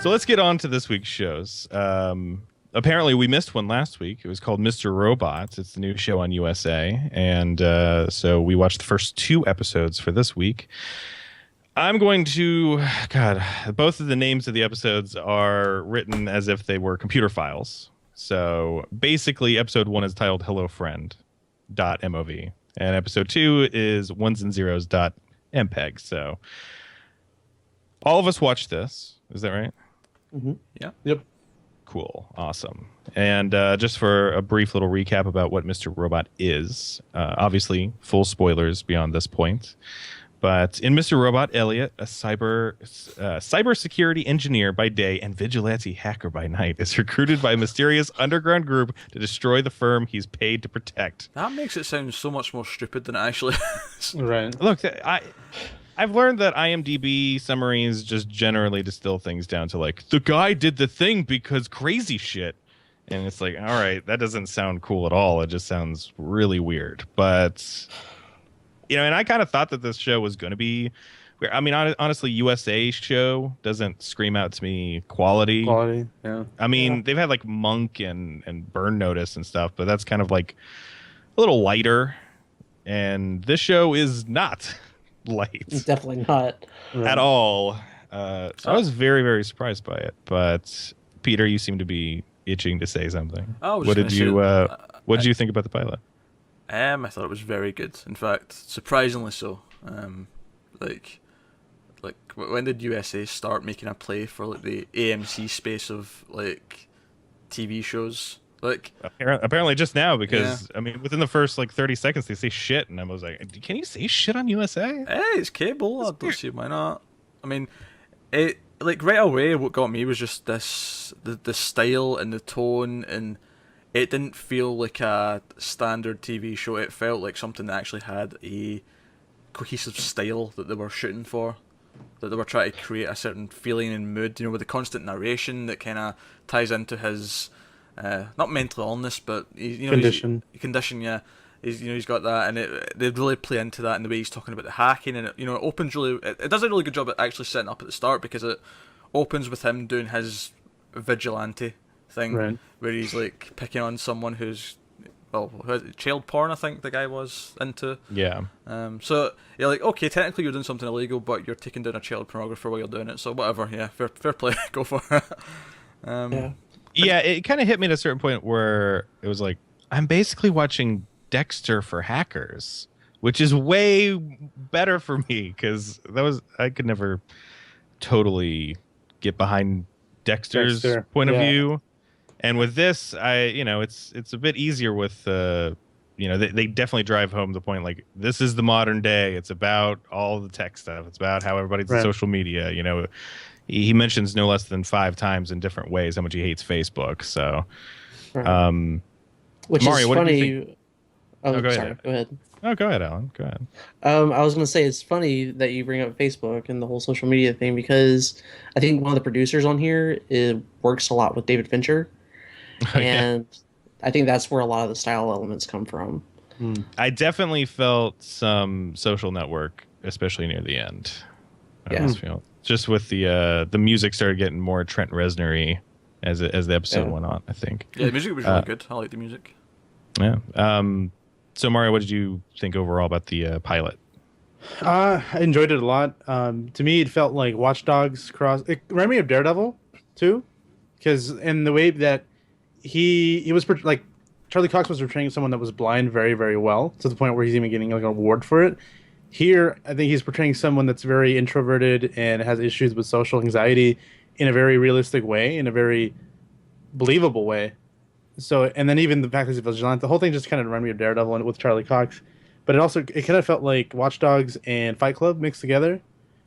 So let's get on to this week's shows. Apparently, we missed one last week. It was called Mr. Robot. It's the new show on USA. And so we watched the first 2 episodes for this week. I'm going to... God, both of the names of the episodes are written as if they were computer files. So basically, episode 1 is titled Hello Friend.mov. And episode 2 is ones and zeros.mpeg. So all of us watched this. Is that right? Mm-hmm. Yeah. Yep. Cool. Awesome. And just for a brief little recap about what Mr. Robot is, obviously full spoilers beyond this point. But in Mr. Robot, Elliot, a cybersecurity engineer by day and vigilante hacker by night, is recruited by a mysterious underground group to destroy the firm he's paid to protect. That makes it sound so much more stupid than it actually is. Right. Look, I've learned that IMDb summaries just generally distill things down to like, the guy did the thing because crazy shit. And it's like, all right, that doesn't sound cool at all. It just sounds really weird. But, and I kind of thought that this show was going to be, I mean, honestly, USA show doesn't scream out to me quality. Quality, yeah. I mean, they've had like Monk and Burn Notice and stuff, but that's kind of like a little lighter. And this show is not light. Definitely not. At all. So I was very, very surprised by it. But Peter, you seem to be itching to say something. What did you think about the pilot? I thought it was very good. In fact, surprisingly so. Like when did USA start making a play for like the AMC space of like TV shows? Like apparently just now, because I mean, within the first like 30 seconds they say shit, and I was like, can you say shit on USA? Hey, it's cable. I don't see why not. I mean, it like right away what got me was just the style and the tone, and it didn't feel like a standard TV show. It felt like something that actually had a cohesive style that they were shooting for, that they were trying to create a certain feeling and mood, with the constant narration that kind of ties into his not mental illness, but condition. Condition, yeah. He's got that, and they really play into that in the way he's talking about the hacking, and it opens really. It does a really good job at actually setting up at the start, because it opens with him doing his vigilante thing, right, where he's like picking on someone who's child porn, I think the guy was into. Yeah. So you're like, okay, technically you're doing something illegal, but you're taking down a child pornographer while you're doing it. So whatever, yeah, fair play, go for it. Yeah, it kind of hit me at a certain point where it was like, I'm basically watching Dexter for hackers, which is way better for me, because I could never totally get behind Dexter's point of view. And with this, it's a bit easier with they definitely drive home the point, like, this is the modern day. It's about all the tech stuff. It's about how everybody's on social media. He mentions no less than 5 times in different ways how much he hates Facebook. So, which Mario, is what funny. did you think? Go ahead. Oh, go ahead, Alan. Go ahead. I was going to say, it's funny that you bring up Facebook and the whole social media thing, because I think one of the producers on here works a lot with David Fincher. And I think that's where a lot of the style elements come from. I definitely felt some Social Network, especially near the end. Just with the music started getting more Trent Reznor-y as the episode went on, I think. Yeah, the music was really good. I like the music. Yeah. So Mario, what did you think overall about the pilot? I enjoyed it a lot. To me, it felt like Watch Dogs cross. It reminded me of Daredevil too, because in the way that he was like, Charlie Cox was portraying someone that was blind very, very well, to the point where he's even getting like an award for it. Here, I think he's portraying someone that's very introverted and has issues with social anxiety in a very realistic way, in a very believable way. So, and then even the fact that he's vigilant, the whole thing just kind of reminded me of Daredevil with Charlie Cox. But it kind of felt like Watch Dogs and Fight Club mixed together,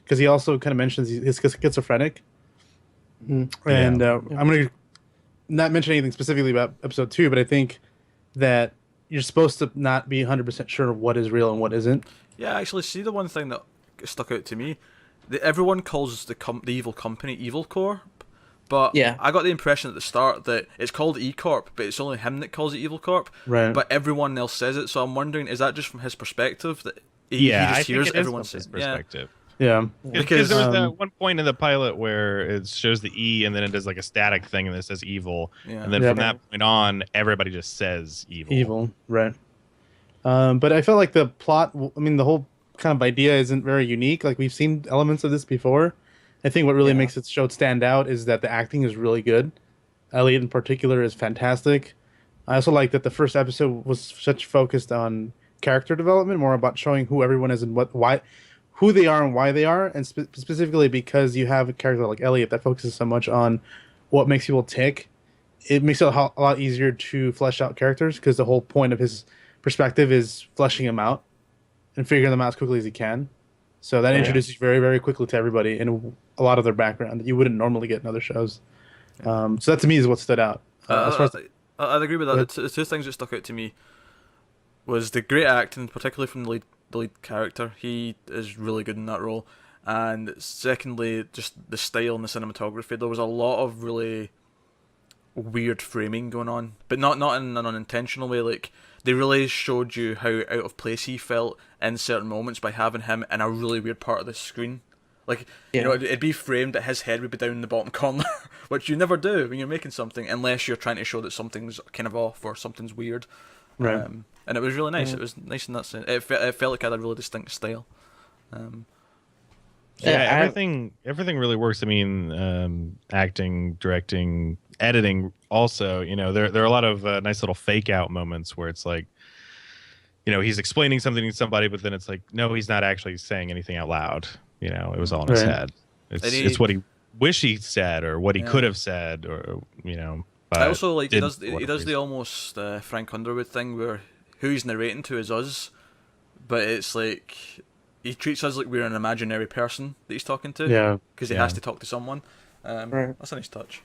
because he also kind of mentions he's schizophrenic. Mm-hmm. And I'm going to not mention anything specifically about episode 2, but I think that you're supposed to not be 100% sure what is real and what isn't. Yeah, actually, see, the one thing that stuck out to me, everyone calls the evil company Evil Corp, but I got the impression at the start that it's called E Corp, but it's only him that calls it Evil Corp. Right. But everyone else says it, so I'm wondering, is that just from his perspective that he just hears everyone say? His perspective. Yeah. Because Because there was that one point in the pilot where it shows the E and then it does like a static thing and it says evil. yeah, And then Yeah. from that point on, everybody just says evil. Evil, right? But I felt like the plot. I mean, the whole kind of idea isn't very unique. Like we've seen elements of this before. I think what really Yeah. makes it show stand out is that the acting is really good. Elliot in particular is fantastic. I also like that the first episode was such focused on character development, more about showing who everyone is and who they are and why they are, and specifically because you have a character like Elliot that focuses so much on what makes people tick. It makes it a lot easier to flesh out characters because the whole point of his perspective is fleshing them out and figuring them out as quickly as he can. So that introduces you very, very quickly to everybody and a lot of their background that you wouldn't normally get in other shows. So that to me is what stood out. As far as I'd agree with that. But- The two things that stuck out to me was the great acting, particularly from the lead character. He is really good in that role. And secondly, just the style and the cinematography. There was a lot of really weird framing going on, but not in an unintentional way. Like they really showed you how out of place he felt in certain moments by having him in a really weird part of the screen. Like, you know, it'd be framed that his head would be down in the bottom corner, which you never do when you're making something, unless you're trying to show that something's kind of off or something's weird. Right. And it was really nice. It was nice in that sense. It felt like it had a really distinct style. Everything really works. I mean, acting, directing, editing. Also, you know, there are a lot of nice little fake out moments where it's like, you know, he's explaining something to somebody, but then it's like, no, he's not actually saying anything out loud. You know, it was all in his head. It's what he wish he said or what he could have said, or you know. I also like he does reason. the almost Frank Underwood thing where who he's narrating to is us, but it's like he treats us like we're an imaginary person that he's talking to. Yeah. Because he has to talk to someone. That's a nice touch.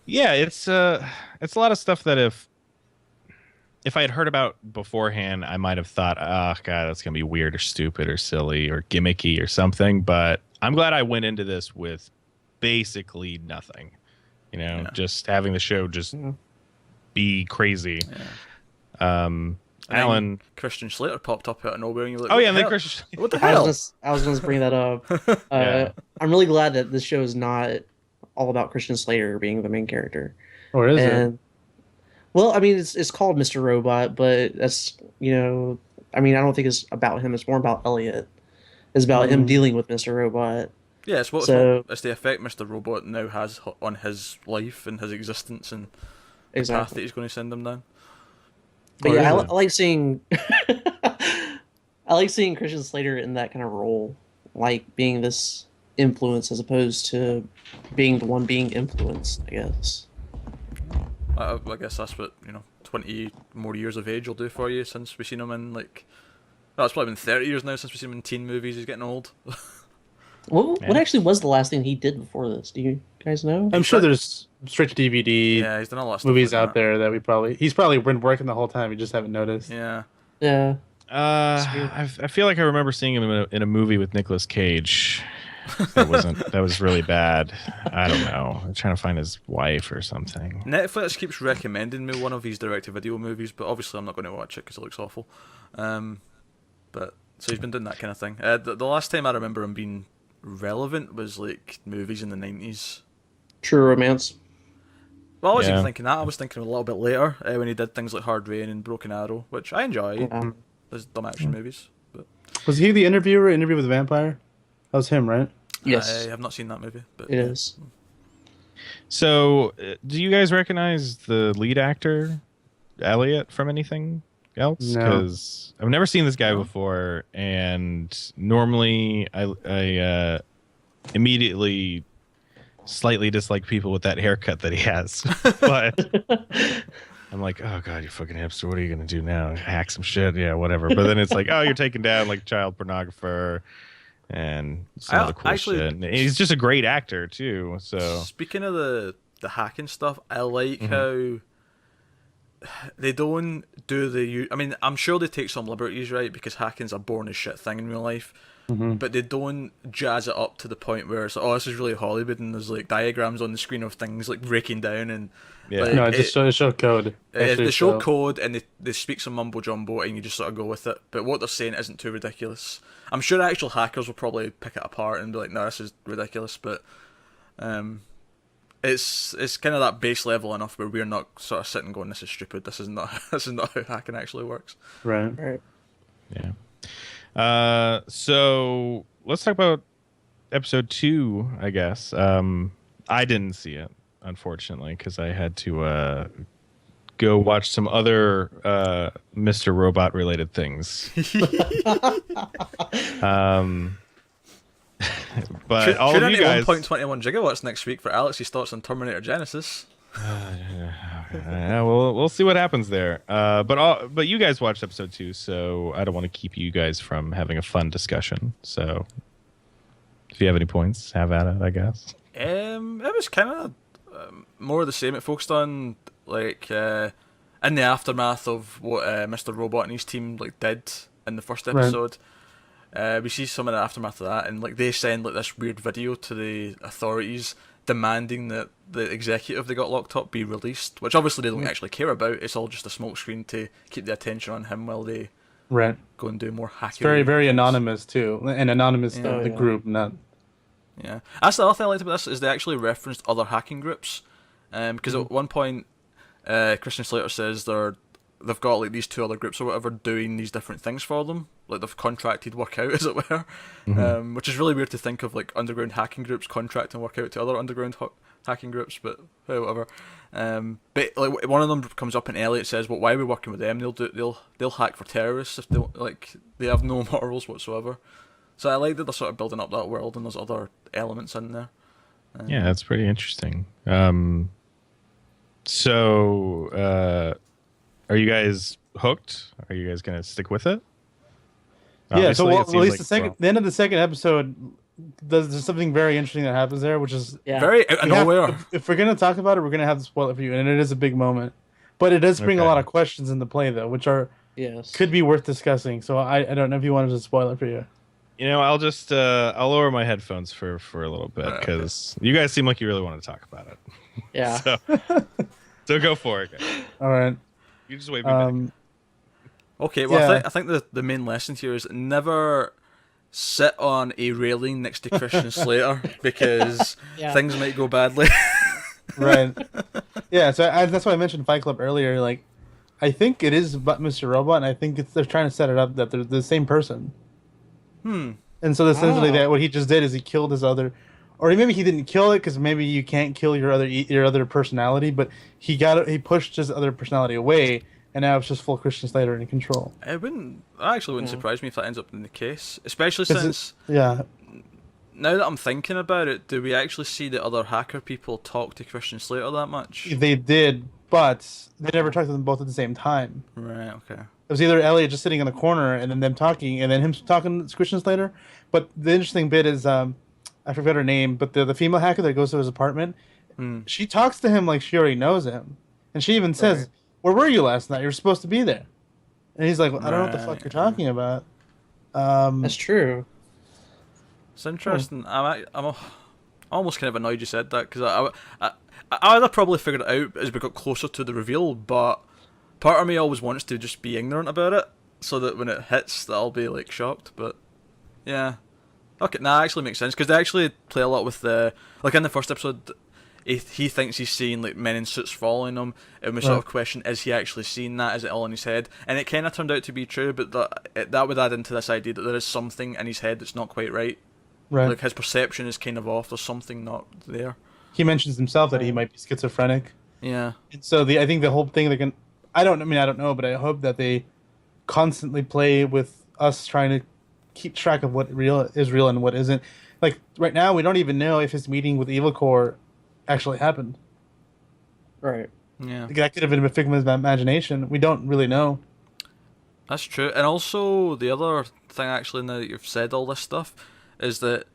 Yeah, it's a lot of stuff that if I had heard about beforehand, I might have thought, oh god, that's gonna be weird or stupid or silly or gimmicky or something. But I'm glad I went into this with basically nothing. You know, just having the show just be crazy. Yeah. Alan Christian Slater popped up out of nowhere, and you're like, oh what yeah, the and then hell? Christian. What the hell? I was going to bring that up. I'm really glad that this show is not all about Christian Slater being the main character. Or is it? Well, I mean, it's called Mr. Robot, but that's, you know, I mean, I don't think it's about him. It's more about Elliot. It's about him dealing with Mr. Robot. Yeah, it's it's the effect Mr. Robot now has on his life and his existence and the path that he's going to send him down. But yeah, I like seeing I like seeing Christian Slater in that kind of role, like being this influence as opposed to being the one being influenced, I guess. I guess that's what, 20 more years of age will do for you since we've seen him in, like... Oh, it's probably been 30 years now since we've seen him in teen movies. He's getting old. What actually was the last thing he did before this? Do you guys know? I'm sure there's straight to DVD Yeah, he's done a lot of stuff movies like out that. there that he's probably been working the whole time. We just haven't noticed. Yeah. Yeah. I feel like I remember seeing him in a movie with Nicolas Cage. That was really bad. I don't know. I'm trying to find his wife or something. Netflix keeps recommending me one of his direct-to-video movies, but obviously I'm not going to watch it because it looks awful. But so he's been doing that kind of thing. The last time I remember him being relevant was like movies in the 90s. True Romance. Well, I wasn't even thinking that. I was thinking a little bit later when he did things like Hard Rain and Broken Arrow, which I enjoy. Those dumb action movies. But Was he the interviewer? Interview with the Vampire? That was him, right? Yes. I have not seen that movie. But It is. So, do you guys recognize the lead actor, Elliot, from anything else? No. Because I've never seen this guy before, and normally I immediately slightly dislike people with that haircut that he has. But I'm like, oh god, you fucking hipster! What are you gonna do now? Hack some shit? Yeah, whatever. But then it's like, oh, you're taking down like child pornographer and some other cool shit. And he's just a great actor too. So speaking of the hacking stuff, I like how they don't do I mean, I'm sure they take some liberties, right? Because hacking's a boring as shit thing in real life. Mm-hmm. But they don't jazz it up to the point where it's like, oh, this is really Hollywood, and there's like diagrams on the screen of things like breaking down and Yeah. like, No, it just show code. Actually, they show so- code and they speak some mumbo jumbo, and you just sort of go with it. But what they're saying isn't too ridiculous. I'm sure actual hackers will probably pick it apart and be like, no, this is ridiculous. But it's kind of that base level enough where we're not sort of sitting going, this is stupid. This is not how hacking actually works. Right. Right. Yeah. So let's talk about episode 2, I guess. I didn't see it, unfortunately, because I had to go watch some other Mr. Robot related things. But all Tune of into you guys, 1.21 gigawatts next week for Alex's thoughts on Terminator Genesis. we'll see what happens there. But you guys watched episode 2, so I don't want to keep you guys from having a fun discussion. So if you have any points, have at it, I guess. It was kind of more of the same. It focused on like in the aftermath of what Mr. Robot and his team like did in the first episode. We see some of the aftermath of that, and like they send like this weird video to the authorities demanding that the executive they got locked up be released, which obviously they don't actually care about. It's all just a smokescreen to keep the attention on him while they Right. go and do more hacking. It's very, very anonymous too, and anonymous Yeah. the Yeah. group, not. Yeah, that's the other thing I liked about this is they actually referenced other hacking groups, because at one point, Christian Slater says they've got like these 2 other groups or whatever doing these different things for them, like they've contracted work out, as it were, which is really weird to think of, like underground hacking groups contracting work out to other underground hacking groups, but whatever. But like one of them comes up and Elliot says, "Well, why are we working with them? They'll hack for terrorists if they have no morals whatsoever." So I like that they're sort of building up that world and there's other elements in there. Yeah, that's pretty interesting. So are you guys hooked? Are you guys gonna stick with it? Yeah. So Obviously, it at seems least like- the end of the second episode, there's something very interesting that happens there, which is Yeah. Very out of we have- nowhere. if we're gonna talk about it, we're gonna have to spoil it for you, and it is a big moment. But it does bring a Okay. lot of questions into play, though, which Yes. could be worth discussing. So I don't know if you wanted to spoil it for you. You know, I'll just I'll lower my headphones for a little bit Okay. because you guys seem like you really want to talk about it. Yeah. So go for it, guys. All right. You just wave me back. Okay, well, Yeah. I think the main lesson here is never sit on a railing next to Christian Slater because Yeah. things might go badly. Right. Yeah. So that's why I mentioned Fight Club earlier. Like, I think it is about Mr. Robot, and I think they're trying to set it up that they're the same person. And so essentially, Oh. that what he just did is he killed his other, or maybe he didn't kill it because maybe you can't kill your other personality, but he pushed his other personality away, and now it's just full Christian Slater in control. That actually wouldn't surprise me if that ends up being the case, especially 'Cause since Yeah. now that I'm thinking about it, do we actually see the other hacker people talk to Christian Slater that much? They did, but they never talked to them both at the same time. Right. Okay. It was either Elliot just sitting in the corner and then them talking, and then him talking to Christian Slater. But the interesting bit is, I forgot her name, but the female hacker that goes to his apartment, she talks to him like she already knows him, and she even says, Right. "Where were you last night? You're supposed to be there." And he's like, "I don't know what the fuck Right. you're talking about." That's true. It's interesting. I'm almost kind of annoyed you said that because I would have probably figured it out as we got closer to the reveal, but part of me always wants to just be ignorant about it so that when it hits, that I'll be like shocked. But yeah, okay, that actually makes sense because they actually play a lot with like in the first episode. He thinks he's seeing like men in suits following him, and we sort of question: is he actually seeing that? Is it all in his head? And it kind of turned out to be true, but that would add into this idea that there is something in his head that's not quite right. Right. Like his perception is kind of off. There's something not there. He mentions himself that he might be schizophrenic. Yeah. And so I think the whole thing they're gonna, I don't know, but I hope that they constantly play with us trying to keep track of what is real and what isn't. Like right now, we don't even know if his meeting with Evil Core actually happened. Right. Yeah. Like, that could have been a figment of imagination. We don't really know. That's true. And also the other thing, actually, now that you've said all this stuff, is that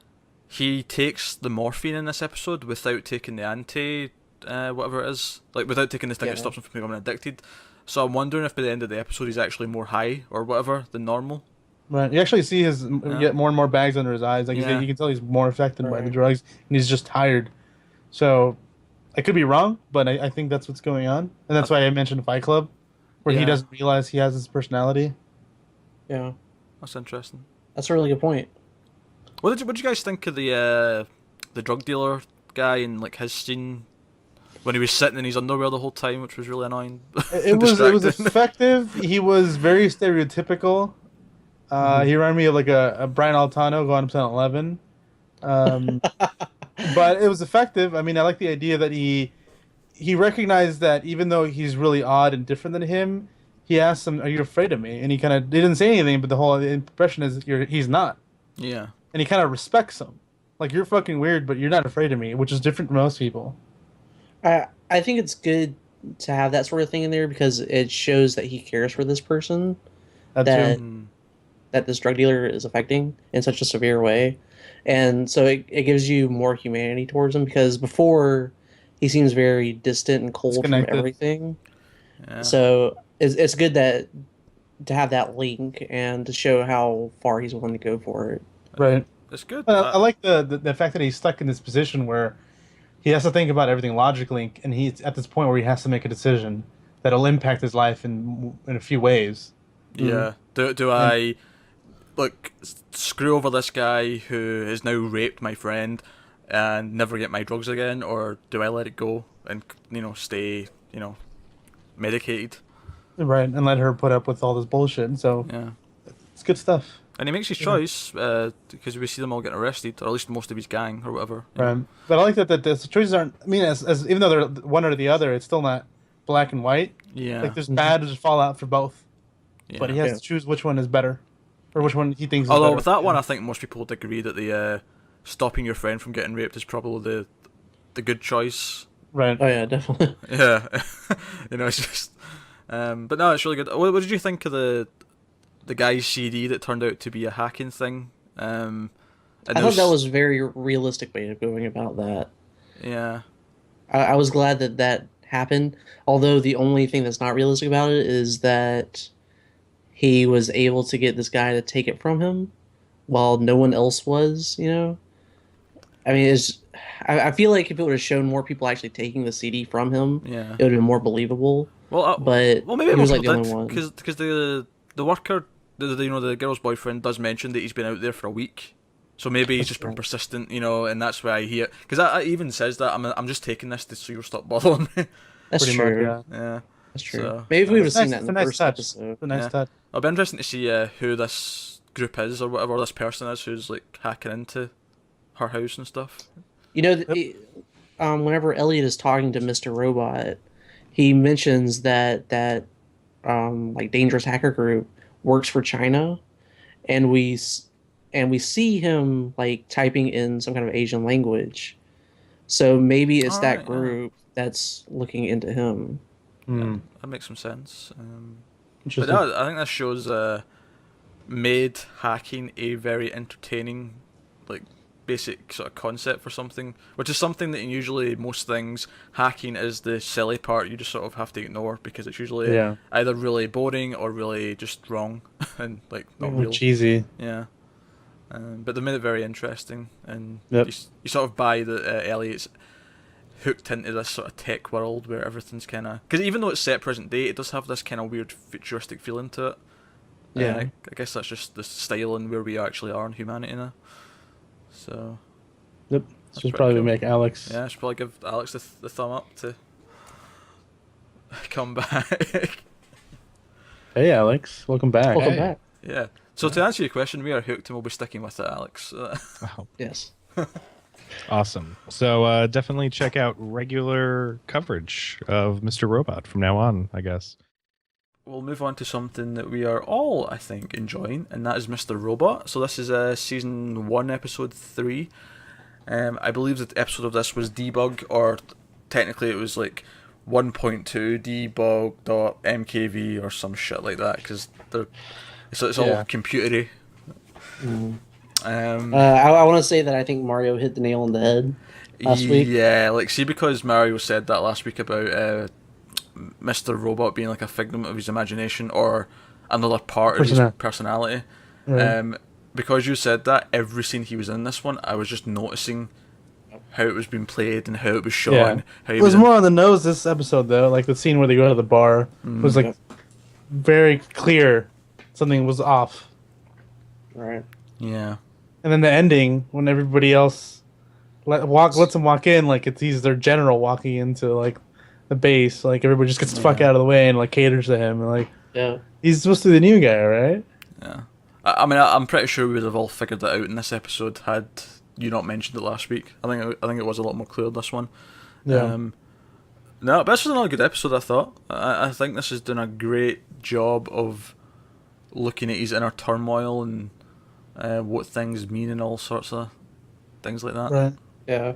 he takes the morphine in this episode without taking the whatever it is, like without taking the thing that Yeah. stops him from becoming addicted. So I'm wondering if by the end of the episode he's actually more high or whatever than normal. Right. You actually see his get more and more bags under his eyes. Like Yeah. you can tell he's more affected by the Right. drugs, and he's just tired. So I could be wrong, but I think that's what's going on, and that's why I mentioned Fight Club, where he Yeah. doesn't realize he has his personality. Yeah, That's interesting. that's a really good point. What did you guys think of the drug dealer guy and like his scene when he was sitting in his underwear the whole time, which was really annoying? It was Distracting. effective. He was very stereotypical. He reminded me of like a Brian Altano going up to 11. But it was effective. I mean, I like the idea that he recognized that even though he's really odd and different than him, he asked him, "Are you afraid of me?" And he didn't say anything, but the whole impression is he's not. Yeah. And he kind of respects him. Like, you're fucking weird, but you're not afraid of me, which is different from most people. I think it's good to have that sort of thing in there because it shows that he cares for this person That's that him. that this drug dealer is affecting in such a severe way. And so it gives you more humanity towards him because before he seems very distant and cold from Disconnected. everything. Yeah. So it's good that to have that link and to show how far he's willing to go for it. Right. It's good. I like the fact that he's stuck in this position where he has to think about everything logically, and he's at this point where he has to make a decision that'll impact his life in a few ways. Yeah. Do I like screw over this guy who has now raped my friend and never get my drugs again, or do I let it go and stay medicated? Right, and let her put up with all this bullshit. So Yeah. it's good stuff. And he makes his choice because we see them all getting arrested, or at least most of his gang or whatever. Right, but I like that the choices aren't. I mean, as even though they're one or the other, it's still not black and white. Yeah. Like there's bad fallout for both, Yeah. but he has to choose which one is better, or which one he thinks is Although better. with that one, I think most people would agree that the stopping your friend from getting raped is probably the good choice. Right. Oh yeah, definitely. Yeah, it's just. But no, it's really good. What did you think of the guy's CD that turned out to be a hacking thing? And I thought that was a very realistic way of going about that. Yeah. I was glad that happened. Although the only thing that's not realistic about it is that he was able to get this guy to take it from him while no one else was, I mean, I feel like if it would have shown more people actually taking the CD from him, Yeah. it would have been more believable. Well, but maybe he most was like the people only one. did because the worker, the girl's boyfriend does mention that he's been out there for a week. So maybe he's just been persistent, and that's why he. Because I even says that I'm just taking this so you'll stop bothering me. That's Pretty true. much, yeah. Yeah. That's true. So, Maybe if we would have seen Nice- that it's in a the nice first touch. episode. It's a nice Yeah. touch. It'll be interesting to see who this group is or whatever this person is who's like hacking into her house and stuff. Whenever Elliot is talking to Mr. Robot, he mentions that like dangerous hacker group works for China, and we see him like typing in some kind of Asian language. So maybe it's that Alright, yeah. group that's looking into him. Hmm. That makes some sense. But Interesting. no, I think this shows made hacking a very entertaining, like basic sort of concept for something, which is something that in usually most things hacking is the silly part you just sort of have to ignore because it's usually Yeah. either really boring or really just wrong and like not real. Cheesy. Yeah. But they made it very interesting, and Yep. you sort of buy that Elliot's hooked into this sort of tech world where everything's kind of... Because even though it's set present day, it does have this kind of weird futuristic feeling to it. Yeah. I guess that's just the style and where we actually are in humanity now. So, Yep. That's Should pretty probably cool. make Alex. yeah, I should probably give Alex the thumb up to come back. Hey, Alex. Welcome back. Welcome Hey. back. Yeah. So to answer your question, we are hooked and we'll be sticking with it, Alex. Wow. Yes. Awesome. So definitely check out regular coverage of Mr. Robot from now on, I guess. We'll move on to something that we are all, I think, enjoying, and that is Mr. Robot. So this is season 1, episode 3. I believe the episode of this was Debug, or technically it was like 1.2 debug.mkv or some shit like that, because it's all Yeah. computery. I want to say that I think Mario hit the nail on the head last week. Yeah, like see, because Mario said that last week about Mr. Robot being like a figment of his imagination or another part of his personality. Right. Because you said that, every scene he was in this one, I was just noticing how it was being played and how it was shot. Yeah. How he It was more on the nose this episode though. Like the scene where they go to the bar was like very clear something was off. Right. Yeah. And then the ending when everybody else lets him walk in, like he's their general walking into like the base. Like everybody just gets the fuck out of the way and like caters to him. And, like he's supposed to be the new guy, right? Yeah. I mean, I'm pretty sure we would have all figured that out in this episode had you not mentioned it last week. I think it was a lot more clear this one. Yeah. No, but this was another good episode, I thought. I think this has done a great job of looking at his inner turmoil and what things mean and all sorts of things like that. Right. Yeah.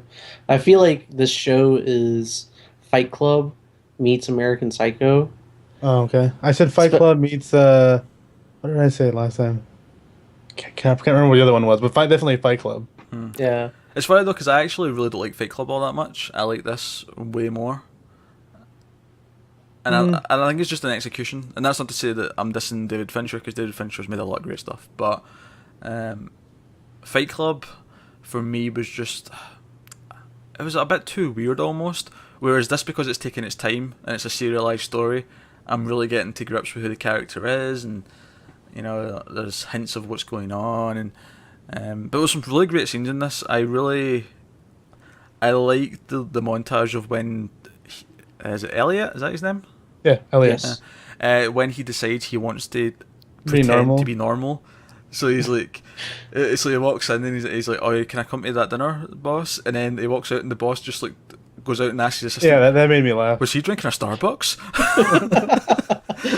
I feel like this show is Fight Club meets American Psycho. Oh, okay. I said Fight Club meets what did I say last time? Can't remember what the other one was, but definitely Fight Club. Yeah. It's funny though, because I actually really don't like Fight Club all that much. I like this way more. And I think it's just an execution. And that's not to say that I'm dissing David Fincher, because David Fincher's made a lot of great stuff. But Fight Club, for me, was just... It was a bit too weird almost. Whereas this, because it's taking its time and it's a serialized story, I'm really getting to grips with who the character is, and you know, there's hints of what's going on, and but there was some really great scenes in this. I liked the montage of when is it Elliot? Is that his name? Yeah, Elliot. Yes. When he decides he wants to Be pretend normal. to be normal. So he's like, so he walks in and he's like, "Oh, can I come to that dinner, boss?" And then he walks out and the boss just like goes out and asks his assistant, Yeah, that made me laugh. "Was he drinking a Starbucks?"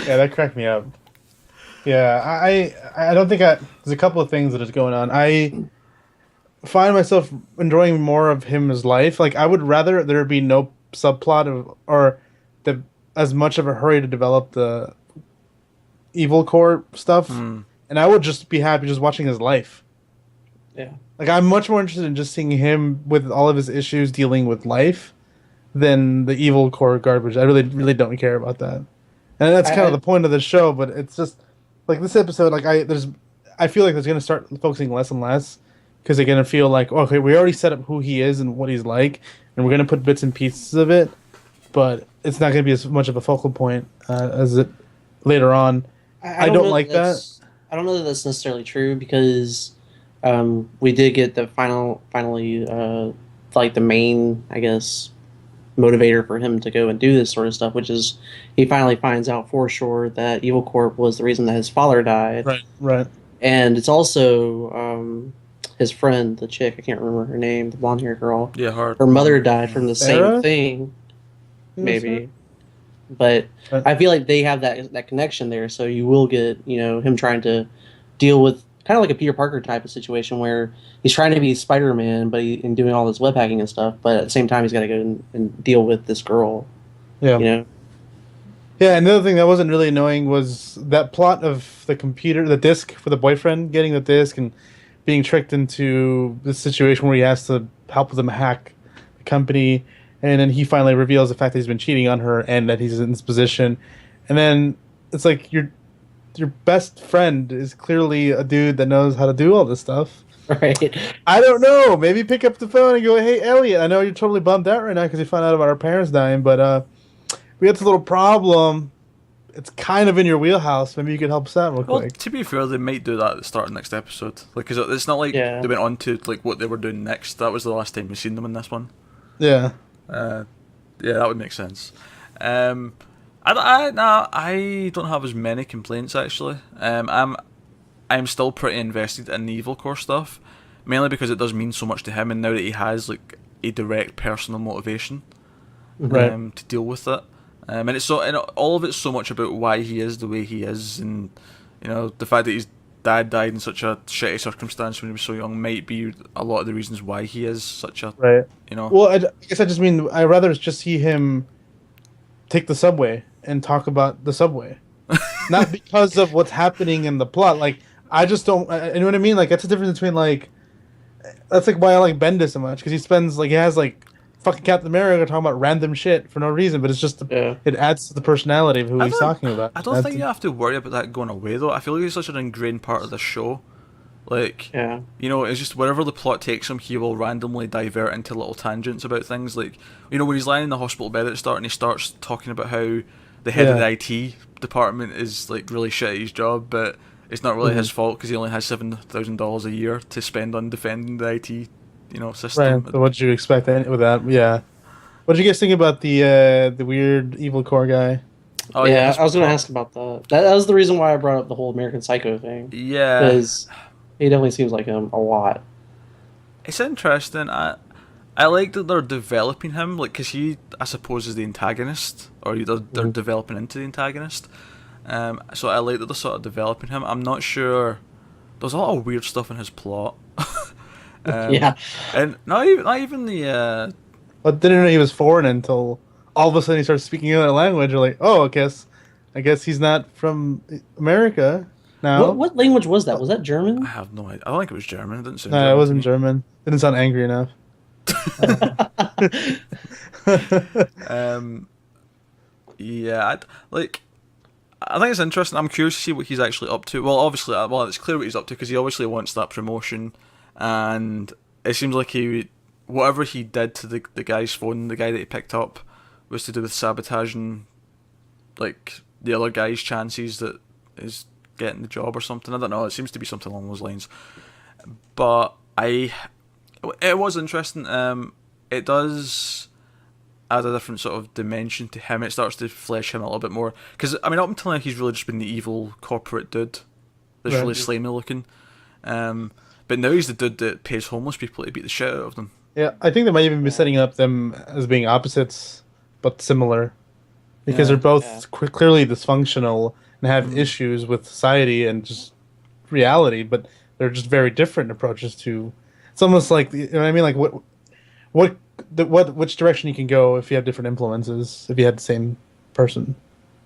Yeah, that cracked me up. Yeah, I don't think there's a couple of things that is going on. I find myself enjoying more of him's life. Like I would rather there be no subplot or as much of a hurry to develop the evil core stuff, and I would just be happy just watching his life. Yeah. Like I'm much more interested in just seeing him with all of his issues dealing with life than the evil core garbage. I really don't care about that. And that's kind of the point of the show, but it's just like this episode, like I feel like there's going to start focusing less and less because they're going to feel like, okay, we already set up who he is and what he's like, and we're going to put bits and pieces of it, but it's not going to be as much of a focal point as it later on. I don't like that. I don't know that that's necessarily true because we did get the finally like the main, I guess, motivator for him to go and do this sort of stuff, which is he finally finds out for sure that Evil Corp was the reason that his father died. Right. And it's also his friend, the chick, I can't remember her name, the blonde haired girl. Yeah, her mother died from the Sarah? same thing. Maybe. But I feel like they have that connection there, so you will get, him trying to deal with kind of like a Peter Parker type of situation where he's trying to be Spider-Man, but and doing all this web hacking and stuff, but at the same time he's got to go and deal with this girl. Yeah. Yeah, and the other thing that wasn't really annoying was that plot of the computer, the disc for the boyfriend getting the disc and being tricked into this situation where he has to help them hack the company, and then he finally reveals the fact that he's been cheating on her and that he's in this position, and then it's like your best friend is clearly a dude that knows how to do all this stuff. Right. I don't know. Maybe pick up the phone and go, "Hey, Elliot, I know you're totally bummed out right now because you found out about our parents dying, but we have this little problem. It's kind of in your wheelhouse. Maybe you could help us out real Well, quick." to be fair, they might do that at the start of the next episode. Like, cause it's not like they went on to like what they were doing next. That was the last time we seen them in this one. Yeah. Yeah, that would make sense. I don't have as many complaints actually. I'm still pretty invested in the Evil Core stuff, mainly because it does mean so much to him, and now that he has like a direct personal motivation, right, to deal with it. And it's and all of it's so much about why he is the way he is, and the fact that his dad died in such a shitty circumstance when he was so young might be a lot of the reasons why he is such a right. Well, I guess I just mean I'd rather just see him take the subway and talk about the subway, not because of what's happening in the plot. Like I just don't. You know what I mean? Like that's the difference between like that's like why I like Bendis so much because he spends like he has like fucking Captain America talking about random shit for no reason, but it's just it adds to the personality of who he's talking about. I don't think you have to worry about that going away though. I feel like it's such an ingrained part of the show. Like, you know, it's just wherever the plot takes him, he will randomly divert into little tangents about things. Like, you know, when he's lying in the hospital bed at the start and he starts talking about how the head of the IT department is like really shit at his job, but it's not really his fault because he only has $7,000 a year to spend on defending the IT, you know, system. Right. So what did you expect with that? Yeah. What did you guys think about the weird evil core guy? Oh yeah, I was going to ask about that. That was the reason why I brought up the whole American Psycho thing. Yeah. Because he definitely seems like him a lot. It's interesting. I like that they're developing him, like, because he, I suppose, is the antagonist, or they're developing into the antagonist. So I like that they're sort of developing him. I'm not sure. There's a lot of weird stuff in his plot. Yeah. And not even the. But didn't know he was foreign until all of a sudden he starts speaking another language. You're like, oh, I guess he's not from America now. What language was that? Was that German? I have no idea. I don't think it was German. It didn't sound. No, it wasn't German. Didn't sound angry enough. Yeah, I think it's interesting. I'm curious to see what he's actually up to. Well, obviously, it's clear what he's up to because he obviously wants that promotion, and it seems like whatever he did to the guy's phone, the guy that he picked up, was to do with sabotaging, like, the other guy's chances that is getting the job or something. I don't know. It seems to be something along those lines. But it was interesting. It does add a different sort of dimension to him. It starts to flesh him a little bit more. Because, I mean, up until now, he's really just been the evil corporate dude that's really slimy looking. But now he's the dude that pays homeless people to beat the shit out of them. Yeah, I think they might even be setting up them as being opposites, but similar. Because they're both clearly dysfunctional and have issues with society and just reality, but they're just very different approaches to... It's almost like, you know what I mean? Like, which direction you can go if you have different influences, if you had the same person.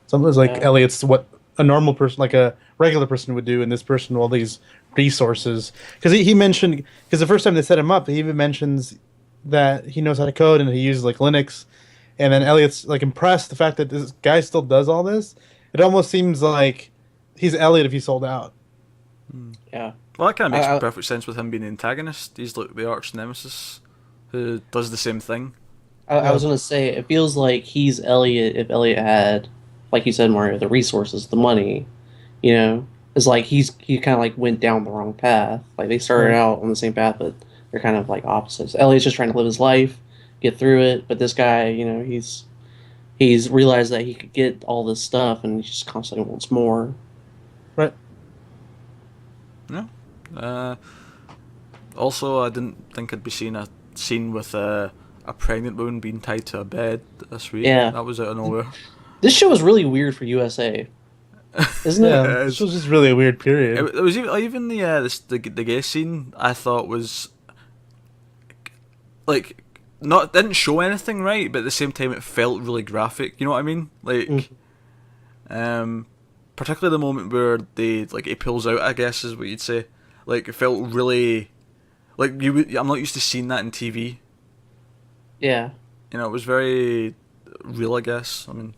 Something like Elliot's what a normal person, like a regular person would do, and this person all these resources. Because he mentioned, because the first time they set him up, he even mentions that he knows how to code and he uses like Linux. And then Elliot's like impressed the fact that this guy still does all this. It almost seems like he's Elliot if he sold out. Yeah. Well, that kind of makes perfect sense with him being the antagonist. He's like the arch nemesis who does the same thing. I was going to say, it feels like he's Elliot if Elliot had, like you said, Mario, the resources, the money, you know? It's like he kind of like went down the wrong path. Like they started out on the same path, but they're kind of like opposites. Elliot's just trying to live his life, get through it, but this guy, you know, he's realized that he could get all this stuff and he just constantly wants more. Right. Yeah. Also, I didn't think I'd be seeing a scene with a pregnant woman being tied to a bed this week. Yeah. That was out of nowhere. This show is really weird for USA, isn't it? Yeah, this was just really a weird period. It was even the gay scene I thought was like didn't show anything right, but at the same time it felt really graphic. You know what I mean? Like, particularly the moment where he pulls out, I guess is what you'd say. Like it felt really like I'm not used to seeing that in TV. Yeah. You know, it was very real, I guess. I mean.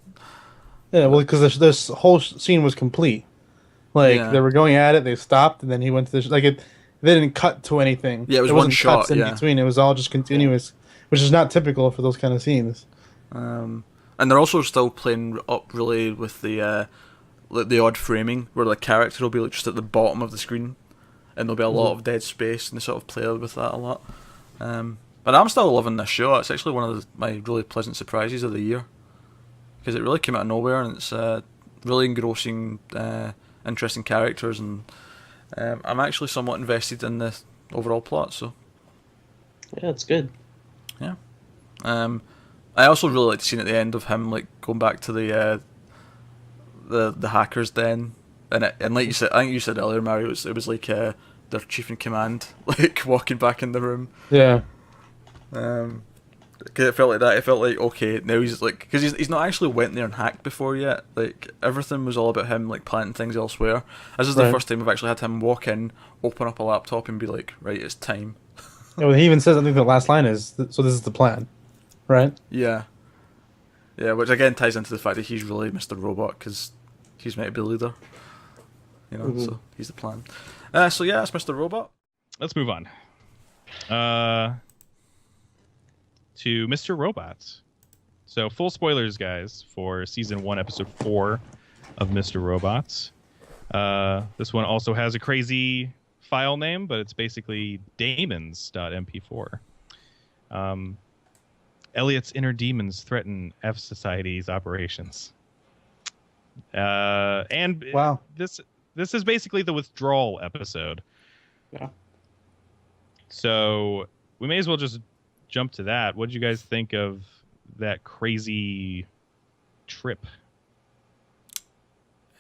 Yeah, well, because this whole scene was complete. Like they were going at it, they stopped, and then he went to the they didn't cut to anything. Yeah, it was there one wasn't shot. Cuts in between. It was all just continuous, which is not typical for those kind of scenes. And they're also still playing up really with the odd framing where the character will be just at the bottom of the screen, and there'll be a lot of dead space, and they sort of play with that a lot. But I'm still loving this show. It's actually one of my really pleasant surprises of the year. Because it really came out of nowhere, and it's really engrossing, interesting characters, and I'm actually somewhat invested in the overall plot. So, yeah, it's good. Yeah, I also really like the scene at the end of him like going back to the hackers den, and like you said, I think you said earlier, Mario, it was like their chief in command like walking back in the room. Yeah. Cause it felt like that. It felt like, okay, now he's like, because he's not actually went there and hacked before yet. Like everything was all about him like planting things elsewhere. This is the first time we've actually had him walk in, open up a laptop, and be like, right, it's time. Yeah, well, he even says, I think the last line is, "So this is the plan." Right. Yeah. Yeah, which again ties into the fact that he's really Mr. Robot because he's meant to be the leader. Mhm. So he's the plan. So yeah, that's Mr. Robot. Let's move on. To Mr. Robots. So full spoilers, guys, for season 1, episode 4 of Mr. Robots. This one also has a crazy file name, but it's basically Damons.mp4. Elliot's inner demons threaten F Society's operations. And Wow. this is basically the withdrawal episode. Yeah. So we may as well just jump to that. What did you guys think of that crazy trip?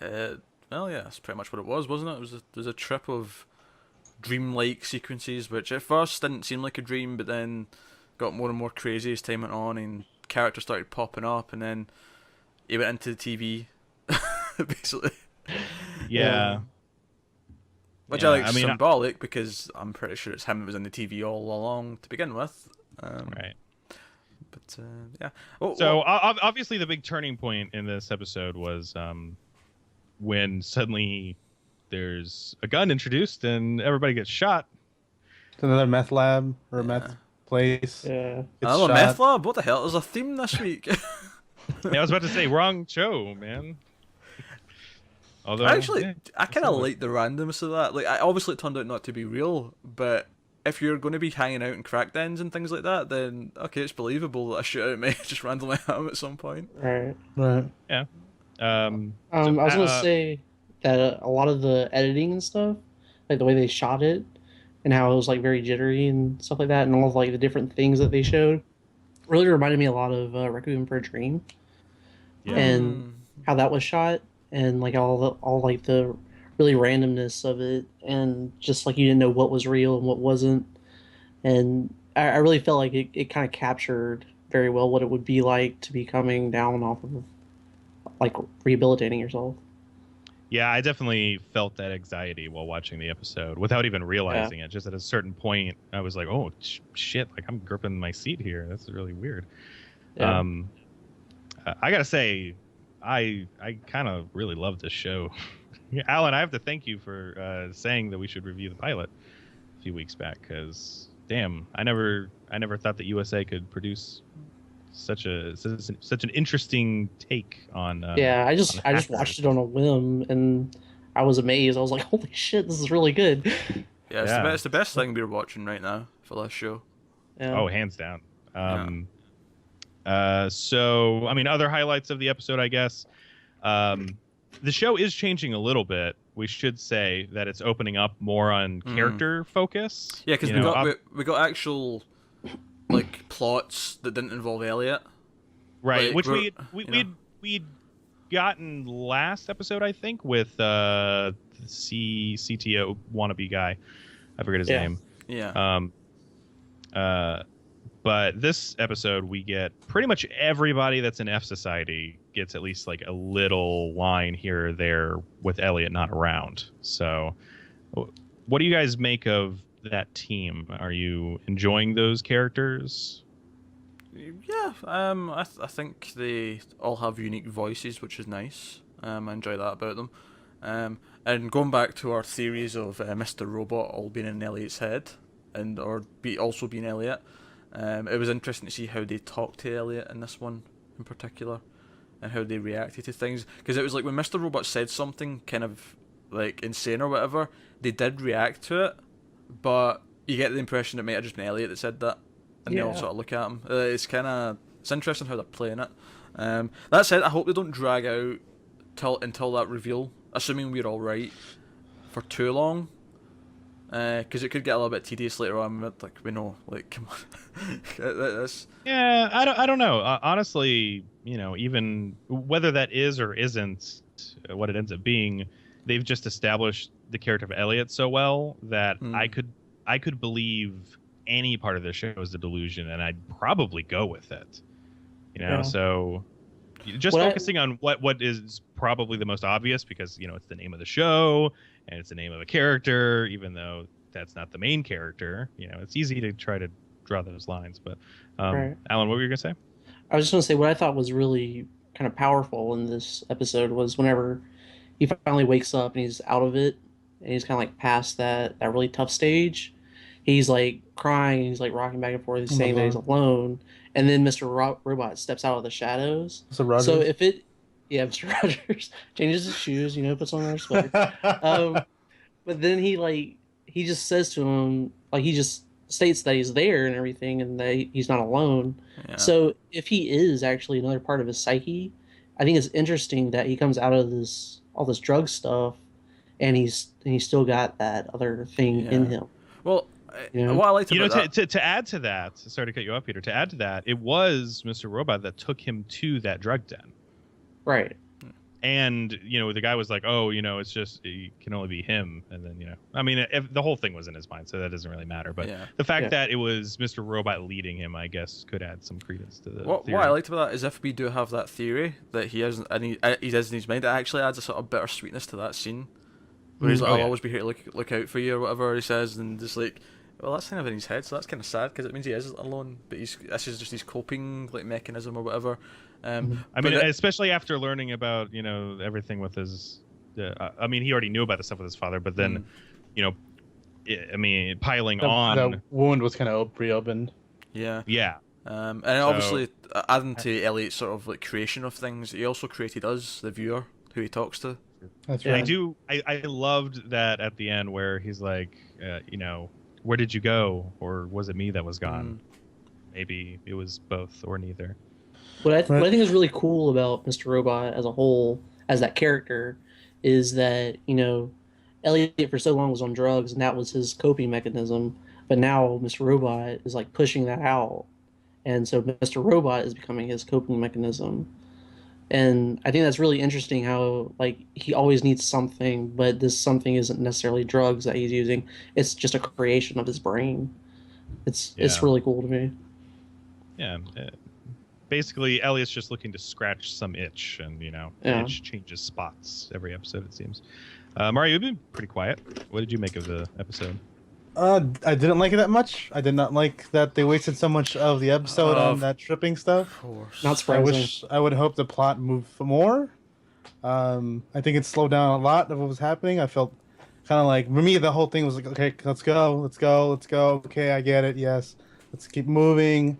Well, yeah, that's pretty much what it was, wasn't it? It was a trip of dreamlike sequences, which at first didn't seem like a dream, but then got more and more crazy as time went on, and characters started popping up, and then he went into the TV, basically. Yeah. Which Yeah, I think I is mean, symbolic because I'm pretty sure it's him that was in the TV all along to begin with. Right. But yeah. Oh, So obviously the big turning point in this episode was when suddenly there's a gun introduced and everybody gets shot. It's another meth lab or a meth place. Yeah. It's another shot. meth lab? What the hell? There's a theme this week. Yeah, I was about to say wrong show, man. Although Actually, yeah, I kind of like the randomness of that. Like, obviously it turned out not to be real, but if you're going to be hanging out in crack dens and things like that, then okay, it's believable that a shootout may just randomly happen at some point. Right. Right. yeah. I was gonna say that a lot of the editing and stuff, like the way they shot it, and how it was like very jittery and stuff like that, and all of like the different things that they showed, really reminded me a lot of Requiem for a Dream, Yeah. and how that was shot, and like all like the really randomness of it, and just like you didn't know what was real and what wasn't, and I really felt like it kind of captured very well what it would be like to be coming down off of like rehabilitating yourself. Yeah, I definitely felt that anxiety while watching the episode without even realizing it. Just at a certain point, I was like, "Oh shit! Like I'm gripping my seat here. That's really weird." Yeah. I gotta say, I kind of really love this show. Alan, I have to thank you for saying that we should review the pilot a few weeks back. Because damn, I never thought that USA could produce such an interesting take on. Yeah, I on just hackers. watched it on a whim and I was amazed. I was like, "Holy shit, this is really good." Yeah, Yeah. it's the best thing we're watching right now for this show. Yeah. Oh, hands down. So, I mean, other highlights of the episode, I guess. The show is changing a little bit. We should say that it's opening up more on character focus. Yeah, because You know, we got actual like plots that didn't involve Elliot. right, like, which we're- we'd gotten last episode, I think, with the CTO wannabe guy. I forget his Yeah. name. Yeah. But this episode, we get pretty much everybody that's in F Society gets at least like a little line here or there with Elliot not around. So, what do you guys make of that team? Are you enjoying those characters? Yeah, I think they all have unique voices, which is nice. I enjoy that about them. And going back to our theories of Mr. Robot all being in Elliot's head, also being Elliot, it was interesting to see how they talked to Elliot in this one in particular, and how they reacted to things. Because it was like when Mr. Robot said something kind of like insane or whatever, they did react to it, but you get the impression it might have just been Elliot that said that. And they all Yeah. sort of look at him. It's interesting how they're playing it. That said, I hope they don't drag out until that reveal, assuming we're all right, for too long. Because it could get a little bit tedious later on. Like we know, like come on, that's Yeah, I don't know. Honestly, even whether that is or isn't what it ends up being, they've just established the character of Elliot so well that I could believe any part of the show is a delusion, and I'd probably go with it. Yeah. So just What I- focusing on what is probably the most obvious, because it's the name of the show and it's the name of a character, even though that's not the main character. It's easy to try to draw those lines. But Right. Alan, what were you gonna say? I was just going to say what I thought was really kind of powerful in this episode was whenever he finally wakes up and he's out of it and he's kind of like past that really tough stage. He's like crying, he's like rocking back and forth, he's saying that he's alone, and then Mr. Robot steps out of the shadows. So Rogers. So if it, yeah, Mr. Rogers changes his shoes, puts on a sweater. But then he just says to him, like, he just states that he's there and everything and that he's not alone. Yeah. So if he is actually another part of his psyche, I think it's interesting that he comes out of all this drug stuff and he's still got that other thing in him. Well, what I liked about that... to add to that, sorry to cut you off, Peter, to add to that, it was Mr. Robot that took him to that drug den. Right. And, the guy was like, oh, it's just, it can only be him. And then, I mean, the whole thing was in his mind, so that doesn't really matter. But the fact that it was Mr. Robot leading him, I guess, could add some credence to the theory. What I liked about that is if we do have that theory that he has, and he has in his mind, it actually adds a sort of bitter sweetness to that scene. Where he's like, I'll always be here to look out for you, or whatever he says, and just like, well, that's kind of in his head, so that's kind of sad, because it means he is alone, but this is just his coping mechanism or whatever. I mean, especially after learning about everything with his. I mean, he already knew about the stuff with his father, but then, piling on. The wound was kind of reopened. Yeah. Yeah. And obviously, adding to Elliot's sort of creation of things, he also created us, the viewer, who he talks to. That's right. I loved that at the end where he's like, where did you go, or was it me that was gone? Maybe it was both or neither. What I think is really cool about Mr. Robot as a whole, as that character, is that, Elliot for so long was on drugs and that was his coping mechanism, but now Mr. Robot is like pushing that out. And so Mr. Robot is becoming his coping mechanism. And I think that's really interesting how, like, he always needs something, but this something isn't necessarily drugs that he's using. It's just a creation of his brain. It's really cool to me. Yeah. Basically, Elliot's just looking to scratch some itch, and itch changes spots every episode, it seems. Mario, you've been pretty quiet. What did you make of the episode? I didn't like it that much. I did not like that they wasted so much of the episode on that tripping stuff. Of course. Not surprising. I would hope the plot moved more. I think it slowed down a lot of what was happening. I felt kind of like, for me, the whole thing was like, okay, let's go. Okay, I get it. Yes, let's keep moving.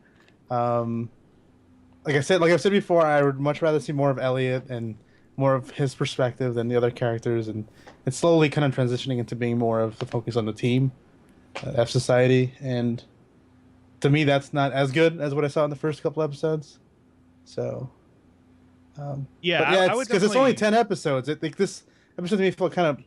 Like I've said before, I would much rather see more of Elliot and more of his perspective than the other characters, and it's slowly kind of transitioning into being more of the focus on the team, F Society, and to me, that's not as good as what I saw in the first couple episodes. So, because it's only 10 episodes. I think this episode to me felt kind of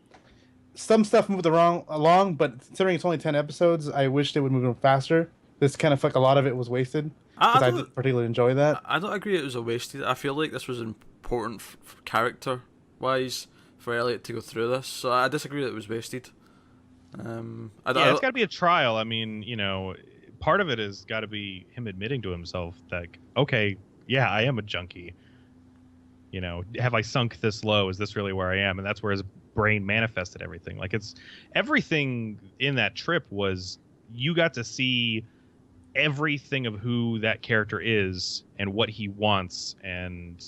some stuff moved along, but considering it's only 10 episodes, I wish they would move them faster. This kind of felt like a lot of it was wasted. I didn't particularly enjoy that. I don't agree it was a wasted. I feel like this was important character-wise for Elliot to go through this, so I disagree that it was wasted. It's got to be a trial. I mean, part of it has got to be him admitting to himself that, okay, yeah, I am a junkie. Have I sunk this low? Is this really where I am? And that's where his brain manifested everything. Like, it's everything in that trip was, you got to see everything of who that character is and what he wants and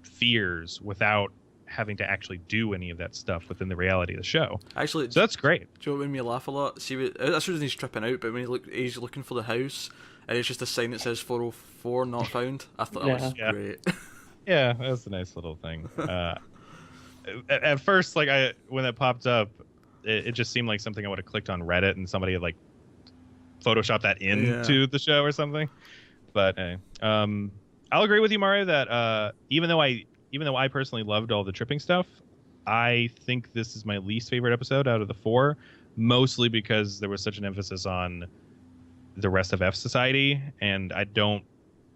fears without having to actually do any of that stuff within the reality of the show. Actually, so that's great. Do you know what made me laugh a lot? See, that's when he's tripping out, but when he's looking for the house and it's just a sign that says 404 not found. I thought that was great. Yeah, that was a nice little thing. At first, when that popped up, it just seemed like something I would have clicked on Reddit and somebody had Photoshop that into the show or something. But I'll agree with you, Mario, that even though I personally loved all the tripping stuff, I think this is my least favorite episode out of the 4, mostly because there was such an emphasis on the rest of F Society, and I don't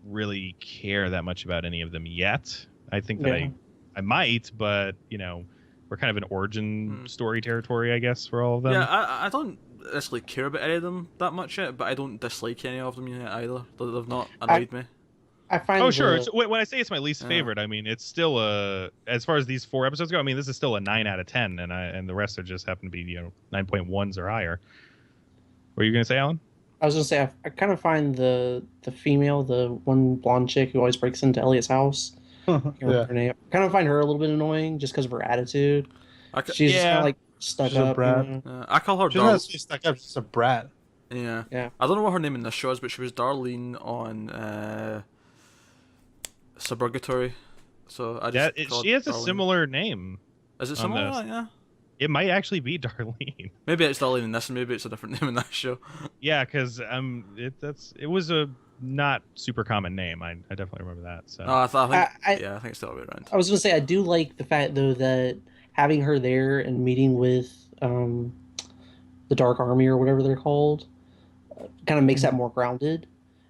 really care that much about any of them yet. I think that I might, but we're kind of an origin story territory, I guess, for all of them. Yeah, I don't necessarily care about any of them that much yet, but I don't dislike any of them yet either. They've not annoyed me. I find. Oh, sure. When I say it's my least favorite, I mean it's still as far as these 4 episodes go. I mean, this is still a 9 out of 10, and the rest are just happen to be 9.1s or higher. What were you gonna say, Alan? I was gonna say I kind of find the female, the one blonde chick who always breaks into Elliot's house. I can't remember Yeah, her name. I kind of find her a little bit annoying just because of her attitude. I, ca- She's just kind of Yeah. like stuck she's a up, you brat. know? I call her She's not Dar. necessarily stuck up. She's just a brat. Yeah. Yeah. I don't know what her name in this show is, but she was Darlene on Suburgatory. So I Yeah, just call she her has a Darlene. similar name. Is it on similar? this. Yeah. It might actually be Darlene. Maybe it's Darlene in this, and maybe it's a different name in that show. Yeah, because it was a not super common name. I definitely remember that. So No, I think I yeah, I think it's the other way around. I was gonna say I do like the fact though that having her there and meeting with the Dark Army or whatever they're called kind of makes that more grounded.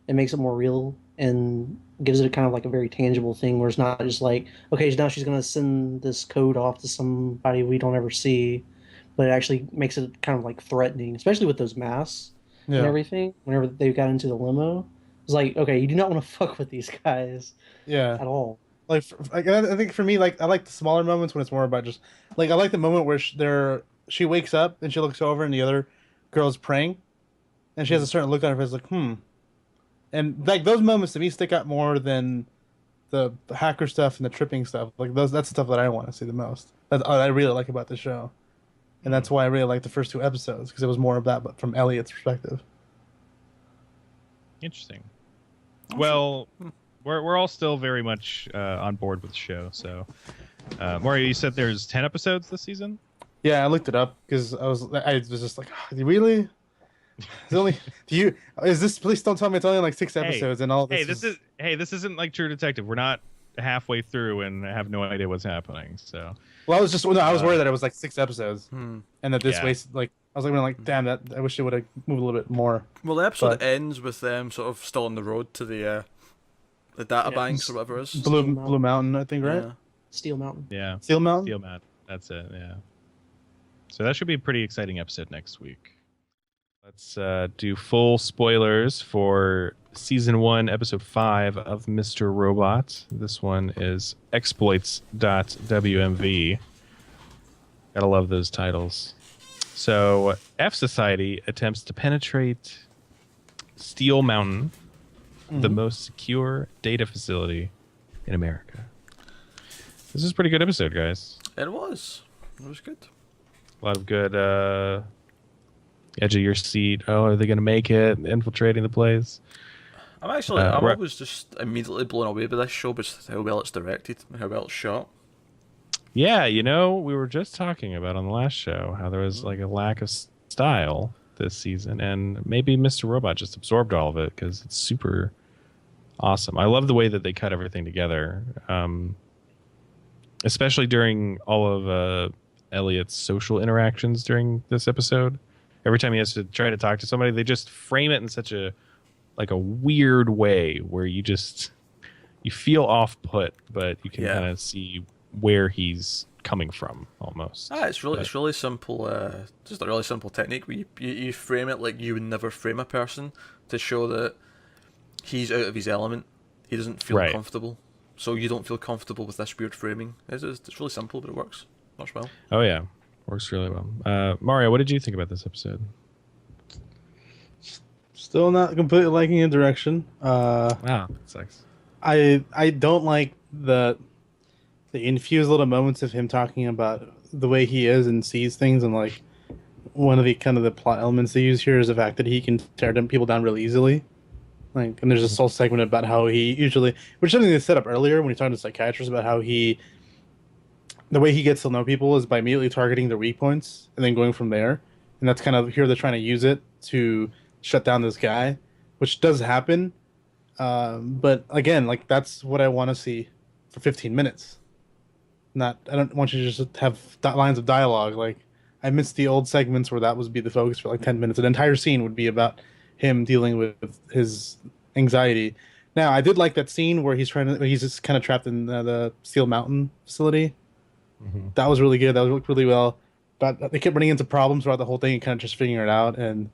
It makes it more real and gives it kind of like a very tangible thing where it's not just like, okay, now she's gonna send this code off to somebody we don't ever see, but it actually makes it kind of like threatening, especially with those masks and Yeah, everything. Whenever they got into the limo, it's like, okay, you do not want to fuck with these guys yeah. at all. Like I think for me, like I like the smaller moments when it's more about just like I like the moment where she wakes up and she looks over and the other girl's praying, and she has a certain look on her face like and like those moments to me stick out more than the hacker stuff and the tripping stuff. Like that's the stuff that I want to see the most. That's what I really like about the show, and that's why I really like the first two episodes because it was more of that, but from Elliot's perspective. interesting. Well, we're all still very much on board with the show. So, Mario, you said there's 10 episodes this season. Yeah, I looked it up because I was just like, really? It's only do you is this? Please don't tell me it's only like 6 episodes and all this. This isn't like True Detective. We're not halfway through and have no idea what's happening. So, Well, I was worried that it was like 6 episodes and that this Yeah. wasted like I was like, damn that I wish it would have moved a little bit more. Well, the episode But- ends with them sort of still on the road to the data banks or whatever it is. Blue Mountain, I think, right? Yeah. Steel Mountain. yeah, Steel Mountain. Steel Mat. That's it. Yeah. So that should be a pretty exciting episode next week. Let's do full spoilers for season 1, episode 5 of Mr. Robot. This one is exploits.wmv. Gotta love those titles. So, F Society attempts to penetrate Steel Mountain, the most secure data facility in America. This is a pretty good episode, guys. It was. It was good. A lot of good edge of your seat. Oh, are they going to make it? Infiltrating the place. I'm always just immediately blown away by this show, but just how well it's directed and how well it's shot. Yeah, we were just talking about on the last show how there was like a lack of style this season, and maybe Mr. Robot just absorbed all of it because it's super awesome. I love the way that they cut everything together, especially during all of Elliot's social interactions during this episode. Every time he has to try to talk to somebody, they just frame it in such a weird way where you feel off put, but you can kind of see where he's coming from almost. It's really simple. Just a really simple technique where you frame it like you would never frame a person to show that he's out of his element. He doesn't feel comfortable, so you don't feel comfortable with this weird framing. It's really simple, but it works well. Oh yeah, works really well. Mario, what did you think about this episode? Still not completely liking the direction. Wow, that sucks. I don't like the infused little moments of him talking about the way he is and sees things, and like one of the kind of the plot elements they use here is the fact that he can tear people down really easily. Like, and there's this whole segment about how he usually, which is something they set up earlier when he's talking to psychiatrists about how the way he gets to know people is by immediately targeting the weak points and then going from there. And that's kind of here they're trying to use it to shut down this guy, which does happen. But again, like that's what I want to see for 15 minutes. I don't want you to just have lines of dialogue. Like I miss the old segments where that would be the focus for like 10 minutes. An entire scene would be about him dealing with his anxiety. Now, I did like that scene where he's just kind of trapped in the Steel Mountain facility. Mm-hmm. That was really good. That worked really well. But they kept running into problems throughout the whole thing and kind of just figuring it out. And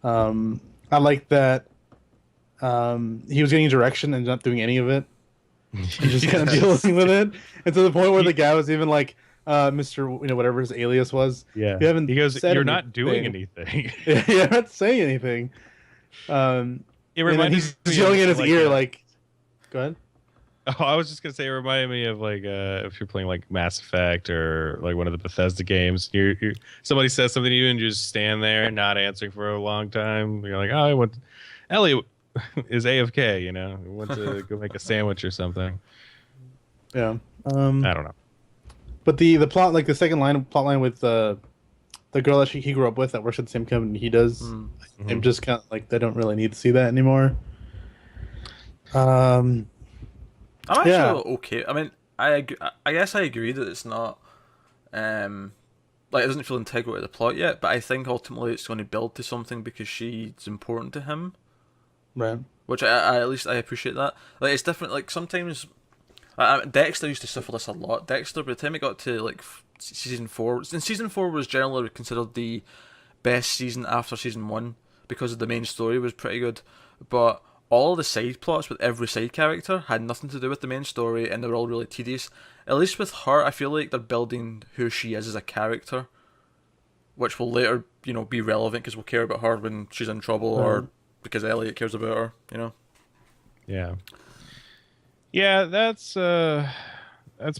I like that he was getting direction and not doing any of it. And just kind of dealing with it. And to the point where the guy was even like, Mr. Whatever his alias was. Yeah. You haven't he goes, said you're anything. not doing anything. You're not saying anything. It And then reminded he's me yelling in of his ear a- like, "Go ahead." Oh, I was just gonna say it reminded me of like if you're playing like Mass Effect or like one of the Bethesda games, you're somebody says something to you and you just stand there not answering for a long time. You're like, oh, I want Elliot is AFK, you know, he went to go make a sandwich or something. Yeah. I don't know. But the plot, like the second plot line with the girl that he grew up with that works at the same company he does, Mm. I'm just kind of like they don't really need to see that anymore. Um. I'm actually Yeah. okay. I mean, I guess I agree that it's not, like it doesn't feel integral to the plot yet. But I think ultimately it's going to build to something because she's important to him, Right. which I at least I appreciate that. Like it's different. Like sometimes, Dexter used to suffer this a lot. Dexter, by the time it got to like season 4, and season 4 was generally considered the best season after season 1 because the main story was pretty good, but all the side plots with every side character had nothing to do with the main story and they were all really tedious. At least with her, I feel like they're building who she is as a character, which will later, be relevant because we'll care about her when she's in trouble or because Elliot cares about her, Yeah. Yeah, that's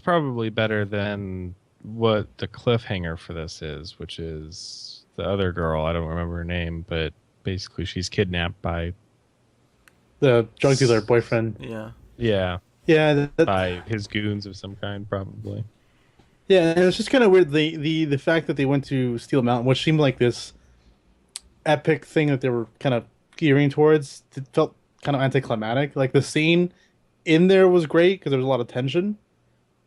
probably better than what the cliffhanger for this is, which is the other girl. I don't remember her name, but basically she's kidnapped by The drug dealer boyfriend. Yeah. yeah Yeah. by his goons of some kind, probably. Yeah, and it's just kind of weird the fact that they went to Steel Mountain, which seemed like this epic thing that they were kind of gearing towards. It felt kind of anticlimactic. Like the scene in there was great because there was a lot of tension,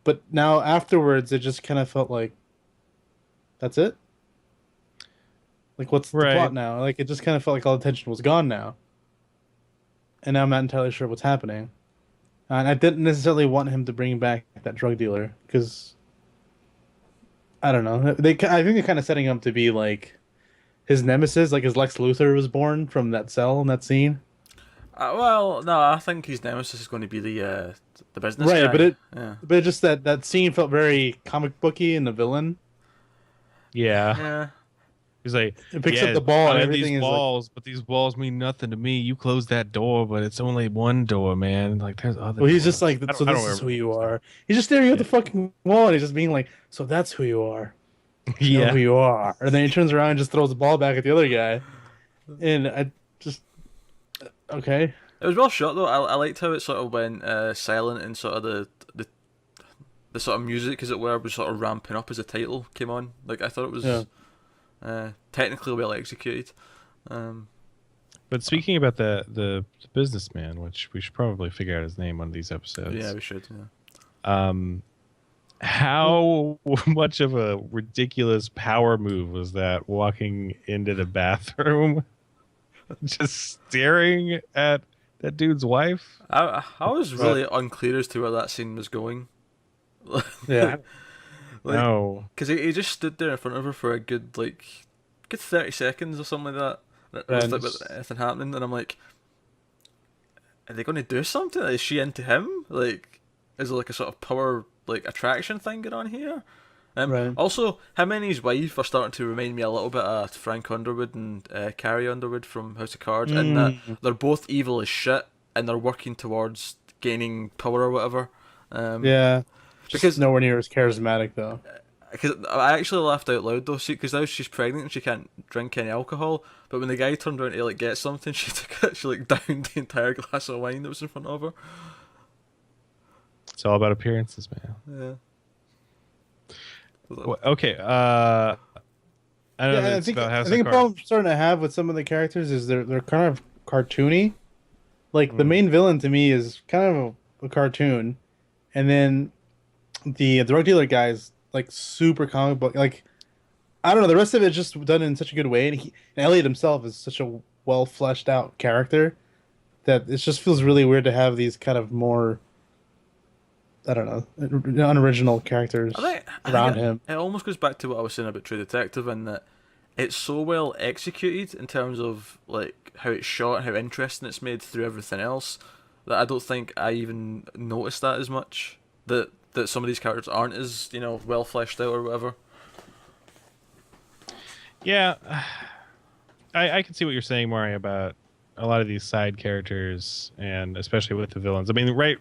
but now afterwards it just kind of felt like that's it. Like what's the Right. plot now? Like it just kind of felt like all the tension was gone now, and now I'm not entirely sure what's happening. And I didn't necessarily want him to bring back that drug dealer because I don't know. I think they're kind of setting him up to be like his nemesis, like his Lex Luthor was born from that cell in that scene. Well, no, I think his nemesis is going to be the business Right, guy. but Yeah. it just that scene felt very comic booky and the villain. Yeah. Yeah. He's like, It picks yeah, up the ball and I'm in everything these is like, walls, but these walls mean nothing to me. You close that door, but it's only one door, man. Like there's other well, he's just doors. like, I so don't this is who remember. you are. He's just staring at the fucking wall and he's just being like, so that's who you are. You know Yeah. who you are. And then he turns around and just throws the ball back at the other guy. And I just okay. It was well shot though. I liked how it sort of went silent and sort of the sort of music, as it were, was sort of ramping up as the title came on. Like I thought it was technically well executed. But speaking about the businessman, which we should probably figure out his name one of these episodes. Yeah, we should. Yeah. How much of a ridiculous power move was that, walking into the bathroom just staring at that dude's wife? I was really unclear as to where that scene was going. Yeah. No. Because he just stood there in front of her for a good 30 seconds or something like that. With, with anything happening, and I'm like, are they going to do something? Is she into him? Like, is there like a sort of power attraction thing going on here? Right. Also, him and his wife are starting to remind me a little bit of Frank Underwood and Carrie Underwood from House of Cards, in that they're both evil as shit and they're working towards gaining power or whatever. Yeah. Because nowhere near as charismatic though. Because I actually laughed out loud though, because now she's pregnant and she can't drink any alcohol. But when the guy turned around to get something, she downed the entire glass of wine that was in front of her. It's all about appearances, man. Yeah. Okay. I don't know. I think a problem I'm starting to have with some of the characters is they're kind of cartoony. Like the main villain to me is kind of a cartoon, and then the drug dealer guy is like super comic book. Like I don't know, the rest of it is just done in such a good way, and Elliot himself is such a well fleshed out character that it just feels really weird to have these kind of more, I don't know, unoriginal characters around him. It almost goes back to what I was saying about True Detective, in that it's so well executed in terms of how it's shot and how interesting it's made through everything else, that I don't think I even noticed that as much. That some of these characters aren't as well fleshed out or whatever. Yeah, I can see what you're saying, Maury, about a lot of these side characters, and especially with the villains. I mean, right?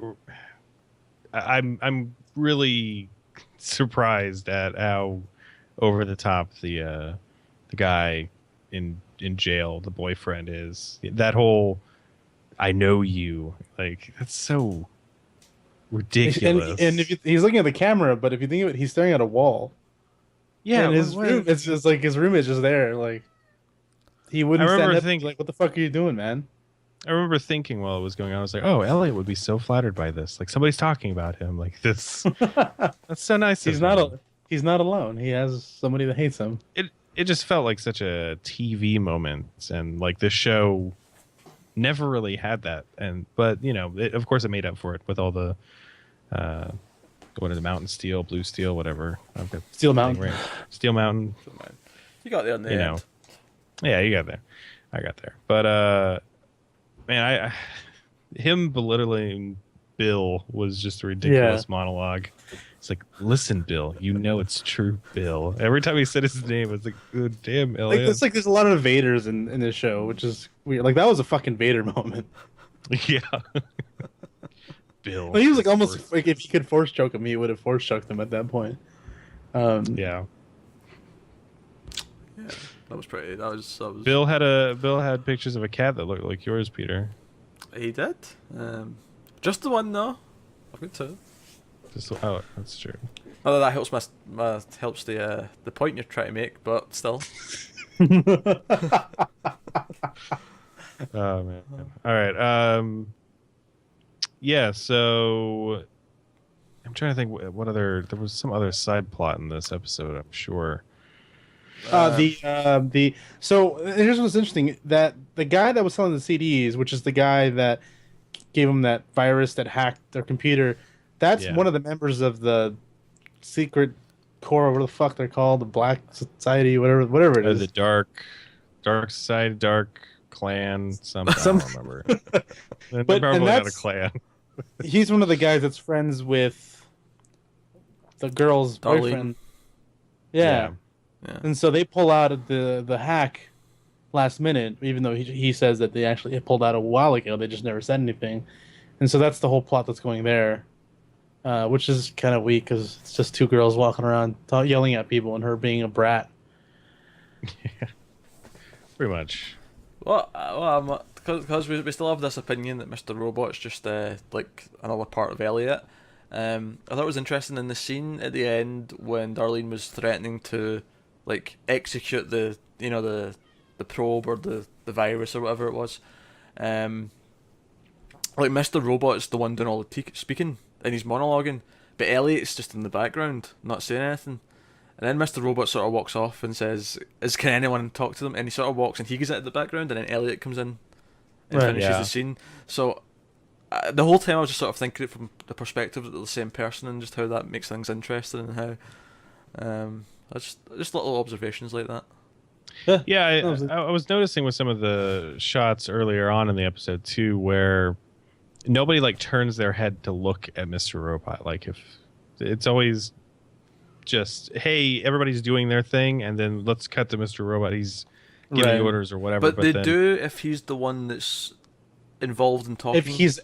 I'm really surprised at how over the top the guy in jail, the boyfriend is. That whole "I know you," like that's so And if ridiculous. he's looking at the camera, but if you think of it, he's staring at a wall. Yeah, And his room, it's just like his room is just there. Like he I wouldn't stand remember up. think Like, what the fuck are you doing, man? I remember thinking while it was going on, I was like, "Oh, Elliot would be so flattered by this. Like somebody's talking about him. Like this. That's so nice he's of not him." he's not alone. He has somebody that hates him. It just felt like such a TV moment, and like the show never really had that. And but of course, it made up for it with all the what is it, Mountain Steel, Blue Steel, whatever. I've got Steel the thing Mountain. right. Steel Mountain. You got there in the end. Yeah, you got there. I got there. But man, him belittling Bill was just a ridiculous monologue. It's like, listen, Bill, you know it's true, Bill. Every time he said his name, it's like, oh, damn, Like, Elliot. it's like there's a lot of Vaders in this show, which is weird. Like that was a fucking Vader moment. Yeah. Bill. Like, he was like almost like if he could force choke him, he would have force choked him at that point. Yeah. Yeah, that was pretty. That was. Bill had pictures of a cat that looked like yours, Peter. He did. Just the one though. I've got two. Oh, that's true. Although that helps helps the point you're trying to make, but still. Oh man. All right. Yeah. So I'm trying to think what other. There was some other side plot in this episode, I'm sure. So here's what's interesting, that the guy that was selling the CDs, which is the guy that gave him that virus that hacked their computer, that's one of the members of the secret corps, whatever the fuck they're called, the Black Society, whatever it is. The dark side, dark clan, something. I don't remember. They're probably not a clan. He's one of the guys that's friends with the girl's Darlene. boyfriend. Yeah. And so they pull out the hack last minute, even though he says that they actually pulled out a while ago. They just never said anything. And so that's the whole plot that's going there, which is kind of weak because it's just two girls walking around yelling at people and her being a brat. Yeah, pretty much. Well, because we still have this opinion that Mr. Robot's just like another part of Elliot. I thought it was interesting in the scene at the end when Darlene was threatening to like execute the probe or the virus or whatever it was. Like Mr. Robot's the one doing all the speaking and he's monologuing, but Elliot's just in the background, not saying anything. And then Mr. Robot sort of walks off and says, can anyone talk to them? And he sort of walks and he goes into the background, and then Elliot comes in and finishes the scene. So the whole time I was just sort of thinking it from the perspective of the same person, and just how that makes things interesting, and how just little observations like that. Yeah, I was noticing with some of the shots earlier on in the episode too, where nobody like turns their head to look at Mr. Robot. Like if it's always just, hey, everybody's doing their thing, and then let's cut to Mr. Robot. He's giving orders or whatever. But they do if he's the one that's involved in talking. If he's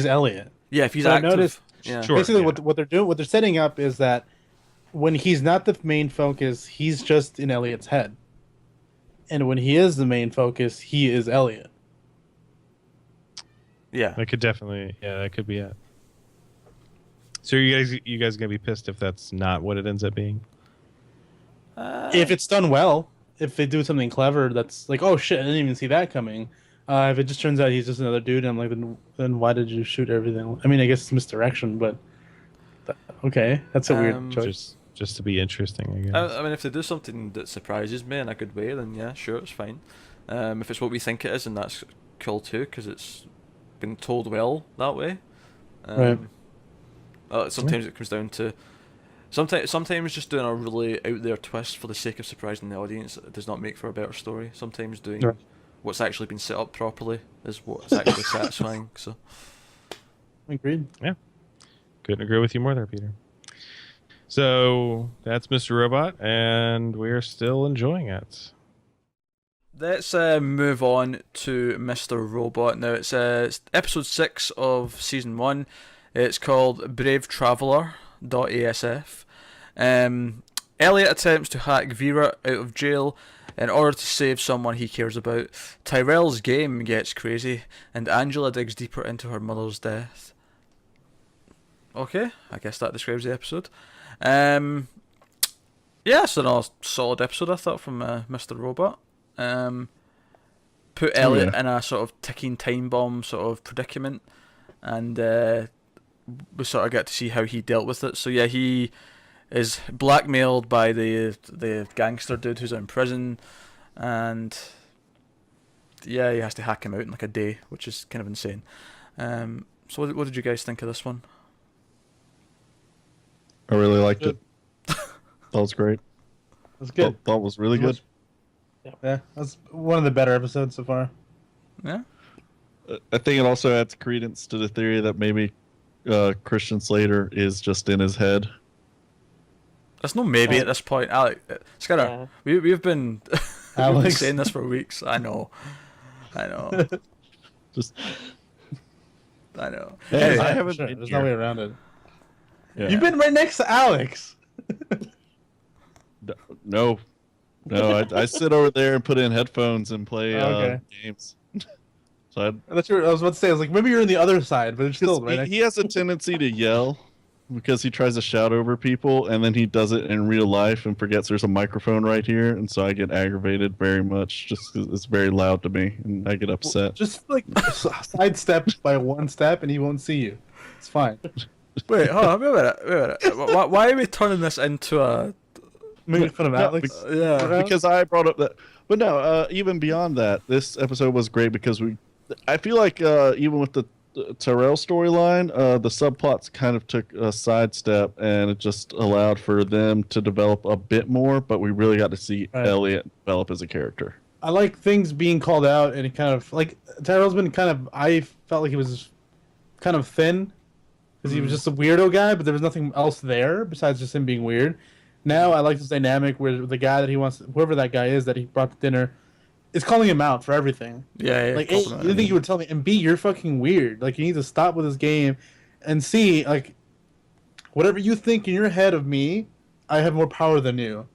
Elliot. Yeah, if he's active. Noticed, yeah. Sure, basically, what they're setting up is that when he's not the main focus, he's just in Elliot's head, and when he is the main focus, he is Elliot. Yeah, that could definitely. Yeah, that could be it. So you guys gonna be pissed if that's not what it ends up being? If it's done well, if they do something clever, that's like, oh shit, I didn't even see that coming. If it just turns out he's just another dude, I'm like, then why did you shoot everything? I mean, I guess it's misdirection, but okay, that's a weird choice. Just to be interesting, I guess. I mean, if they do something that surprises me in a good way, then yeah, sure, it's fine. If it's what we think it is, then that's cool too, because it's been told well that way. Right. Sometimes it comes down to sometimes just doing a really out there twist for the sake of surprising the audience does not make for a better story. Sometimes doing what's actually been set up properly is what's actually satisfying. So, agreed. Yeah, couldn't agree with you more there, Peter. So that's Mr. Robot, and we're still enjoying it. let's move on to Mr. Robot. Now, it's episode 6 of season 1. It's called Brave Traveler.asf. Elliot attempts to hack Vera out of jail in order to save someone he cares about. Tyrell's game gets crazy, and Angela digs deeper into her mother's death. Okay, I guess that describes the episode. Yeah, it's another solid episode, I thought, from Mr. Robot. Put Elliot in a sort of ticking time bomb sort of predicament, and we sort of get to see how he dealt with it. So yeah, he is blackmailed by the gangster dude who's in prison, and yeah, he has to hack him out in like a day, which is kind of insane. So what did you guys think of this one? I really liked it. That was great. That's good. That was really good. Yeah, that's one of the better episodes so far. Yeah. I think it also adds credence to the theory that maybe Christian Slater is just in his head. There's no maybe at this point, Alex. Skinner, we've been we've been saying this for weeks. I know. Just I know. Hey, I I haven't. sure. There's no way around it. Yeah. You've been right next to Alex. No, I sit over there and put in headphones and play games. So I was about to say, I was like, maybe you're on the other side, but it's still right. he has a tendency to yell because he tries to shout over people, and then he does it in real life and forgets there's a microphone right here, and so I get aggravated very much just because it's very loud to me, and I get upset. Just like sidestep by one step, and he won't see you. It's fine. Wait, hold on, wait a minute. Why are we turning this into a Making fun of Alex? Yeah. Because I brought up that. But no, even beyond that, this episode was great because I feel like even with the Tyrell storyline, the subplots kind of took a sidestep, and it just allowed for them to develop a bit more, but we really got to see Elliot develop as a character. I like things being called out, and it kind of, like, Tyrell's been kind of, I felt like he was kind of thin, because he was just a weirdo guy, but there was nothing else there besides just him being weird. Now I like this dynamic where the guy that he wants, whoever that guy is that he brought to dinner, is calling him out for everything. Yeah. Like, A, you didn't think you would tell me, and B, you're fucking weird. Like, you need to stop with this game, and C, like, whatever you think in your head of me, I have more power than you.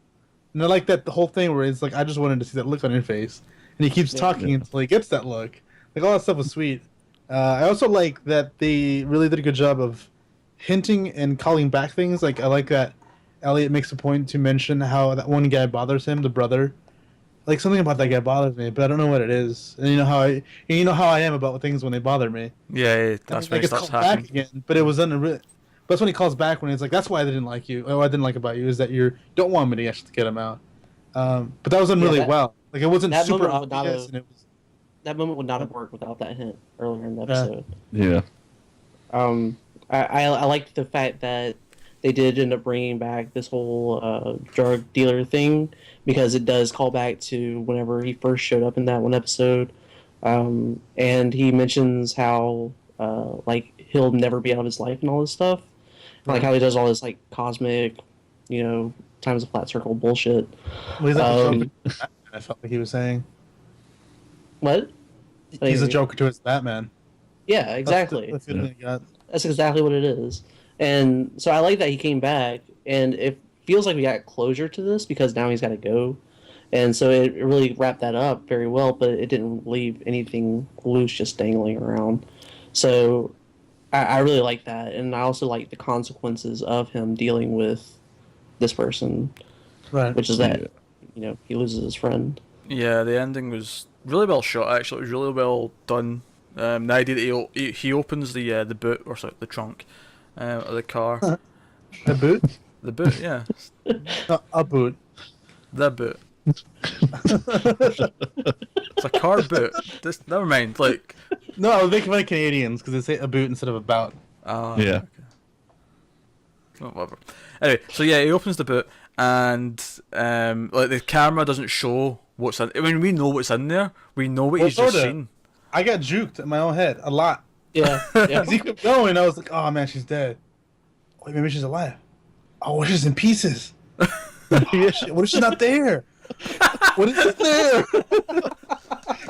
And I like that the whole thing where it's like, I just wanted to see that look on your face, and he keeps talking until he gets that look. Like, all that stuff was sweet. I also like that they really did a good job of hinting and calling back things. Like, I like that Elliot makes a point to mention how that one guy bothers him, the brother. Like, something about that guy bothers me, but I don't know what it is. And you know how I am about things when they bother me. Yeah, that's when it starts happening. Back again, but it was that's when he calls back when he's like, "That's why I didn't like you. Oh, I didn't like about you is that you don't want me to actually get him out." But that was done really well. Like, it wasn't super obvious, and it was. That moment would not have worked without that hint earlier in the episode. Yeah. I liked the fact that they did end up bringing back this whole drug dealer thing, because it does call back to whenever he first showed up in that one episode. And he mentions how like he'll never be out of his life and all this stuff. Right. Like how he does all this like cosmic, times a flat circle bullshit. Well, I felt like he was saying. What? He's a joker to his Batman. Yeah, exactly. That's exactly what it is. And so I like that he came back, and it feels like we got closure to this because now he's got to go. And so it really wrapped that up very well, but it didn't leave anything loose just dangling around. So I really like that. And I also like the consequences of him dealing with this person, right? Which is that, he loses his friend. Yeah, the ending was really well shot, actually. It was really well done. The idea that he opens the boot, or sorry, the trunk of the car. The boot? The boot, yeah. A boot. The boot. It's a car boot. Never mind. Like, no, I was making fun of Canadians because they say a boot instead of a bout. Yeah. Okay. Oh, whatever. Anyway, so yeah, he opens the boot, and like the camera doesn't show what's in. I mean, we know what's in there. We know what he's just seen. I got juked in my own head a lot. Yeah. As he kept going, I was like, "Oh man, she's dead. Wait, maybe she's alive. Oh, she's in pieces. Oh, shit. What if she's not there? What is in there?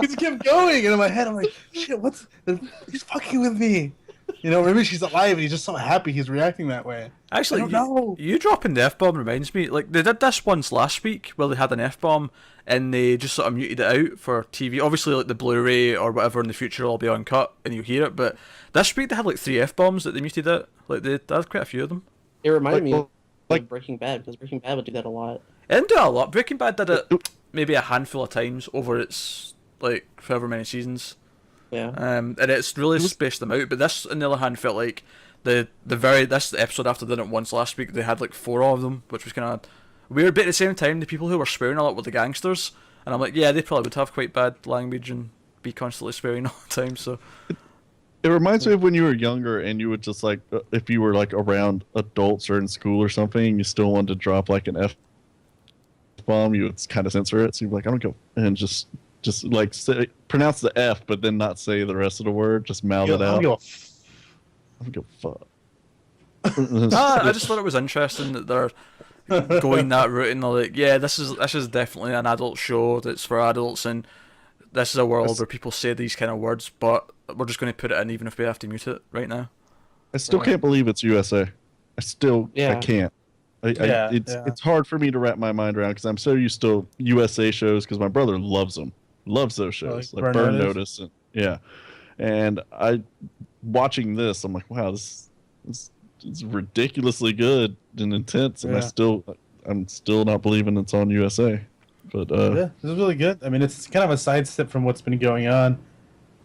He just kept going, and in my head, I'm like, shit, he's fucking with me. You know, maybe she's alive, and he's just so happy he's reacting that way. Actually, I don't know. you dropping the F-bomb reminds me, like, they did this once last week, where they had an F-bomb, and they just sort of muted it out for TV. Obviously, like, the Blu-ray or whatever in the future will be uncut, and you'll hear it, but this week they had, like, 3 F-bombs that they muted out. Like, they had quite a few of them. It reminded me like- of Breaking Bad, because Breaking Bad would do that a lot. It didn't do it a lot. Breaking Bad did it maybe a handful of times over its, like, however many seasons. Yeah. And it's really spaced them out, but this, on the other hand, felt like this episode after did it once last week, they had like 4 of them, which was kind of weird. But at the same time, the people who were swearing a lot were the gangsters, and I'm like, yeah, they probably would have quite bad language and be constantly swearing all the time. So It reminds me of when you were younger and you would just like, if you were like around adults or in school or something, and you still wanted to drop like an F bomb, you would kind of censor it. So you'd be like, I don't go, and just like pronounce the F, but then not say the rest of the word. Just mouth it out. I don't give a fuck. I just thought it was interesting that they're going that route, and they're like, yeah, this is definitely an adult show that's for adults, and this is a world where people say these kind of words, but we're just going to put it in even if we have to mute it right now. I still can't believe it's USA. I can't. It's hard for me to wrap my mind around because I'm so used to USA shows because my brother loves them. Loves those shows, like Burn Notice, and I watching this, I'm like, wow, this is ridiculously good and intense, and I'm still not believing it's on USA. But this is really good. I mean, it's kind of a sidestep from what's been going on,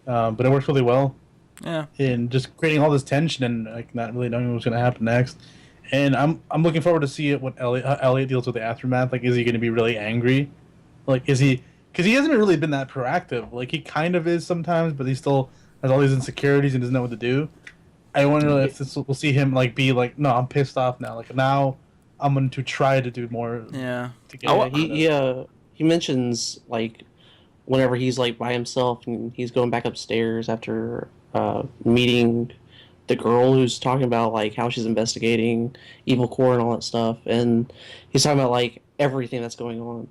but it works really well. Yeah, in just creating all this tension and like not really knowing what's going to happen next. And I'm looking forward to see how Elliot deals with the aftermath. Like, is he going to be really angry? Like, is he? Because he hasn't really been that proactive. Like, he kind of is sometimes, but he still has all these insecurities and doesn't know what to do. I wonder if we'll see him like be like, no, I'm pissed off now. Like, now I'm going to try to do more. Yeah. He mentions like whenever he's like by himself and he's going back upstairs after meeting the girl who's talking about like how she's investigating Evil Core and all that stuff, and he's talking about like everything that's going on.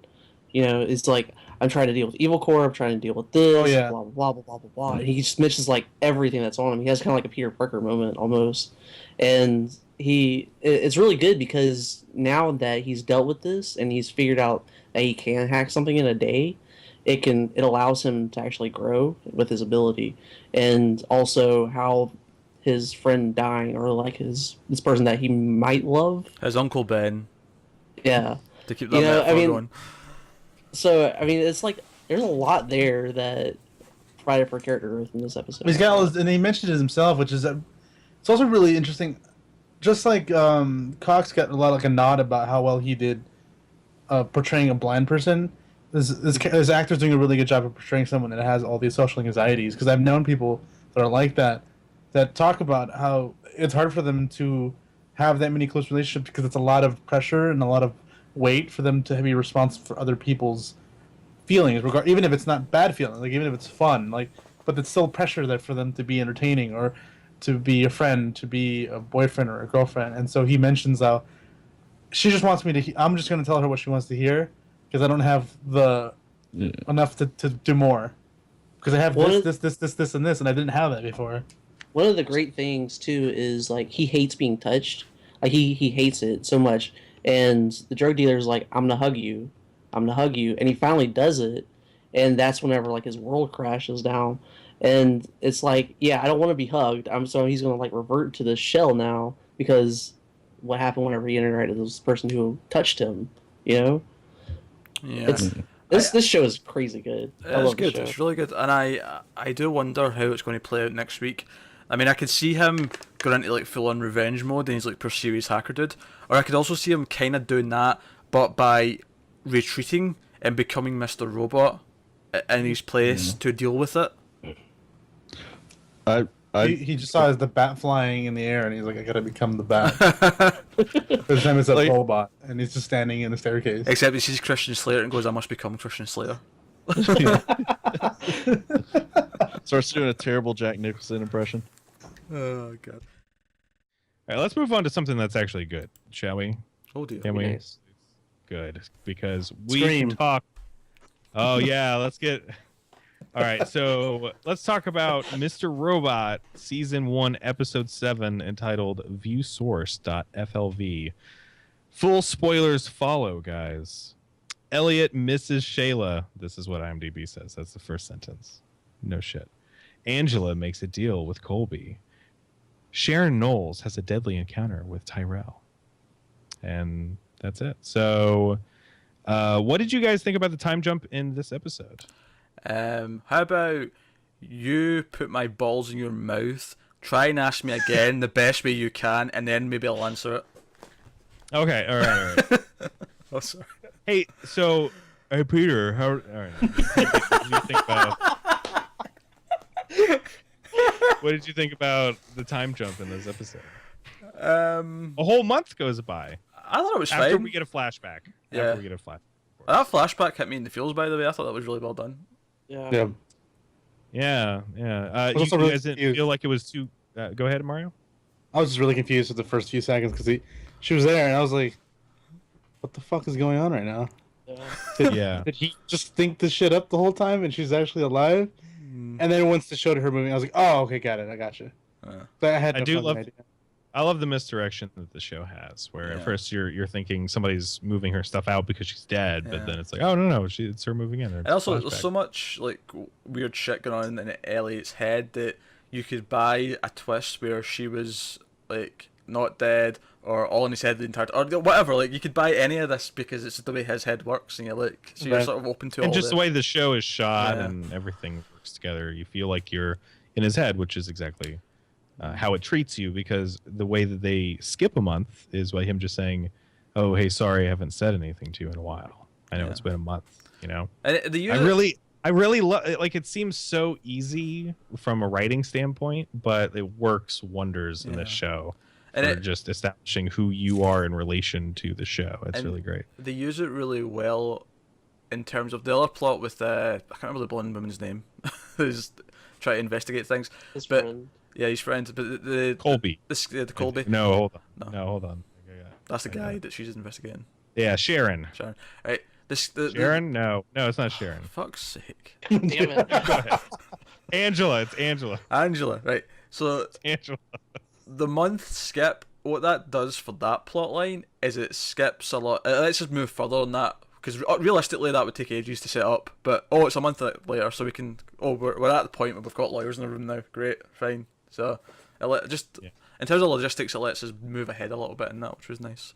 You know, it's like, I'm trying to deal with Evil Core, I'm trying to deal with this, blah blah blah blah blah blah blah. And he just mentions like everything that's on him. He has kind of like a Peter Parker moment almost, and it's really good because now that he's dealt with this and he's figured out that he can hack something in a day, it allows him to actually grow with his ability, and also how his friend dying, or like this person that he might love, his Uncle Ben. Yeah, to keep that metaphor going. So I mean, it's like there's a lot there that provided for character growth in this episode. He's got all this, and he mentioned it himself, which is it's also really interesting. Just like Cox got a lot like a nod about how well he did portraying a blind person. This actor's doing a really good job of portraying someone that has all these social anxieties. Because I've known people that are like that talk about how it's hard for them to have that many close relationships because it's a lot of pressure and a lot of weight for them to be responsible for other people's feelings, even if it's not bad feelings, like even if it's fun, like, but it's still pressure that for them to be entertaining or to be a friend, to be a boyfriend or a girlfriend. And so he mentions how she just wants me to. I'm just going to tell her what she wants to hear because I don't have enough to do more because I have this, and this, and I didn't have that before. One of the great things too is like he hates being touched. Like he hates it so much, and the drug dealer's like, "I'm gonna hug you, and he finally does it, and that's whenever like his world crashes down, and it's like, yeah, I don't want to be hugged. So he's gonna like revert to the shell now because what happened whenever he interacted with this person who touched him, you know? Yeah. This show is crazy good. It's good. It's really good, and I do wonder how it's going to play out next week. I mean, I could see him going into like full-on revenge mode, and he's like pursue his hacker dude, or I could also see him kind of doing that, but by retreating and becoming Mr. Robot in his place to deal with it. He just saw the bat flying in the air, and he's like, I gotta become the bat. This time it's a robot, and he's just standing in the staircase. Except he sees Christian Slater and goes, I must become Christian Slater. Starts doing a terrible Jack Nicholson impression. Oh, God. All right, let's move on to something that's actually good, shall we? Oh, dear. Can we? Nice. good because we Scream. can talk. Oh yeah, let's get. All right, so let's talk about Mr. Robot Season 1, Episode 7, entitled ViewSource.flv. Full spoilers follow, guys. Elliot misses Shayla. This is what IMDb says. That's the first sentence. No shit. Angela makes a deal with Colby. Sharon Knowles has a deadly encounter with Tyrell. And that's it. So, what did you guys think about the time jump in this episode? How about you put my balls in your mouth, try and ask me again the best way you can, and then maybe I'll answer it. Okay, all right. Oh, sorry. Hey, so, hey Peter, how? All right. What did you think about the time jump in this episode? A whole month goes by I thought it was after fine. we get a flashback. Yeah. After we get a flashback. That flashback hit me in the feels, by the way. I thought that was really well done. Yeah. Yeah. was You, also you really guys didn't confused. feel like it was too. Go ahead, Mario. I was just really confused with the first few seconds because she was there and I was like, what the fuck is going on right now? Yeah. Did he just think this shit up the whole time and she's actually alive? And then once they showed her moving, I was like, oh, okay, got it. I got you. But I had I no do fucking love- idea. I love the misdirection that the show has, where at first you're thinking somebody's moving her stuff out because she's dead, but then it's like, oh no, it's her moving in. And also, there's so much like weird shit going on in Elliot's head that you could buy a twist where she was like not dead or all in his head the entire or whatever. Like you could buy any of this because it's the way his head works, and you're like, so you're Right. sort of open to and all just this. the way the show is shot Yeah. and everything works together. You feel like you're in his head, which is exactly how it treats you, because the way that they skip a month is by him just saying, oh, hey, sorry, I haven't said anything to you in a while. I know it's been a month, you know? And I really love, like, it seems so easy from a writing standpoint, but it works wonders in this show And for just establishing who you are in relation to the show. It's And really great. They use it really well in terms of the other plot with I can't remember the blonde woman's name, who's trying to investigate things. His But friend. yeah, he's friends. But the Colby. the Colby. No, hold on. No. No, hold on. That's the guy that she's investigating. Yeah, Sharon. Sharon. Right. Sharon? No, it's not Sharon. Fuck's sake. Damn it. Angela. It's Angela. Angela. Right. So Angela. the month skip, what that does for that plot line is it skips a lot. It lets us move further on that, because realistically that would take ages to set up. But it's a month later, so we can. We're at the point where we've got lawyers in the room now. Great, fine. So in terms of logistics, it lets us move ahead a little bit in that, which was nice,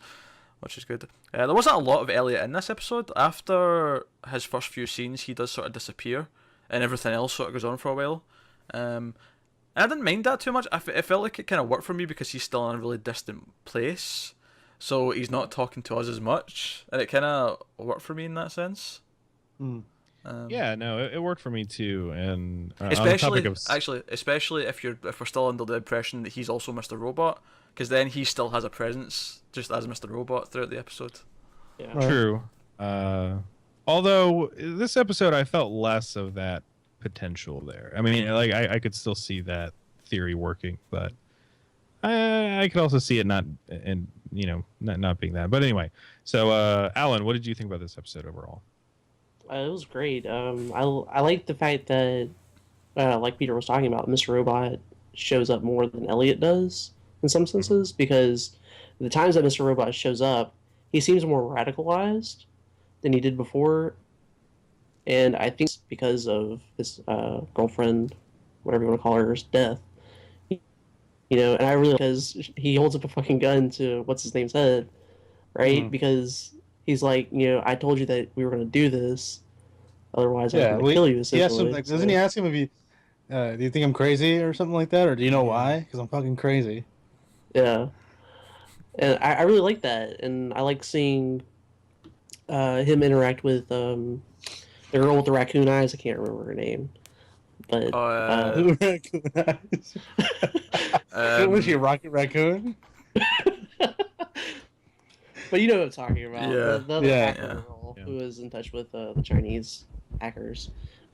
which is good. There wasn't a lot of Elliot in this episode. After his first few scenes, he does sort of disappear, and everything else sort of goes on for a while. And I didn't mind that too much. It felt like it kind of worked for me because he's still in a really distant place, so he's not talking to us as much, and it kind of worked for me in that sense. Yeah, no, it worked for me too. And on the Especially, topic of especially if we're still under the impression that he's also Mr. Robot, because then he still has a presence just as Mr. Robot throughout the episode. Yeah. true. Although this episode, I felt less of that potential there. I mean, like I could still see that theory working, but I could also see it not being that. But anyway, so Alan, what did you think about this episode overall? It was great. I like the fact that, like Peter was talking about, Mr. Robot shows up more than Elliot does in some senses, because the times that Mr. Robot shows up, he seems more radicalized than he did before, and I think it's because of his girlfriend, whatever you want to call her's death. And I really, because he holds up a fucking gun to what's his name's head, right? Because he's like, I told you that we were going to do this. Otherwise, I'm going to kill you. He asked him, doesn't he ask him if do you think I'm crazy or something like that? Or do you know why? Because I'm fucking crazy. Yeah. And I really like that. And I like seeing him interact with the girl with the raccoon eyes. I can't remember her name. But Raccoon eyes. Was she a rocket raccoon? But you know what I'm talking about. Yeah. The other hacker Yeah. girl who is in touch with the Chinese hackers.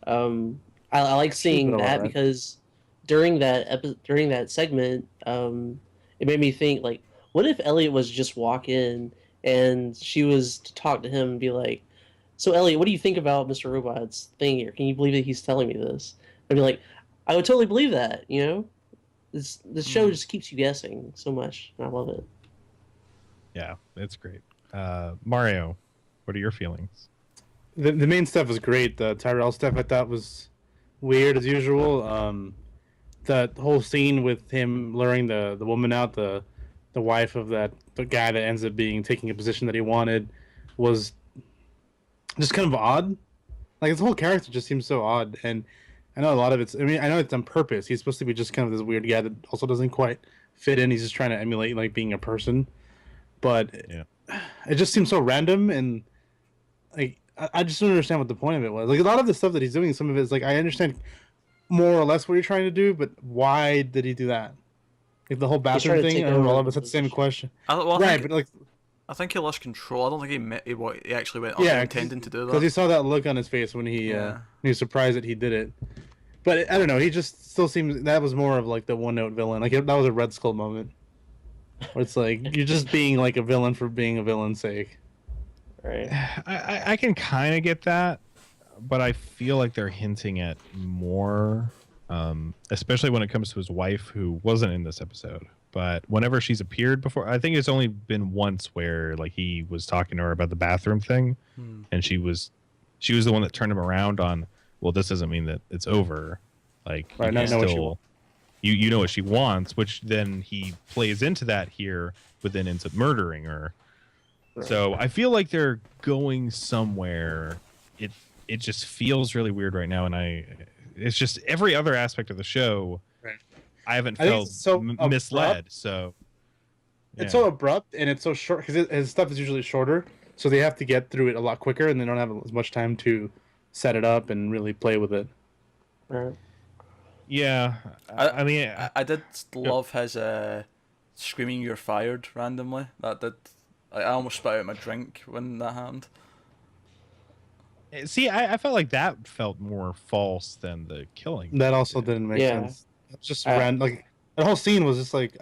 I like seeing been that alright. because during that segment, it made me think, like, what if Elliot was just walk in and she was to talk to him and be like, "So Elliot, what do you think about Mr. Robot's thing here? Can you believe that he's telling me this?" I'd be like, "I would totally believe that." You know, this show just keeps you guessing so much, and I love it. Yeah, it's great. Mario, what are your feelings? The main stuff was great. The Tyrell stuff I thought was weird as usual. The whole scene with him luring the woman out, the wife of the guy that ends up taking a position that he wanted, was just kind of odd. Like his whole character just seems so odd, and I know a lot of it's. I mean, I know it's on purpose. He's supposed to be just kind of this weird guy that also doesn't quite fit in. He's just trying to emulate like being a person, but it just seems so random, and like I just don't understand what the point of it was. Like a lot of the stuff that he's doing, some of it is like I understand more or less what you're trying to do, but why did he do that? Like the whole bathroom thing, and all of us had the same question. But like, I think he lost control. I don't think he actually went intending to do that. Because he saw that look on his face when he was surprised that he did it. But I don't know. He just still seems that was more of like the one note villain. Like that was a Red Skull moment, where it's like you're just being like a villain for being a villain's sake. Right. I can kind of get that, but I feel like they're hinting at more, especially when it comes to his wife, who wasn't in this episode. But whenever she's appeared before, I think it's only been once where like he was talking to her about the bathroom thing, and she was the one that turned him around on. Well, this doesn't mean that it's over. Like right, you know what she wants. You know what she wants, which then he plays into that here, but then ends up murdering her. Right. So I feel like they're going somewhere. It just feels really weird right now, and it's just every other aspect of the show. Right. I haven't felt misled. So it's so abrupt and it's so short because his stuff is usually shorter, so they have to get through it a lot quicker, and they don't have as much time to set it up and really play with it. Right. Yeah, I mean, I did love his screaming "You're fired" randomly. That did. I almost spat out my drink when that happened. See, I felt like that felt more false than the killing. That also didn't make sense. It's just random. Like the whole scene was just like.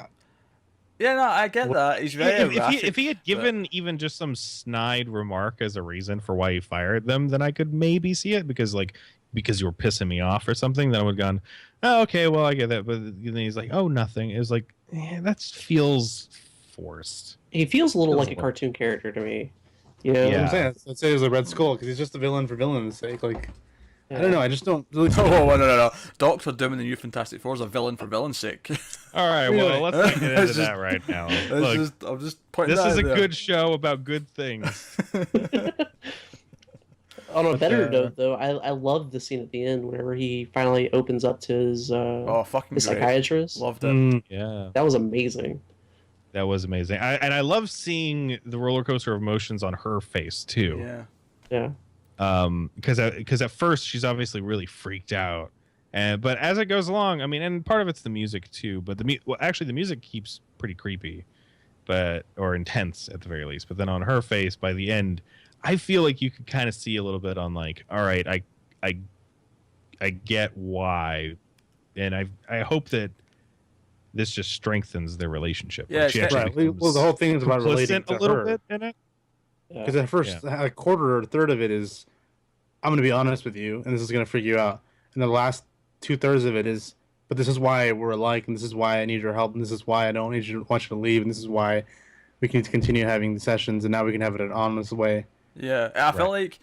Yeah, no, I get that. He's very if he had given even just some snide remark as a reason for why he fired them, then I could maybe see it because you were pissing me off or something. Then I would have gone, oh, okay, well I get that. But then he's like, oh, nothing. It was like, that feels forced. He feels a little like a cartoon character to me. You know? Yeah. I'm saying, I'd say he was a Red Skull because he's just a villain for villain's sake. Like, I don't know. I just don't really. No. Doctor Doom in the New Fantastic Four is a villain for villain's sake. All right, well, let's not get into that right now. Look, I'm just pointing this is a good show about good things. On a better note, though, I love the scene at the end whenever he finally opens up to his fucking his psychiatrist. Loved it. Yeah, that was amazing. That was amazing. I love seeing the roller coaster of emotions on her face too. Yeah. Because at first she's obviously really freaked out, but as it goes along, I mean, and part of it's the music too. But actually the music keeps pretty creepy, or intense at the very least. But then on her face by the end, I feel like you could kind of see a little bit on like, all right, I get why, and I hope that this just strengthens their relationship. Yeah, right. Well, the whole thing is about relating to a little her. bit in it. Because at first, a quarter or a third of it is, I'm going to be honest with you, and this is going to freak you out. And the last 2/3 of it is, but this is why we're alike, and this is why I need your help, and this is why I don't want you to leave, and this is why we can continue having the sessions, and now we can have it an honest way. Yeah, I felt like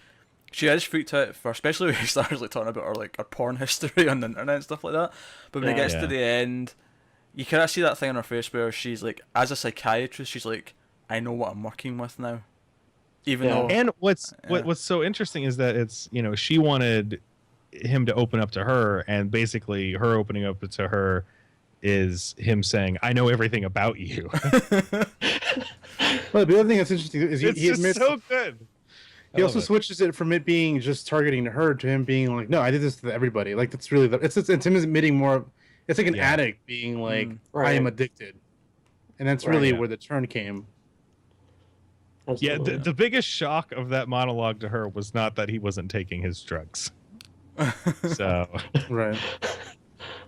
she is freaked out for, especially when he starts like talking about her porn history on the internet and stuff like that. But when it gets to the end, you kind of see that thing on her face where she's like, as a psychiatrist, she's like, I know what I'm working with now. Even though, and what's so interesting is that it's, she wanted him to open up to her, and basically her opening up to her is him saying, I know everything about you. Well, the other thing that's interesting is he admits so good. He also switches it from it being just targeting to her to him being like, no, I did this to everybody. Like, that's really it's him admitting more. It's like an addict being like, I am addicted, and that's really where the turn came. Absolutely. Yeah, the biggest shock of that monologue to her was not that he wasn't taking his drugs. So right.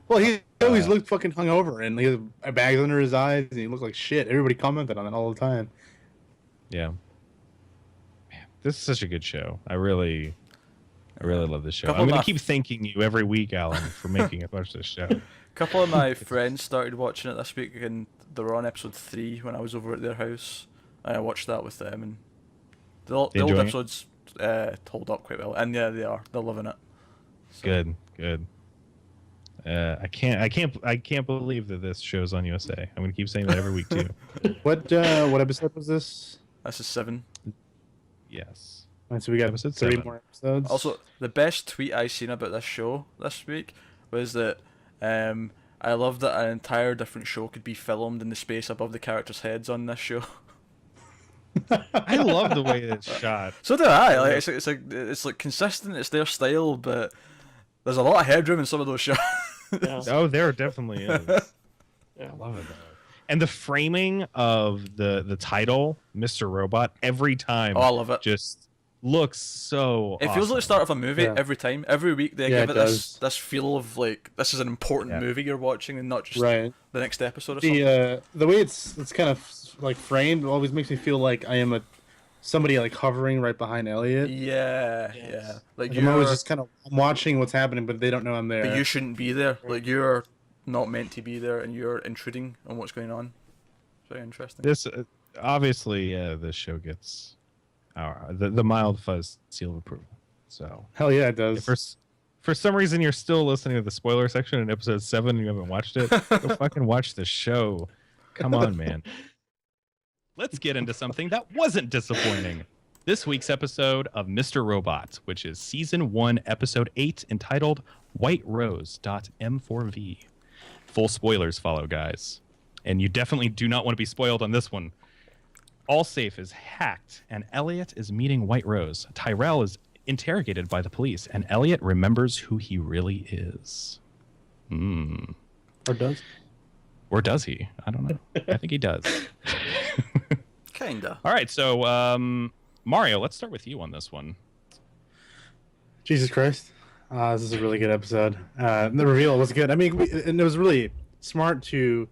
Well, he always looked fucking hungover, and he had bags under his eyes, and he looked like shit. Everybody commented on it all the time. Yeah. Man, this is such a good show. I really love this show. Couple I'm going of to keep thanking you every week, Alan, for making us watch this show. A couple of my friends started watching it this week, and they were on episode 3 when I was over at their house. I watched that with them, and the old enjoying it? episodes hold up quite well. And yeah, they are. They're loving it. So. Good. I can't believe that this show's on USA. I'm going to keep saying that every week too. What episode was this? This is 7. Yes. All right, so we got Episode 30 7. more episodes. Also, the best tweet I seen about this show this week was that I love that an entire different show could be filmed in the space above the characters' heads on this show. I love the way it's shot. So do I. Like it's like consistent. It's their style, but there's a lot of headroom in some of those shots. Yeah. Oh, there definitely is. Yeah. I love it though. And the framing of the title, Mr. Robot, every time Oh, I love it. just looks so It feels like the start of a movie Yeah. every time. Every week they Yeah, give it it this does. feel of like this is an important movie you're watching and not just right. the next episode or something. The way it's kind of like framed always makes me feel like I am somebody like hovering right behind Elliot. Yeah. Yes. Like I'm always just kind of watching what's happening, but they don't know I'm there. but you shouldn't be there. Like you're not meant to be there, and you're intruding on what's going on. It's very interesting. This obviously, this show gets the mild fuzz seal of approval. So Hell yeah, it does. if for some reason you're still listening to the spoiler section in episode 7 and you haven't watched it, go fucking watch the show. Come on, man. Let's get into something that wasn't disappointing. This week's episode of Mr. Robot, which is season 1, episode 8, entitled White Rose.m4v. Full spoilers follow, guys. And you definitely do not want to be spoiled on this one. Allsafe is hacked, and Elliot is meeting White Rose. Tyrell is interrogated by the police, and Elliot remembers who he really is. Or does. Or does he? I don't know. I think he does. Kinda. All right, so Mario, let's start with you on this one. Jesus Christ. This is a really good episode. The reveal was good. I mean, and it was really smart to...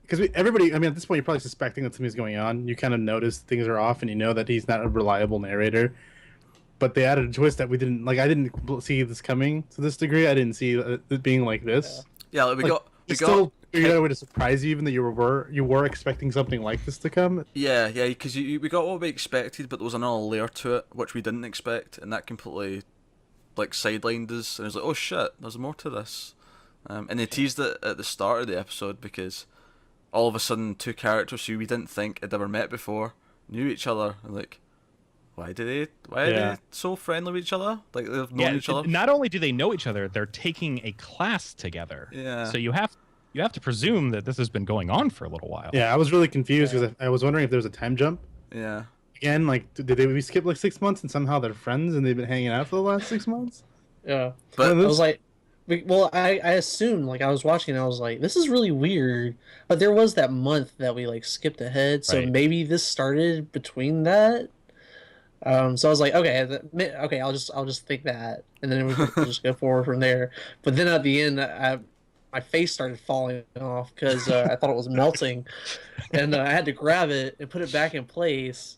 Because everybody, I mean, at this point, you're probably suspecting that something's going on. You kind of notice things are off, and you know that he's not a reliable narrator. But they added a twist that we didn't... Like, I didn't see this coming to this degree. I didn't see it being like this. Yeah, like, we got Still figured out a way to surprise you, even though you were expecting something like this to come. Yeah, because we got what we expected, but there was another layer to it which we didn't expect, and that completely like sidelined us. And it was like, oh shit, there's more to this. And they teased it at the start of the episode because all of a sudden 2 characters who we didn't think had ever met before knew each other. And like, why are they so friendly with each other? Like they've known each other. Not only do they know each other, they're taking a class together. Yeah. So you have to presume that this has been going on for a little while. Yeah, I was really confused because I was wondering if there was a time jump. Yeah. Again, like, did we skip like 6 months and somehow they're friends and they've been hanging out for the last 6 months? Yeah. But I was like, well, I assumed, like, I was watching and I was like, this is really weird. But there was that month that we, like, skipped ahead. So Right. maybe this started between that. So I was like, okay, I'll just think that. And then we'll just go forward from there. But then at the end, my face started falling off because I thought it was melting. And I had to grab it and put it back in place.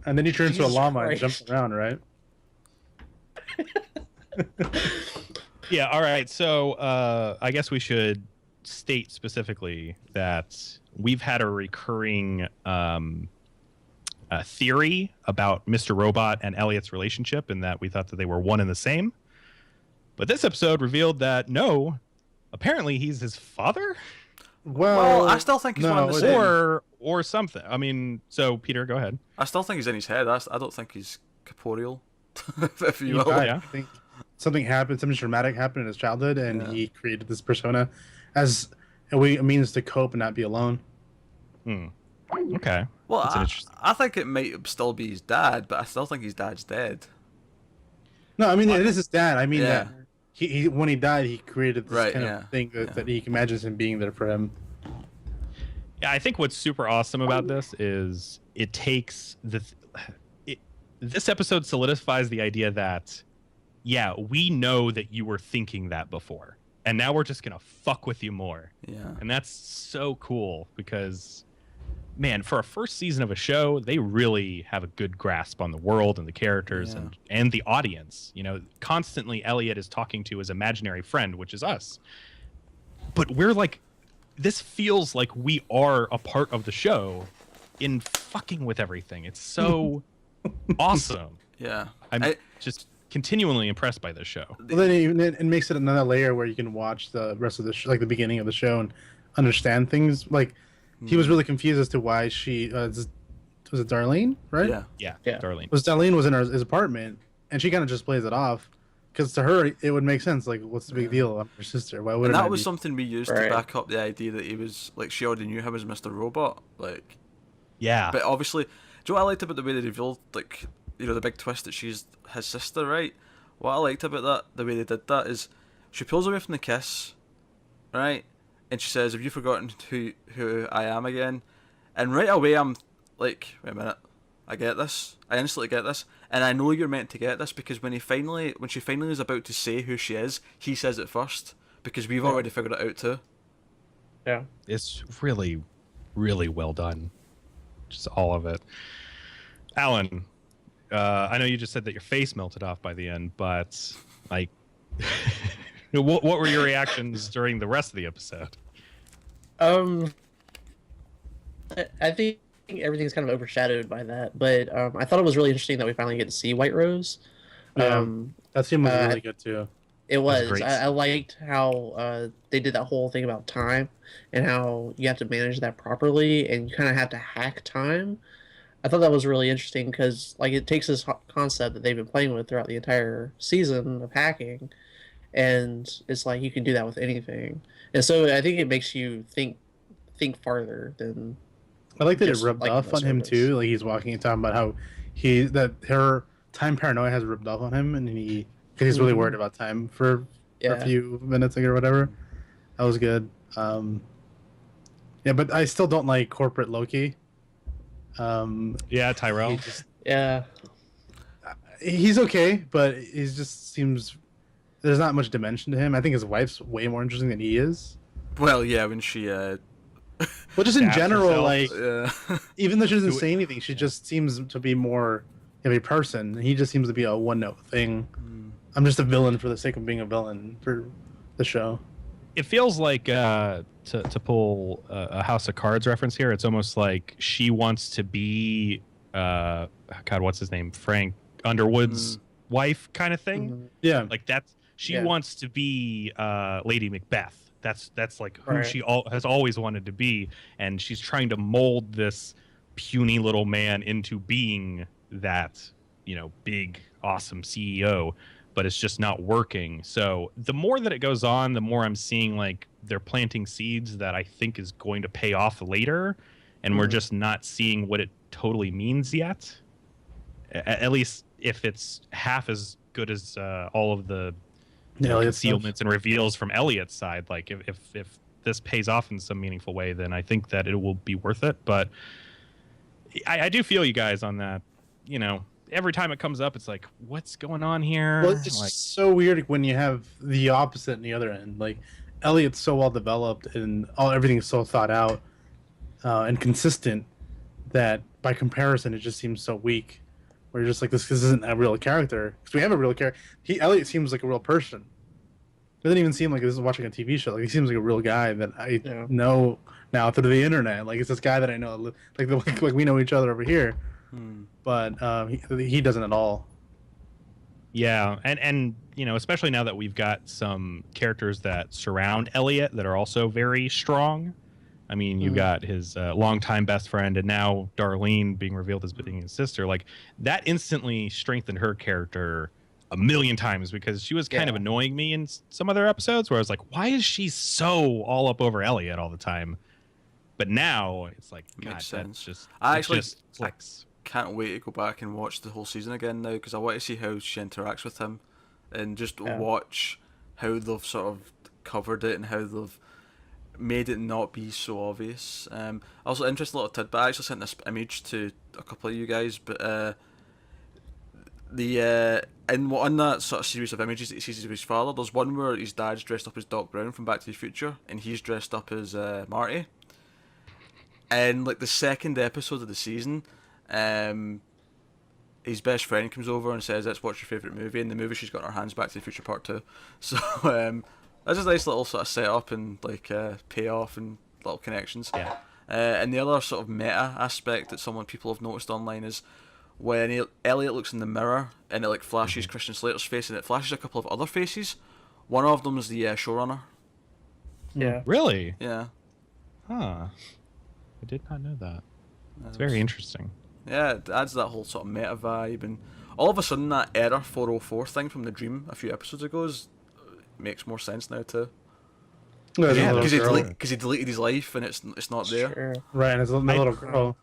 And then you turn into a Jesus llama Christ. and jump around, right? Yeah, all right. So I guess we should state specifically that we've had a recurring theory about Mr. Robot and Elliot's relationship, and that we thought that they were one and the same. But this episode revealed that no, apparently he's his father, Well, I still think he's one of the same. or something. I mean, so Peter, go ahead. I still think he's in his head. I don't think he's corporeal, if you will. I yeah. think something happened, something traumatic happened in his childhood, and he created this persona as a means to cope and not be alone. Okay. Well, That's an interesting- I think it might still be his dad, but I still think his dad's dead. No, I mean, it is his dad. I mean, Yeah. that he when he died, he created this Right, kind yeah. of thing that he imagines him being there for him. Yeah, I think what's super awesome about this is it takes this episode solidifies the idea that, yeah, we know that you were thinking that before, and now we're just gonna fuck with you more. Yeah. And that's so cool because man, for a first season of a show, they really have a good grasp on the world and the characters Yeah. and the audience. You know, constantly Elliot is talking to his imaginary friend, which is us. But we're like, this feels like we are a part of the show in fucking with everything. It's so awesome. Yeah. I'm just continually impressed by this show. Well, then it makes it another layer where you can watch the rest of the like the beginning of the show and understand things. Like he was really confused as to why she was it Darlene, right? Yeah. Yeah, Darlene. Was Darlene was in his apartment, and she kind of just plays it off because to her it would make sense. Like, what's the big deal? I'm her sister. Why would And it that not was be? something we used to back up the idea that he was like she already knew him as Mr. Robot. Like, Yeah. but obviously, do you know what I liked about the way they revealed, like, you know, the big twist that she's his sister, right? What I liked about that, the way they did that, is she pulls away from the kiss, right? And she says, "Have you forgotten who I am again?" And right away, I'm like, "Wait a minute, I get this. I instantly get this, and I know you're meant to get this because when she finally is about to say who she is, he says it first because we've already figured it out too." Yeah. It's really, really well done. Just all of it. Alan, I know you just said that your face melted off by the end, but like, what were your reactions during the rest of the episode? I think everything's kind of overshadowed by that, but I thought it was really interesting that we finally get to see White Rose. Yeah. That scene was really good too. It was. great. I liked how they did that whole thing about time and how you have to manage that properly and you kind of have to hack time. I thought that was really interesting because like it takes this concept that they've been playing with throughout the entire season of hacking, and it's like you can do that with anything. And so I think it makes you think farther than. I like that it just rubbed liking off the on him service. too. Like he's walking and talking about how her time paranoia has rubbed off on him, and because he's really worried about time for a few minutes or whatever. That was good. Yeah, but I still don't like corporate Loki. Yeah, Tyrell. Yeah. He's okay, but he just seems there's not much dimension to him. I think his wife's way more interesting than he is. Well, yeah, when she Well, just in Stabs general, herself. like yeah. even though she doesn't say anything, she just seems to be more of a person. He just seems to be a one-note thing. I'm just a villain for the sake of being a villain for the show. It feels like to pull a House of Cards reference here. It's almost like she wants to be God, what's his name? Frank Underwood's wife, kind of thing. Yeah, Like that's she Yeah. wants to be Lady Macbeth. That's like who Right. she has always wanted to be, and she's trying to mold this puny little man into being that, you know, big awesome CEO. But it's just not working. So the more that it goes on, the more I'm seeing like they're planting seeds that I think is going to pay off later, and we're just not seeing what it totally means yet. At least if it's half as good as all of the Elliot stuff. concealments and reveals from Elliot's side. Like if this pays off in some meaningful way, then I think that it will be worth it. But I do feel you guys on that. You know, every time it comes up, it's like, what's going on here? Well, it's like, so weird when you have the opposite in the other end. Like Elliot's so well developed and everything's so thought out and consistent that by comparison, it just seems so weak. Where you're just like, this isn't a real character because we have a real character. Elliot seems like a real person. Doesn't even seem like this is watching a TV show. Like he seems like a real guy that I know now through the internet. Like it's this guy that I know. Like we know each other over here. But he doesn't at all. yeah, and you know, especially now that we've got some characters that surround Elliot that are also very strong. I mean, you got his longtime best friend, and now Darlene being revealed as being his sister. Like that instantly strengthened her character a million times because she was kind of annoying me in some other episodes where I was like, why is she so all up over Elliot all the time? But now it's like, God, Makes sense. that's just I it actually just clicks. can't wait to go back and watch the whole season again now because I want to see how she interacts with him and just watch how they've sort of covered it and how they've made it not be so obvious. Also, interesting little tidbit. I actually sent this image to a couple of you guys, but on that sort of series of images that he sees of his father, there's one where his dad's dressed up as Doc Brown from Back to the Future, and he's dressed up as Marty. And like the second episode of the season, his best friend comes over and says, "Let's watch your favorite movie." And the movie she's got her hands Back to the Future Part 2. So that's just a nice little sort of setup and like payoff and little connections. Yeah. And the other sort of meta aspect that people have noticed online is when Elliot looks in the mirror and it like flashes Christian Slater's face and it flashes a couple of other faces. One of them is the showrunner. Yeah. Really? Yeah. Huh. I did not know that. It's very interesting. Yeah, it adds that whole sort of meta vibe, and all of a sudden that error 404 thing from the dream a few episodes ago makes more sense now too. Yeah, Because he deleted his life and it's not there. Sure. right, and his little girl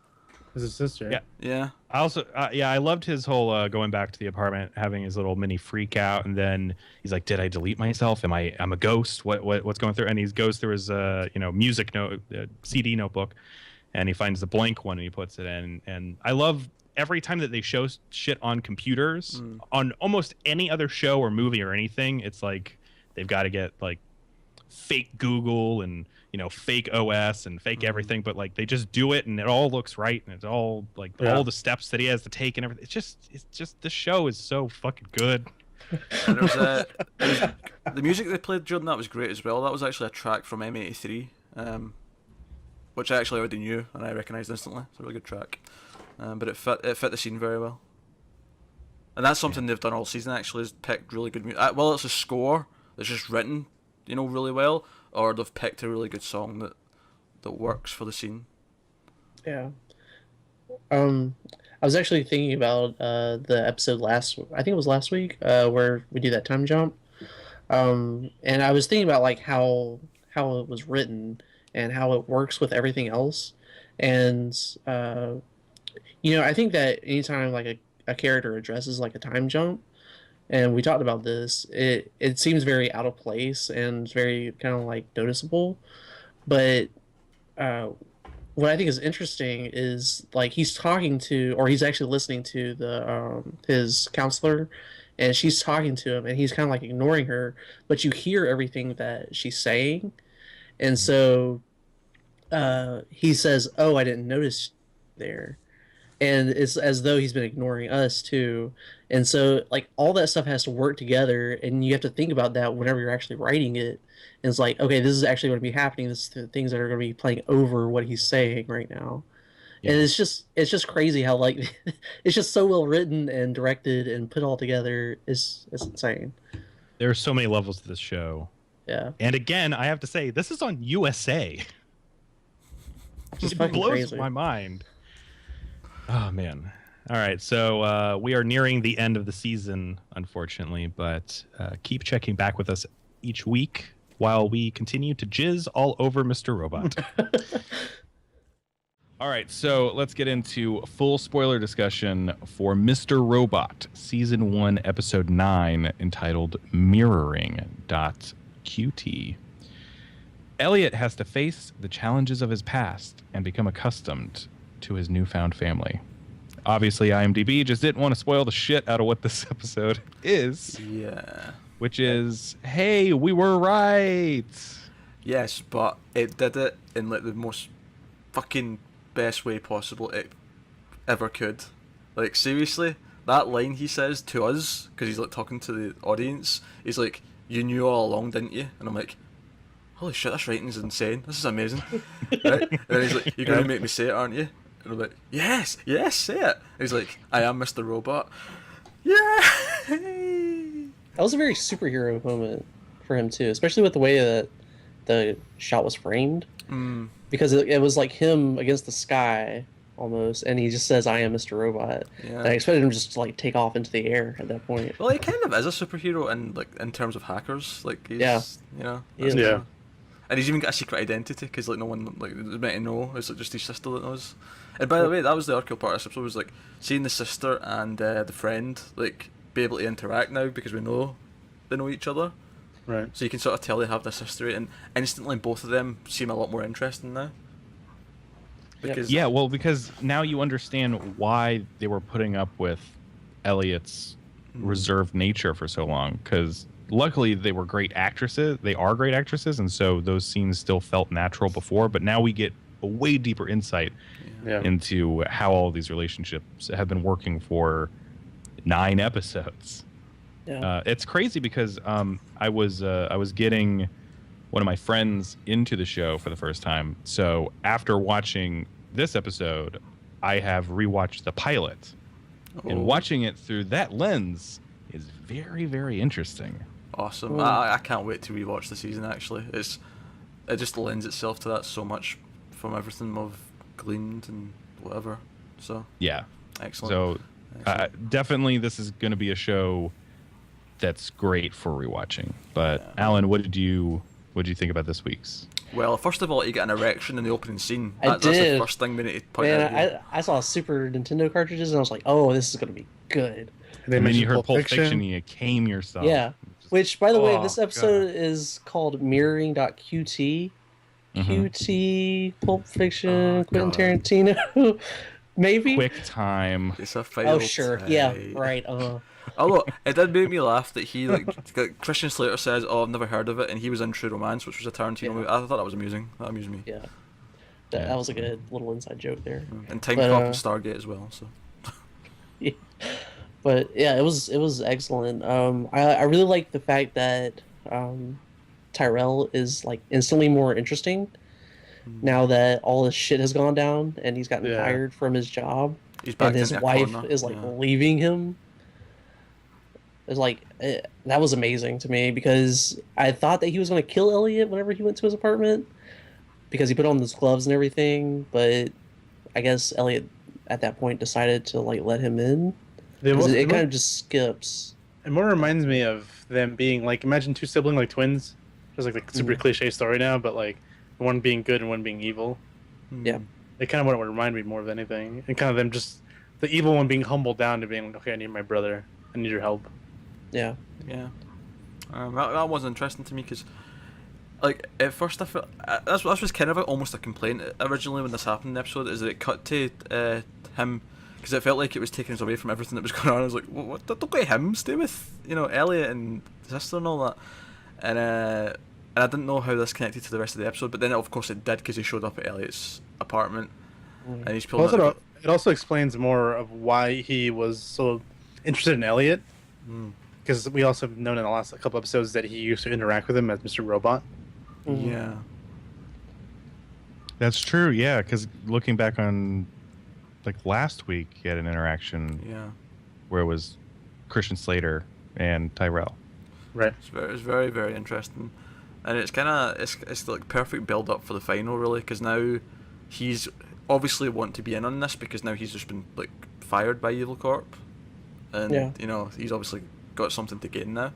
is his sister. Yeah. Yeah. I also, I loved his whole going back to the apartment, having his little mini freak out, and then he's like, "Did I delete myself? I'm a ghost? What's going through?" And he goes through his, music note, CD notebook, and he finds the blank one and he puts it in. And I love every time that they show shit on computers, on almost any other show or movie or anything. It's like they've got to get like fake Google and fake OS and fake everything, but like they just do it and it all looks right and it's all like all the steps that he has to take and everything. It's just this show is so fucking good. And the music they played during that was great as well. That was actually a track from M83, which I actually already knew and I recognised instantly. It's a really good track, but it fit the scene very well. And that's something they've done all season actually, is picked really good music. Well, it's a score that's just written really well, or they've picked a really good song that works for the scene. Yeah. I was actually thinking about the episode I think it was last week, where we do that time jump. And I was thinking about like how it was written and how it works with everything else. And I think that anytime like a character addresses like a time jump, and we talked about this, it seems very out of place and very kind of like noticeable. But what I think is interesting is like he's talking to, or he's actually listening to the his counselor, and she's talking to him, and he's kind of like ignoring her, but you hear everything that she's saying, and so he says, "Oh, I didn't notice there." And it's as though he's been ignoring us too. And so like all that stuff has to work together, and you have to think about that whenever you're actually writing it. And it's like, okay, this is actually going to be happening. This is the things that are going to be playing over what he's saying right now. Yeah. And it's just crazy how like it's just so well written and directed and put all together. It's insane. There are so many levels to this show. Yeah. And again, I have to say, this is on USA. Just it blows crazy. my mind. Oh, man. All right, so we are nearing the end of the season, unfortunately, but keep checking back with us each week while we continue to jizz all over Mr. Robot. All right, so let's get into full spoiler discussion for Mr. Robot, Season 1, Episode 9, entitled Mirroring.qt. Elliot has to face the challenges of his past and become accustomed to his newfound family. Obviously, IMDb just didn't want to spoil the shit out of what this episode is. Yeah. Which is, hey, we were right. Yes, but it did it in like the most fucking best way possible it ever could. Like seriously, that line he says to us, because he's like talking to the audience, he's like, "You knew all along, didn't you?" And I'm like, holy shit, this writing's insane. This is amazing. Right? And then he's like, "You're gonna make me say it, aren't you?" And I'm like, yes, say it. And he's like, "I am Mr. Robot." Yeah. That was a very superhero moment for him too, especially with the way that the shot was framed. Because it was like him against the sky almost, and he just says, "I am Mr. Robot." Yeah. And I expected him just to like take off into the air at that point. Well, he kind of is a superhero in terms of hackers. Like he's, Yeah. that's Yeah. cool. And he's even got a secret identity because like no one like is meant to know. It's like just his sister that knows. And by the way, that was the cool part of this episode, was like seeing the sister and the friend like be able to interact now because we know they know each other. Right. So you can sort of tell they have this history, and instantly both of them seem a lot more interesting now. Because Yeah, well, because now you understand why they were putting up with Elliot's reserved nature for so long. Because luckily they were great actresses. They are great actresses, and so those scenes still felt natural before. But now we get a way deeper insight into how all these relationships have been working for 9 episodes. Yeah. It's crazy because I was getting one of my friends into the show for the first time. So after watching this episode, I have rewatched the pilot, and watching it through that lens is very, very interesting. Awesome. I can't wait to rewatch the season. Actually, it just lends itself to that so much from everything I've gleaned and whatever. So Yeah. excellent. So definitely, this is going to be a show that's great for rewatching. But Alan, what did you think about this week's? Well, first of all, you get an erection in the opening scene. I That's the did. first thing we need to point out. Man, Here. I saw Super Nintendo cartridges and I was like, oh, this is gonna be good. And And then you mentioned heard Pulp Fiction, and you came yourself. Yeah. Which, by the way, this Oh, episode is called Mirroring.qt. QT, Pulp Fiction, Quentin Tarantino. Maybe? Quick time. It's a failed Oh, sure. Yeah, type. right. Although it did make me laugh that he like Christian Slater says, "Oh, I've never heard of it," and he was in True Romance, which was a Tarantino movie. I thought that was amusing. That amused me. Yeah. That was a good little inside joke there. And Time But, Cop and Stargate as well. So Yeah. But yeah, it was excellent. I really like the fact that Tyrell is like instantly more interesting now that all his shit has gone down and he's gotten fired from his job, he's back and his in a wife corner. is like leaving him. It's like that was amazing to me because I thought that he was going to kill Elliot whenever he went to his apartment because he put on those gloves and everything, but I guess Elliot at that point decided to like let him in. It kind of just skips. It more reminds me of them being like, imagine 2 sibling like twins. It's like a super cliche story now, but like one being good and one being evil. Yeah. It kind of what it would remind me more of anything, and kind of them just the evil one being humbled down to being like, okay, I need my brother, I need your help. Yeah. Yeah. That was interesting to me because, like, at first I felt that was kind of almost a complaint originally when this happened in the episode, is that it cut to him, because it felt like it was taking us away from everything that was going on. I was like, what? Don't let him stay with, Elliot and his sister and all that. And I didn't know how this connected to the rest of the episode, but then of course it did because he showed up at Elliot's apartment and he's pulling out. It also explains more of why he was so interested in Elliot. Because we also have known in the last couple episodes that he used to interact with him as Mr. Robot. Yeah. That's true, yeah, because looking back on, like, last week, he had an interaction where it was Christian Slater and Tyrell. Right. It's very, very interesting. And it's kind of, it's like perfect build-up for the final, really, because now he's obviously want to be in on this because now he's just been, like, fired by Evil Corp. And, he's obviously got something to gain now.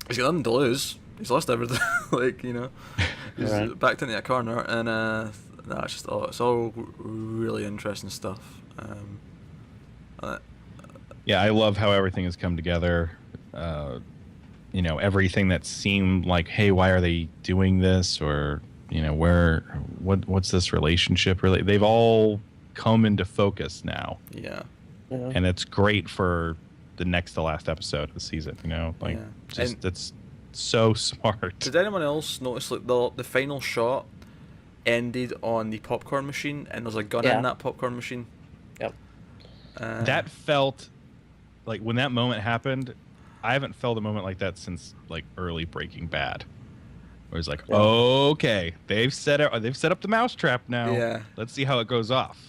He's got nothing to lose. He's lost everything. He's backed into a corner, and it's all really interesting stuff. Yeah, I love how everything has come together. Everything that seemed like, hey, why are they doing this, or what's this relationship really? They've all come into focus now. Yeah. And it's great for the next to last episode of the season. It's so smart. Did anyone else notice like the final shot ended on the popcorn machine and there's a gun in that popcorn machine? Yep. That felt like when that moment happened, I haven't felt a moment like that since like early Breaking Bad. Where it's like, okay, they've set up the mousetrap now. Yeah. Let's see how it goes off.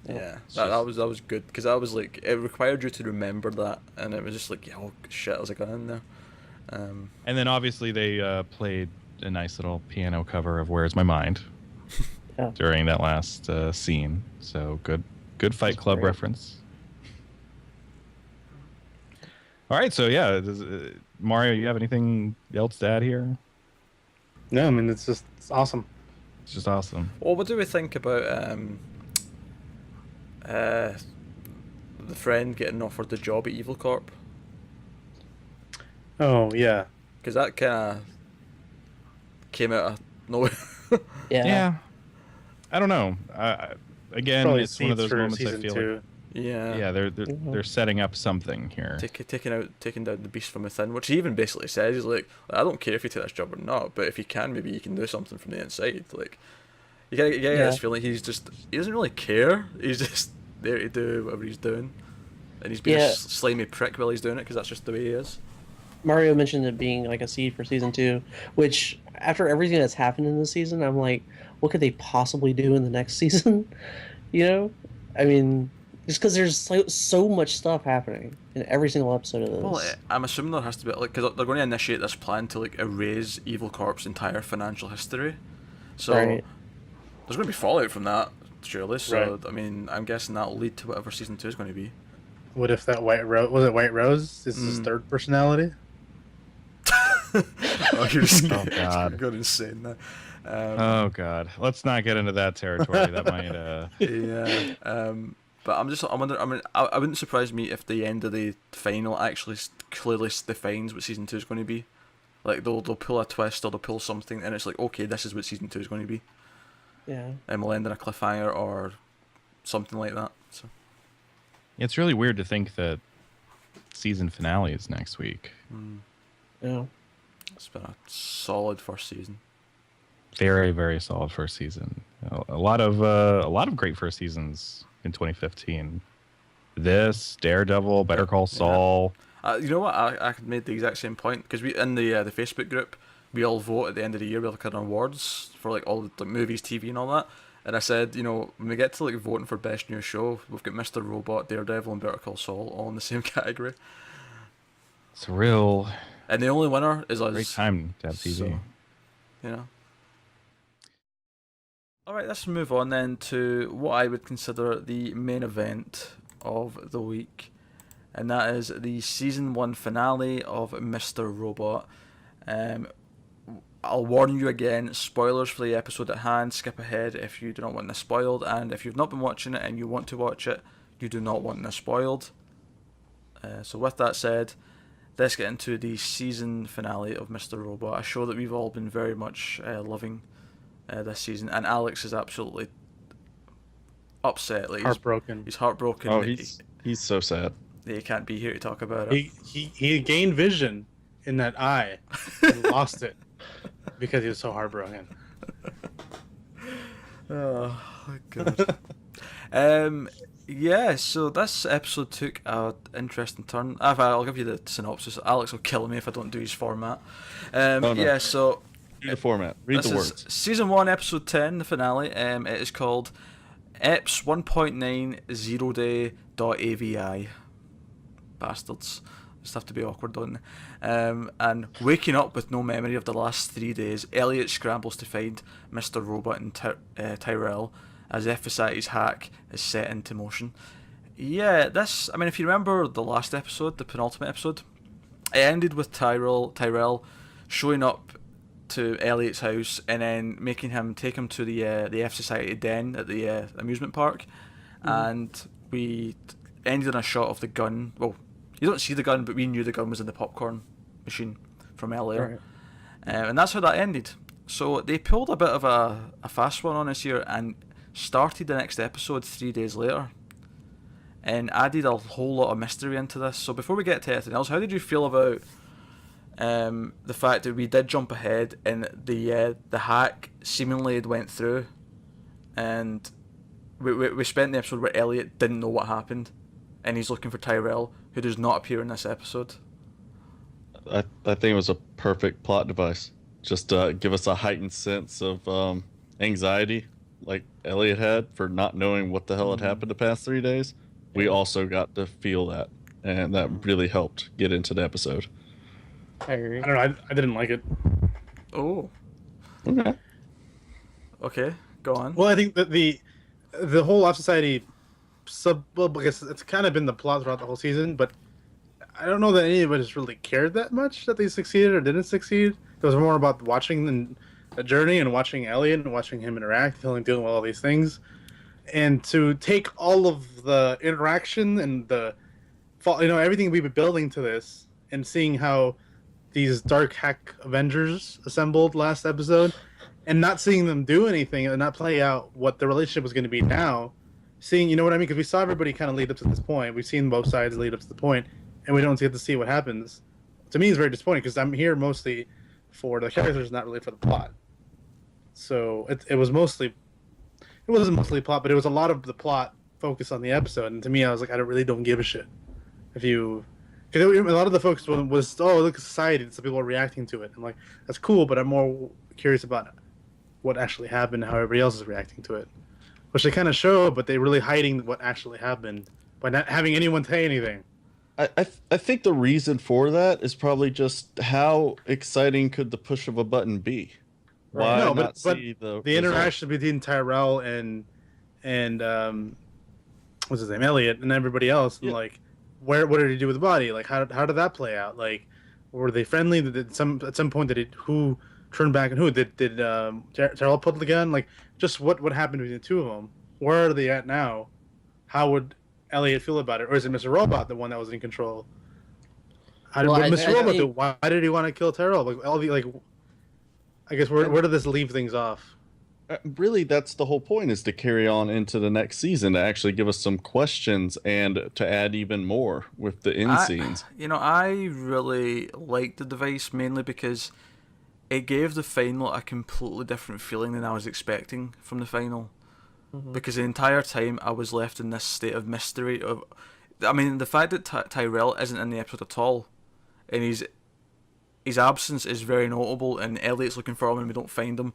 Yeah, that was good because I was like, it required you to remember that, and it was just like, oh shit, I was like, in there. And then obviously they played a nice little piano cover of "Where's My Mind" during that last scene. So good Fight Club reference. All right, so Mario, you have anything else to add here? No, I mean it's awesome. It's just awesome. Well, what do we think about the friend getting offered the job at Evil Corp? Oh yeah, because that kind of came out of nowhere. Yeah. I don't know. Again, probably it's one of those for moments I season feel 2. like. Yeah. They're setting up something here. Taking down the beast from within, which he even basically says, he's like, I don't care if you take this job or not, but if you can, maybe you can do something from the inside. Like, you get this feeling he doesn't really care. He's just there to do whatever he's doing, and he's being a slimy prick while he's doing it because that's just the way he is. Mario mentioned it being like a seed for season 2, which after everything that's happened in this season, I'm like, what could they possibly do in the next season? You know, I mean, just because there's so much stuff happening in every single episode of this. Well, I'm assuming there has to be like, because they're going to initiate this plan to like erase Evil Corp's entire financial history, so Right. there's going to be fallout from that, surely. So Right. I mean, I'm guessing that'll lead to whatever season 2 is going to be. What if that White Rose was it? White Rose is his third personality. Oh, you're just Oh, God. going insane now. Oh God, let's not get into that territory. That might. Yeah. But I'm wondering. I mean, I wouldn't surprise me if the end of the final actually clearly defines what season 2 is going to be. Like they'll pull a twist or they'll pull something, and it's like, okay, this is what season 2 is going to be, Yeah. and we'll end in a cliffhanger or something like that. So It's really weird to think that season finale is next week. Yeah. it's been a solid first season. Very, very solid first season. A lot of great first seasons in 2015. This, Daredevil, Better Call Saul. You know what? I made the exact same point because we in the Facebook group we all vote at the end of the year. We look at our awards for like all the movies, TV, and all that. And I said, you know, when we get to like voting for best new show, we've got Mr. Robot, Daredevil, and Better Call Saul all in the same category. It's a real And the only winner is us. great time to have TV. So, you know. Alright, let's move on then to what I would consider the main event of the week. And that is the season 1 finale of Mr. Robot. I'll warn you again, spoilers for the episode at hand. Skip ahead if you do not want this spoiled. And if you've not been watching it and you want to watch it, you do not want this spoiled. So with that said, let's get into the season finale of Mr. Robot, a show that we've all been very much loving this season, and Alex is absolutely upset. Like Heartbroken. He's heartbroken. Oh, he's so sad. He can't be here to talk about it. He gained vision in that eye and lost it because he was so heartbroken. Oh my god. Yeah, so this episode took an interesting turn. I'll give you the synopsis. Alex will kill me if I don't do his format. no. Yeah, so Read the format. Read this the is words. season 1, episode 10, the finale. It is called EPS 1.9 Day.avi. Bastards. Just have to be awkward, don't they? And waking up with no memory of the last 3 days, Elliot scrambles to find Mr. Robot and Tyrell as FSI's hack is set into motion. Yeah, this, I mean, if you remember the last episode, the penultimate episode, it ended with Tyrell showing up to Elliot's house and then making him take him to the F Society den at the amusement park, and we ended on a shot of the gun. Well, you don't see the gun, but we knew the gun was in the popcorn machine from earlier, and that's how that ended. So they pulled a bit of a fast one on us here and started the next episode 3 days later and added a whole lot of mystery into this. So before we get to anything else, how did you feel about the fact that we did jump ahead and the hack seemingly had went through, and we spent the episode where Elliot didn't know what happened and he's looking for Tyrell, who does not appear in this episode? I think it was a perfect plot device. Just give us a heightened sense of anxiety, like Elliot had for not knowing what the hell had happened the past 3 days. We also got to feel that, and that really helped get into the episode. I agree. I don't know. I didn't like it. Oh, Okay. okay, go on. Well, I think that the whole Off Society well, I guess it's kind of been the plot throughout the whole season, but I don't know that any of us really cared that much that they succeeded or didn't succeed. It was more about watching the journey and watching Elliot and watching him interact, dealing with all these things, and to take all of the interaction and everything we've been building to this, and seeing how these dark hack Avengers assembled last episode, and not seeing them do anything and not play out what the relationship was going to be now, seeing, you know what I mean? Because we saw everybody kind of lead up to this point. We've seen both sides lead up to the point, and we don't get to see what happens. To me, it's very disappointing because I'm here mostly for the characters, not really for the plot. So it was mostly, it wasn't mostly plot, but it was a lot of the plot focused on the episode. And to me, I was like, I really don't give a shit if you, because a lot of the focus was oh, look at society, some people are reacting to it. I'm like, that's cool, but I'm more curious about what actually happened, how everybody else is reacting to it, which they kind of show, but they're really hiding what actually happened by not having anyone say anything. I think the reason for that is probably just how exciting could the push of a button be? Why No, not but see the interaction between Tyrell and what's his name, Elliot, and everybody else, and Yeah. like, what did he do with the body? Like, how did that play out? Like, were they friendly? At some point did it, who turned back and who did Tyrell pull the gun? Like, just what happened between the two of them? Where are they at now? How would Elliot feel about it? Or is it Mr. Robot the one that was in control? How did Well, what Mr. Robot do? think- Why did he want to kill Tyrell? Like all the like, I guess where did this leave things off? Really, that's the whole point, is to carry on into the next season, to actually give us some questions and to add even more with the end scenes. I really liked the device mainly because it gave the final a completely different feeling than I was expecting from the final. Because the entire time I was left in this state of mystery. I mean, the fact that Tyrell isn't in the episode at all, and his absence is very notable, and Elliot's looking for him and we don't find him.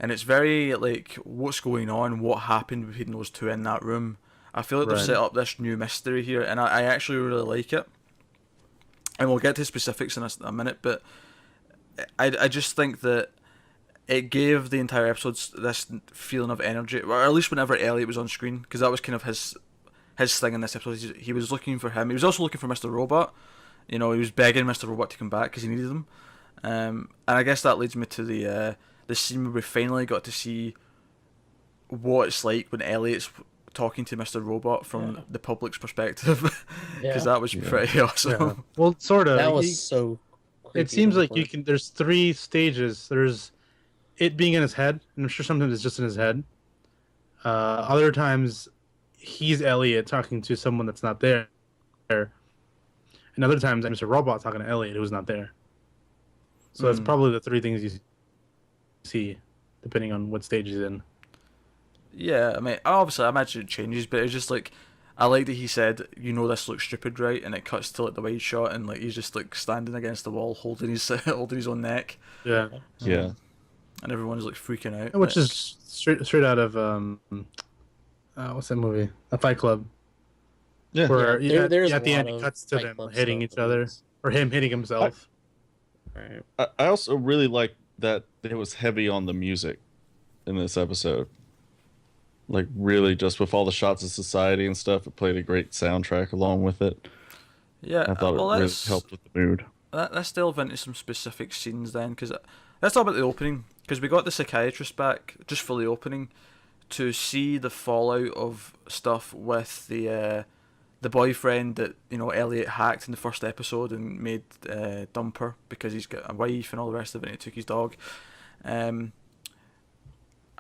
And it's very like, what's going on? What happened between those two in that room? I feel like they've Right. set up this new mystery here, and I actually really like it. And we'll get to specifics in a minute, but I just think that it gave the entire episode this feeling of energy, or at least whenever Elliot was on screen, because that was kind of his thing in this episode. He was looking for him. He was also looking for Mr. Robot. He was begging Mr. Robot to come back because he needed him. And I guess that leads me to the scene where we finally got to see what it's like when Elliot's talking to Mr. Robot from the public's perspective, because that was pretty awesome. Yeah. Well, sort of. That was so. It seems like you can. There's 3 stages. There's it being in his head, and I'm sure sometimes it's just in his head. Other times, he's Elliot talking to someone that's not there, and other times, Mr. Robot talking to Elliot who's not there. So that's probably the 3 things you see, depending on what stage he's in. Yeah, I mean, obviously, I imagine it changes, but it's just like, I like that he said, this looks stupid, right? And it cuts to like the wide shot, and like he's just like standing against the wall, holding his own neck, Yeah, Yeah. and everyone's like freaking out. which is straight out of what's that movie? A Fight Club. Yeah. Where there's at the a end lot it of cuts to Fight them Club hitting stuff each other, or him hitting himself. Right. I also really like that it was heavy on the music in this episode. Like, really, just with all the shots of society and stuff, it played a great soundtrack along with it. Yeah, I thought well, it really let's helped with the mood. let's delve into some specific scenes then, because let's talk about the opening, because we got the psychiatrist back just for the opening to see the fallout of stuff with the boyfriend that Elliot hacked in the first episode and made dumper because he's got a wife and all the rest of it, and he took his dog.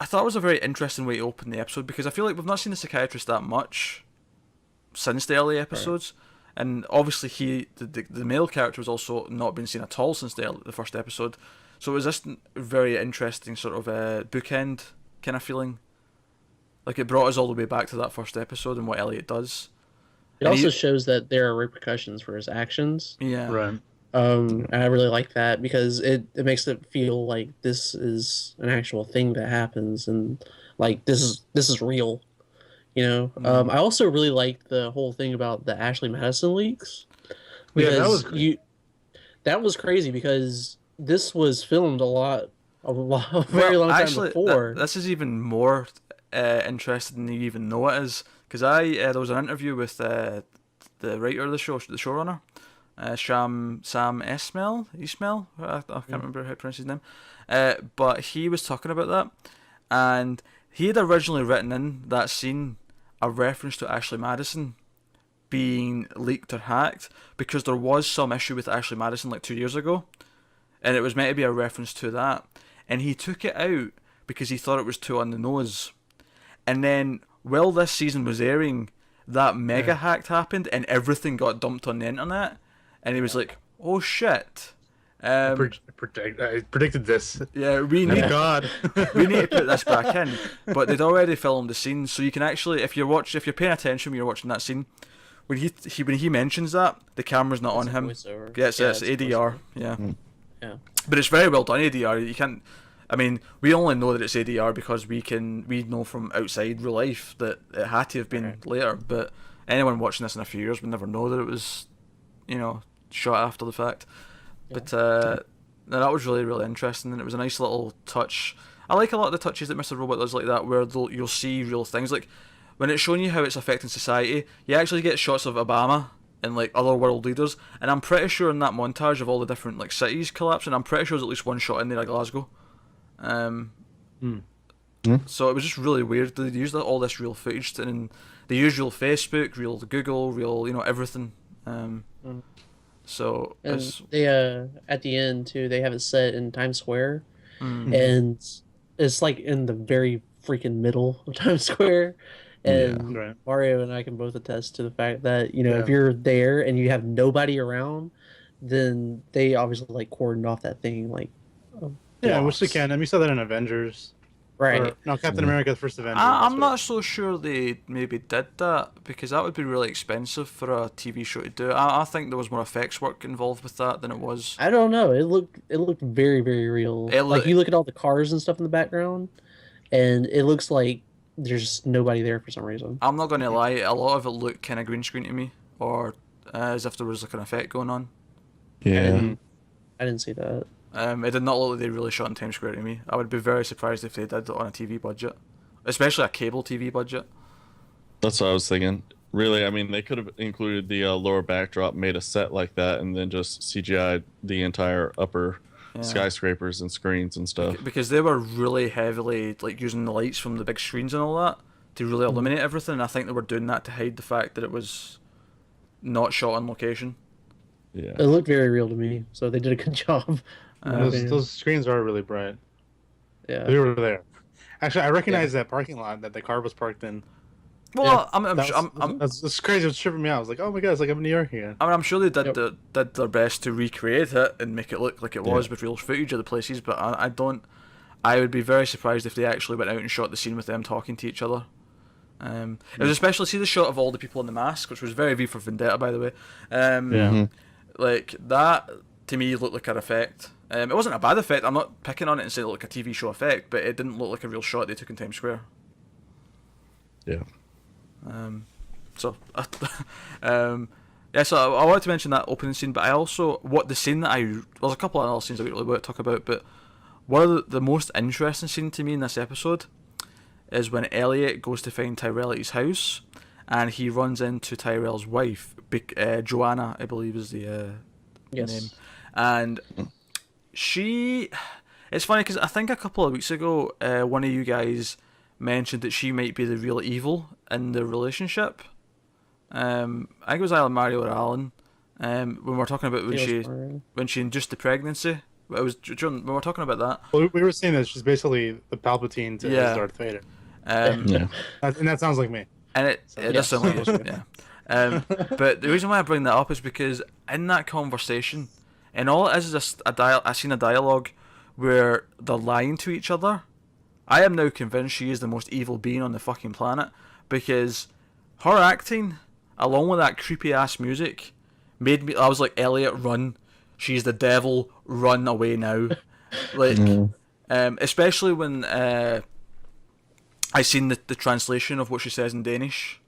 I thought it was a very interesting way to open the episode, because I feel like we've not seen the psychiatrist that much since the early episodes, and obviously the male character was also not been seen at all since the first episode. So it was this very interesting sort of bookend kind of feeling. Like, it brought us all the way back to that first episode and what Elliot does. It And also shows that there are repercussions for his actions. Yeah. Right. And I really like that because it makes it feel like this is an actual thing that happens, and like this is real, I also really liked the whole thing about the Ashley Madison leaks. Yeah, that was Because that was crazy because this was filmed a very long time before. This is even more interesting than you even know it is, because there was an interview with the writer of the show, the showrunner, Sam Esmail, I can't remember how to pronounce his name, but he was talking about that, and he had originally written in that scene a reference to Ashley Madison being leaked or hacked, because there was some issue with Ashley Madison like 2 years ago, and it was meant to be a reference to that, and he took it out because he thought it was too on the nose. And then while this season was airing, that mega hack happened, and everything got dumped on the internet. And he was like, "Oh shit." I predicted this. Yeah, we Thank need God. we need to put this back in. But they'd already filmed the scene, so you can actually, if you're paying attention when you're watching that scene, when he mentions that, the camera's not on him. Voiceover. Yeah, it's a ADR. voiceover. Yeah. Yeah. But it's very well done ADR. You can't. I mean, we only know that it's ADR because we know from outside real life that it had to have been later. But anyone watching this in a few years would never know that it was, shot after the fact. But no, that was really, really interesting, and it was a nice little touch. I like a lot of the touches that Mr. Robot does like that, where you'll see real things. Like, when it's showing you how it's affecting society, you actually get shots of Obama and, like, other world leaders, and I'm pretty sure in that montage of all the different, like, cities collapsing, I'm pretty sure there's at least one shot in there of Glasgow. So it was just really weird. They used all this real footage, and they used real Facebook, real Google, real, everything. So And it's... they at the end too, they have it set in Times Square, Mm. and it's like in the very freaking middle of Times Square. And Right. Mario and I can both attest to the fact that if Yeah. you're there and you have nobody around, then they obviously like cordoned off that thing like. Yeah, which they blocks. can. And we saw that in Avengers. Right. Or, no, Captain America: The First Avengers. I'm that's not so sure they maybe did that, because that would be really expensive for a TV show to do. I think there was more effects work involved with that than it was. I don't know. It looked very, very real. Like you look at all the cars and stuff in the background, and it looks like there's nobody there for some reason. I'm not going to lie, a lot of it looked kind of green screen to me, or as if there was like an effect going on. Yeah. I didn't see that. It did not look like they really shot in Times Square to me. I would be very surprised if they did it on a TV budget, especially a cable TV budget. That's what I was thinking. Really, I mean, they could have included the lower backdrop, made a set like that, and then just CGI'd the entire upper skyscrapers and screens and stuff. Because they were really heavily like using the lights from the big screens and all that to really illuminate everything, and I think they were doing that to hide the fact that it was not shot on location. Yeah. It looked very real to me, so they did a good job. those screens are really bright. Yeah. We were there. Actually, I recognize that parking lot that the car was parked in. Well, That's crazy. It was tripping me out. I was like, oh my god, it's like I'm in New York again. I'm sure they did did their best to recreate it and make it look like it was with real footage of the places, but I would be very surprised if they actually went out and shot the scene with them talking to each other. It was especially, see the shot of all the people in the mask, which was very V for Vendetta, by the way. Like that to me looked like an effect. It wasn't a bad effect. I'm not picking on it and saying it looked like a TV show effect, but it didn't look like a real shot they took in Times Square. Yeah. So I wanted to mention that opening scene, but I also there's a couple of other scenes I really want to talk about, but one of the most interesting scene to me in this episode is when Elliot goes to find Tyrell at his house, and he runs into Tyrell's wife, Joanna, I believe is the name, and it's funny because I think a couple of weeks ago one of you guys mentioned that she might be the real evil in the relationship. I think it was either Mario or Alan. When we were talking about when she induced the pregnancy. It was when we were talking about that. Well, we were saying that she's basically the Palpatine to his Darth Vader. Yeah. And that sounds like me. And it does sound like it, yeah. But the reason why I bring that up is because in that conversation, and all it is a scene of dialogue where they're lying to each other. I am now convinced she is the most evil being on the fucking planet, because her acting, along with that creepy ass music, made me. I was like, Elliot, run! She's the devil. Run away now! Like, especially when I seen the translation of what she says in Danish,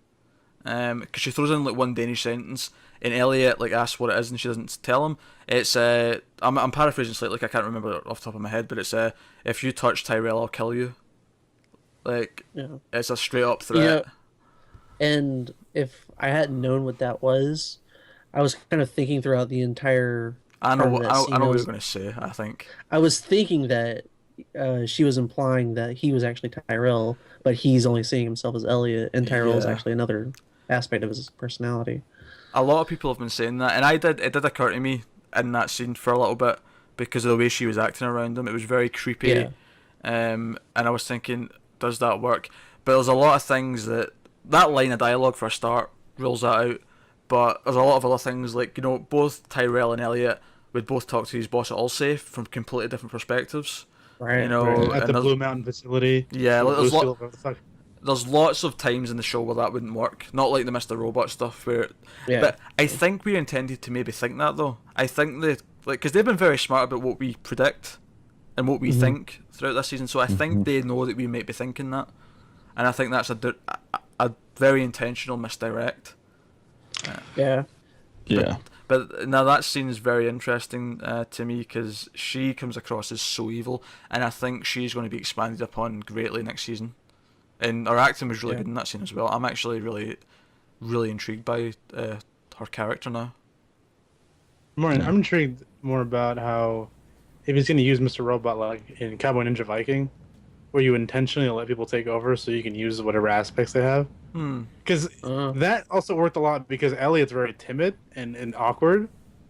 because she throws in like one Danish sentence, and Elliot like asks what it is, and she doesn't tell him. It's I'm paraphrasing slightly, like I can't remember it off the top of my head, but it's if you touch Tyrell, I'll kill you. Like, it's a straight up threat. And if I hadn't known what that was, I was kind of thinking throughout the entire. I know what you were going to say. I think I was thinking that she was implying that he was actually Tyrell, but he's only seeing himself as Elliot, and Tyrell is actually another aspect of his personality. A lot of people have been saying that, and it did occur to me in that scene for a little bit because of the way she was acting around him. It was very creepy, and I was thinking, does that work? But there's a lot of things that line of dialogue for a start rules that out. But there's a lot of other things like, you know, both Tyrell and Elliot would both talk to his boss at Allsafe from completely different perspectives. Right. You know, At and the Blue Mountain facility. Yeah, Blue there's Steel, what the fuck? there's lots of times in the show where that wouldn't work. Not like the Mr. Robot stuff where. Yeah. But I think we're intended to maybe think that though. I think because they've been very smart about what we predict and what we think throughout this season. So I think they know that we might be thinking that, and I think that's a very intentional misdirect. Yeah. Yeah. But now that scene is very interesting to me because she comes across as so evil, and I think she's going to be expanded upon greatly next season. And her acting was really good in that scene as well. I'm actually really, really intrigued by her character now. I'm intrigued more about how if he's going to use Mr. Robot like in Cowboy Ninja Viking, where you intentionally let people take over so you can use whatever aspects they have. Because that also worked a lot because Elliot's very timid and awkward.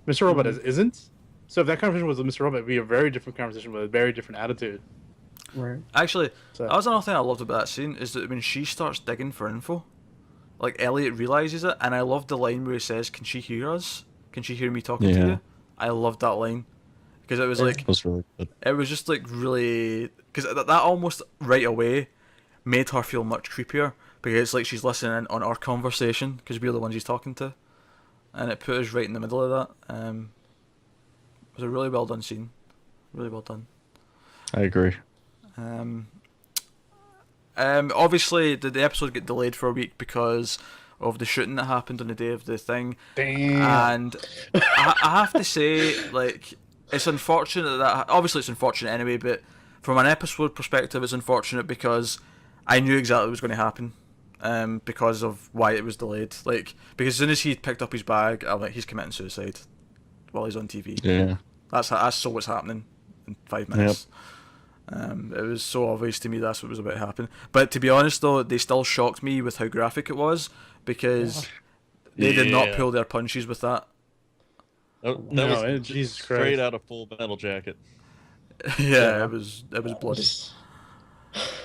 Mr. Robot isn't. So if that conversation was with Mr. Robot, it'd be a very different conversation with a very different attitude. Right. Actually, So- that was another thing I loved about that scene is that when she starts digging for info, like Elliot realizes it, and I loved the line where he says, "Can she hear us? Can she hear me talking to Yeah. you?" I loved that line because it was like That was really good. it was just like really because that almost right away made her feel much creepier because it's like she's listening in on our conversation because we're the ones he's talking to, and it put us right in the middle of that. It was a really well done scene, really well done. I agree. Obviously, the episode get delayed for a week because of the shooting that happened on the day of the thing. Damn. And I have to say, like, it's unfortunate that obviously it's unfortunate anyway, but from an episode perspective, it's unfortunate because I knew exactly what was going to happen. Because of why it was delayed. Like, because as soon as he picked up his bag, I'm like, he's committing suicide while he's on TV. Yeah. That's so what's happening in 5 minutes. It was so obvious to me that's what was about to happen. But to be honest though, they still shocked me with how graphic it was because they did not pull their punches with that. That was Jesus straight Christ. out of Full Metal Jacket. Yeah, it was bloody. It's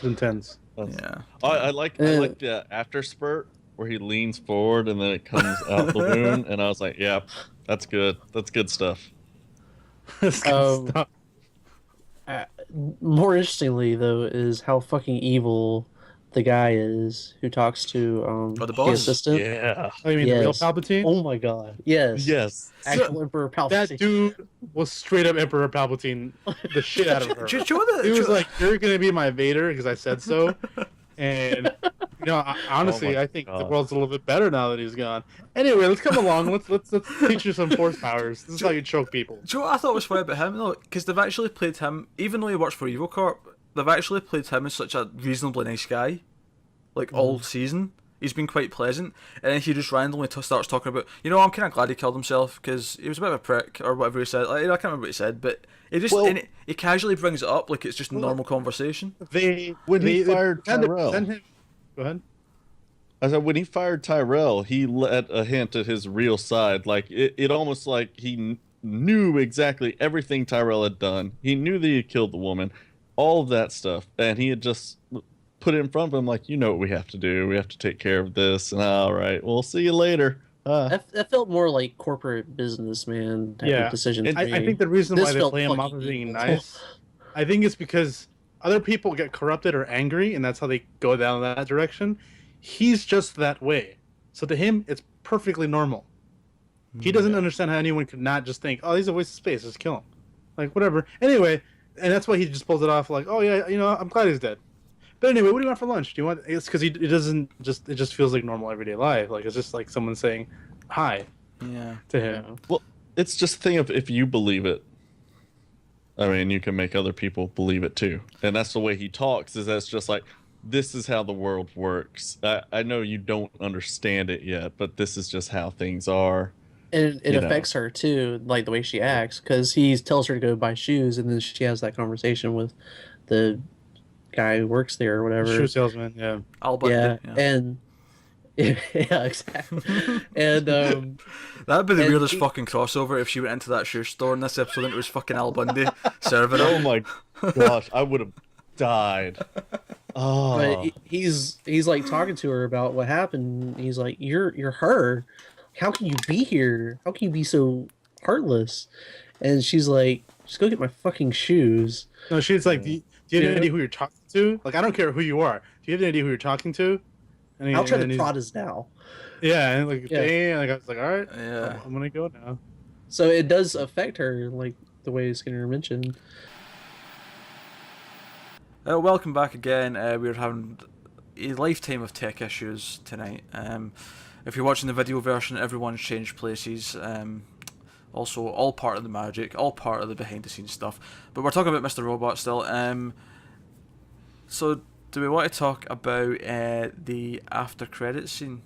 intense. Yeah. I like the after spurt where he leans forward and then it comes out the wound, and I was like, yeah, that's good. That's good stuff. That's good stuff. More interestingly, though, is how fucking evil the guy is who talks to the the boss? assistant. Yeah. Oh, you mean the real Yes. Palpatine? Oh my god. Yes. Yes. Actual Emperor Palpatine. That dude was straight up Emperor Palpatine the shit out of her. Do you know what He was like, "You're gonna be my Vader because I said so," and honestly, Oh my I think the God. world's a little bit better now that he's gone. Anyway, let's come along. Let's teach you some force powers. This is how you choke people. Do you know what I thought was funny about him though? Because they've actually played him, even though he works for Evil Corp, they've actually played him as such a reasonably nice guy. Like all season, he's been quite pleasant, and then he just randomly starts talking about, I'm kind of glad he killed himself because he was a bit of a prick or whatever he said. Like, I can't remember what he said, but he casually brings it up like it's just normal conversation. When he fired had to Tyrell. send him. Go ahead. I said when he fired Tyrell, he let a hint at his real side. Like it almost like he knew exactly everything Tyrell had done. He knew that he had killed the woman, all of that stuff, and he had just put it in front of him like, you know what we have to do. We have to take care of this. And all right, we'll see you later. That felt more like corporate businessman type of decision. I to me. think the reason This why they felt play him off fucking as being evil. nice, I think it's because other people get corrupted or angry, and that's how they go down that direction. He's just that way. So to him, it's perfectly normal. He doesn't understand how anyone could not just think, oh, he's a waste of space, just kill him. Like, whatever. Anyway, and that's why he just pulls it off like, oh, yeah, I'm glad he's dead. But anyway, what do you want for lunch? Do you want? It's because it just feels like normal everyday life. Like it's just like someone saying hi Yeah. to him. Well, it's just a thing of if you believe it, I mean, you can make other people believe it too. And that's the way he talks. That's just like, this is how the world works. I know you don't understand it yet, but this is just how things are. And it you know. affects her too, like the way she acts, because he tells her to go buy shoes, and then she has that conversation with the guy who works there or whatever. Shoe salesman, yeah. Albert. Yeah, and yeah, exactly. And That'd be the and weirdest he- fucking crossover if she went into that shoe store in this episode and it was fucking Al Bundy serving Oh her. my gosh, I would have died. Oh, he's like talking to her about what happened. He's like, you're her. How can you be here? How can you be so heartless? And she's like, just go get my fucking shoes. No, she's like, do you have any Yeah. idea who you're talking to? Like, I don't care who you are. Do you have any idea who you're talking to? And I'll try and to he's- prod us now. Yeah, and like, Yeah. damn, like I was like, all right, Yeah. I'm gonna go now. So it does affect her, like the way Skinner mentioned. Welcome back again. We're having a lifetime of tech issues tonight. If you're watching the video version, everyone's changed places. Also, all part of the magic, all part of the behind-the-scenes stuff. But we're talking about Mr. Robot still. So, do we want to talk about the after-credits scene?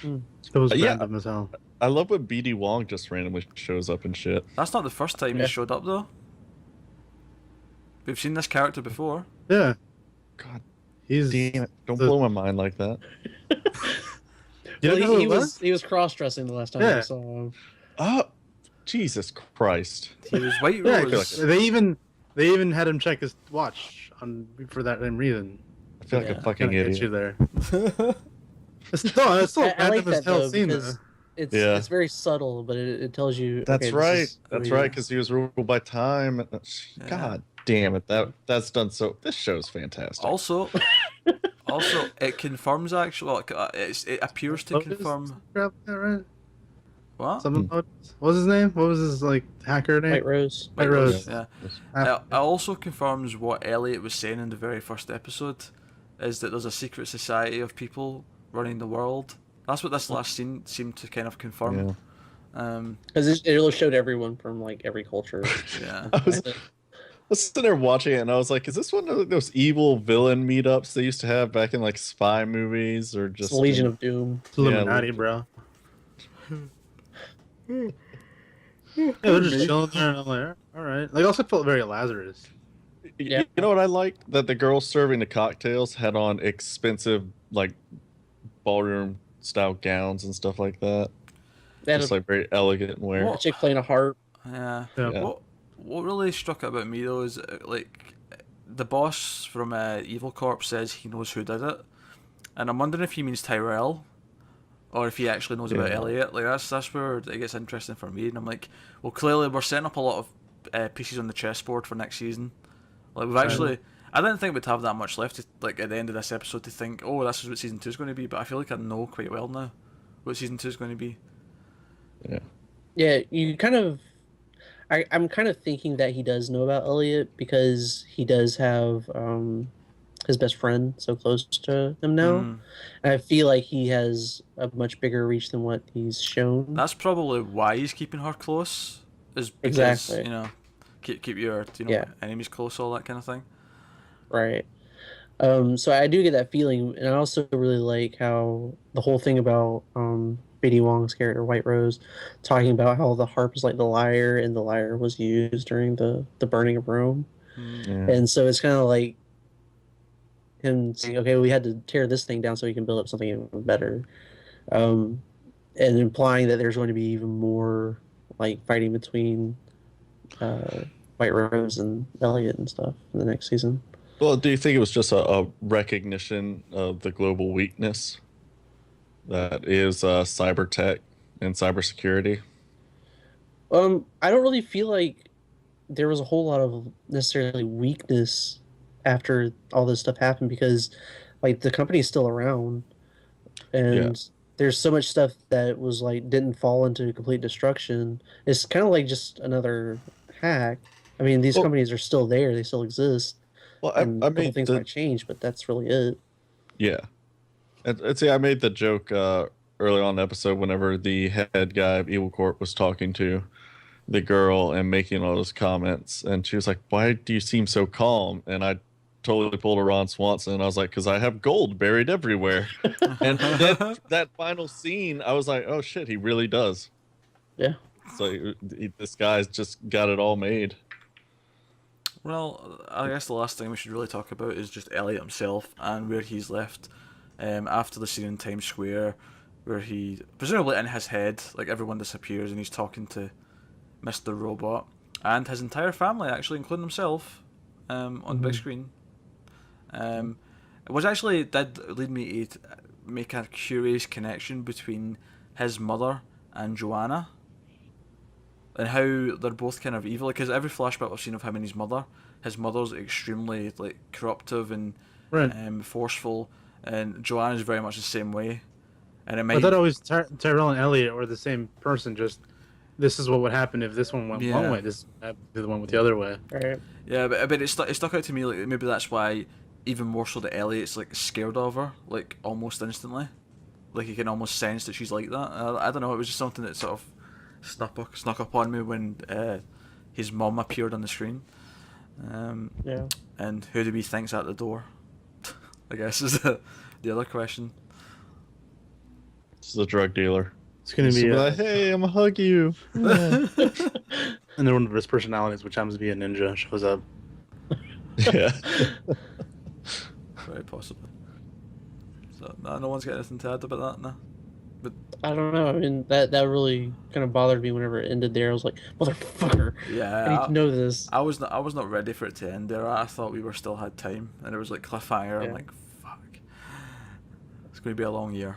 It was Yeah. random as hell. I love when BD Wong just randomly shows up and shit. That's not the first time Yeah. he showed up, though. We've seen this character before. Yeah, God he's. damn it! Don't the- blow my mind like that. You Well, know who he it was cross dressing the last time Yeah. I saw him. Oh, Jesus Christ! He was White Yeah, Rose. they even had him check his watch for that same reason. I feel like Yeah. a fucking Kinda gets you idiot. there. It's still I random like as that hell though scene. because Though. Yeah. it's very subtle, but it tells you. That's okay, this right. is who That's he right. is. Because he was ruled by time. Yeah. God damn it! That's done so. This show's fantastic. Also, it confirms actually. Well, it appears to Lotus? confirm Yeah, right. what? Something. What was his name? What was his like hacker name? White Rose. White Rose. Yeah. Ah, It also confirms what Elliot was saying in the very first episode, is that there's a secret society of people running the world. That's what this last scene seemed to kind of confirm. Yeah. Because it showed everyone from like every culture. Yeah. I was sitting there watching it, and I was like, "Is this one of those evil villain meetups they used to have back in like spy movies, or It's just the Legion of Doom. Illuminati, bro. Yeah, they're just chilling there, and I'm like, all right. Like, also felt very Lazarus. Yeah. You know what I liked? That the girls serving the cocktails had on expensive like ballroom style gowns and stuff like that. They had Just a, like very elegant wear. a chick playing a harp. Yeah. Yeah. Yeah. What really struck out about me though is like the boss from Evil Corp says he knows who did it, and I'm wondering if he means Tyrell, or if he actually knows about Yeah. Elliot. Like that's where it gets interesting for me, and I'm like, well, clearly we're setting up a lot of pieces on the chessboard for next season. Like we've actually, I didn't think we'd have that much left. Like at the end of this episode, to think, oh, this is what season 2 is going to be. But I feel like I know quite well now what season 2 is going to be. Yeah. Yeah, you kind of. I'm kind of thinking that he does know about Elliot because he does have his best friend so close to him now. Mm. And I feel like he has a much bigger reach than what he's shown. That's probably why he's keeping her close. Is because Exactly. you know, keep your Yeah. enemies close, all that kind of thing. Right. So I do get that feeling, and I also really like how the whole thing about BD Wong's character White Rose talking about how the harp is like the lyre, and the lyre was used during the burning of Rome, Mm. Yeah. and so it's kind of like him saying, "Okay, we had to tear this thing down so we can build up something even better," and implying that there's going to be even more like fighting between White Rose and Elliot and stuff in the next season. Well, do you think it was just a recognition of the global weakness that is cyber tech and cybersecurity? I don't really feel like there was a whole lot of necessarily weakness after all this stuff happened because, like, the company's still around, and there's so much stuff that was like didn't fall into complete destruction. It's kind of like just another hack. I mean, these Well- companies are still there; they still exist. Well, And I a couple mean, things might change, but that's really it. yeah. And see, I made the joke early on in the episode whenever the head guy of Evil Corp was talking to the girl and making all those comments, and she was like, "Why do you seem so calm?" And I totally pulled a Ron Swanson, and I was like, "Because I have gold buried everywhere." And then that final scene, I was like, "Oh shit, he really does." Yeah. So this guy's just got it all made. Well, I guess the last thing we should really talk about is just Elliot himself and where he's left after the scene in Times Square, where he, presumably in his head, like everyone disappears and he's talking to Mr. Robot and his entire family, actually, including himself, on the big screen. It was actually did lead me to make a curious connection between his mother and Joanna, and how they're both kind of evil. Because every flashback we've seen of him and his mother's extremely like corruptive and Right. Forceful, and Joanna's very much the same way. And it might I thought always Tyrell and Elliot were the same person. Just this is what would happen if this one went Yeah. one way. This would be the one with the other way. Right. Yeah, but it stuck out to me, like maybe that's why even more so that Elliot's like scared of her, like almost instantly, like he can almost sense that she's like that. I don't know, it was just something that sort of snuck up on me when his mum appeared on the screen. Yeah. And who do we think's at the door? I guess is the other question. This is a drug dealer. It's gonna He's be like, hey, I'm gonna hug you. and then one of his personalities, which happens to be a ninja, shows up. Yeah. Very possibly. So no one's got anything to add about that, no. I don't know. I mean, that really kind of bothered me whenever it ended there. I was like, motherfucker, I need Yeah, to know this. I was not ready for it to end there. I thought we still had time, and it was like cliffhanger. Yeah. I'm like, fuck, it's going to be a long year.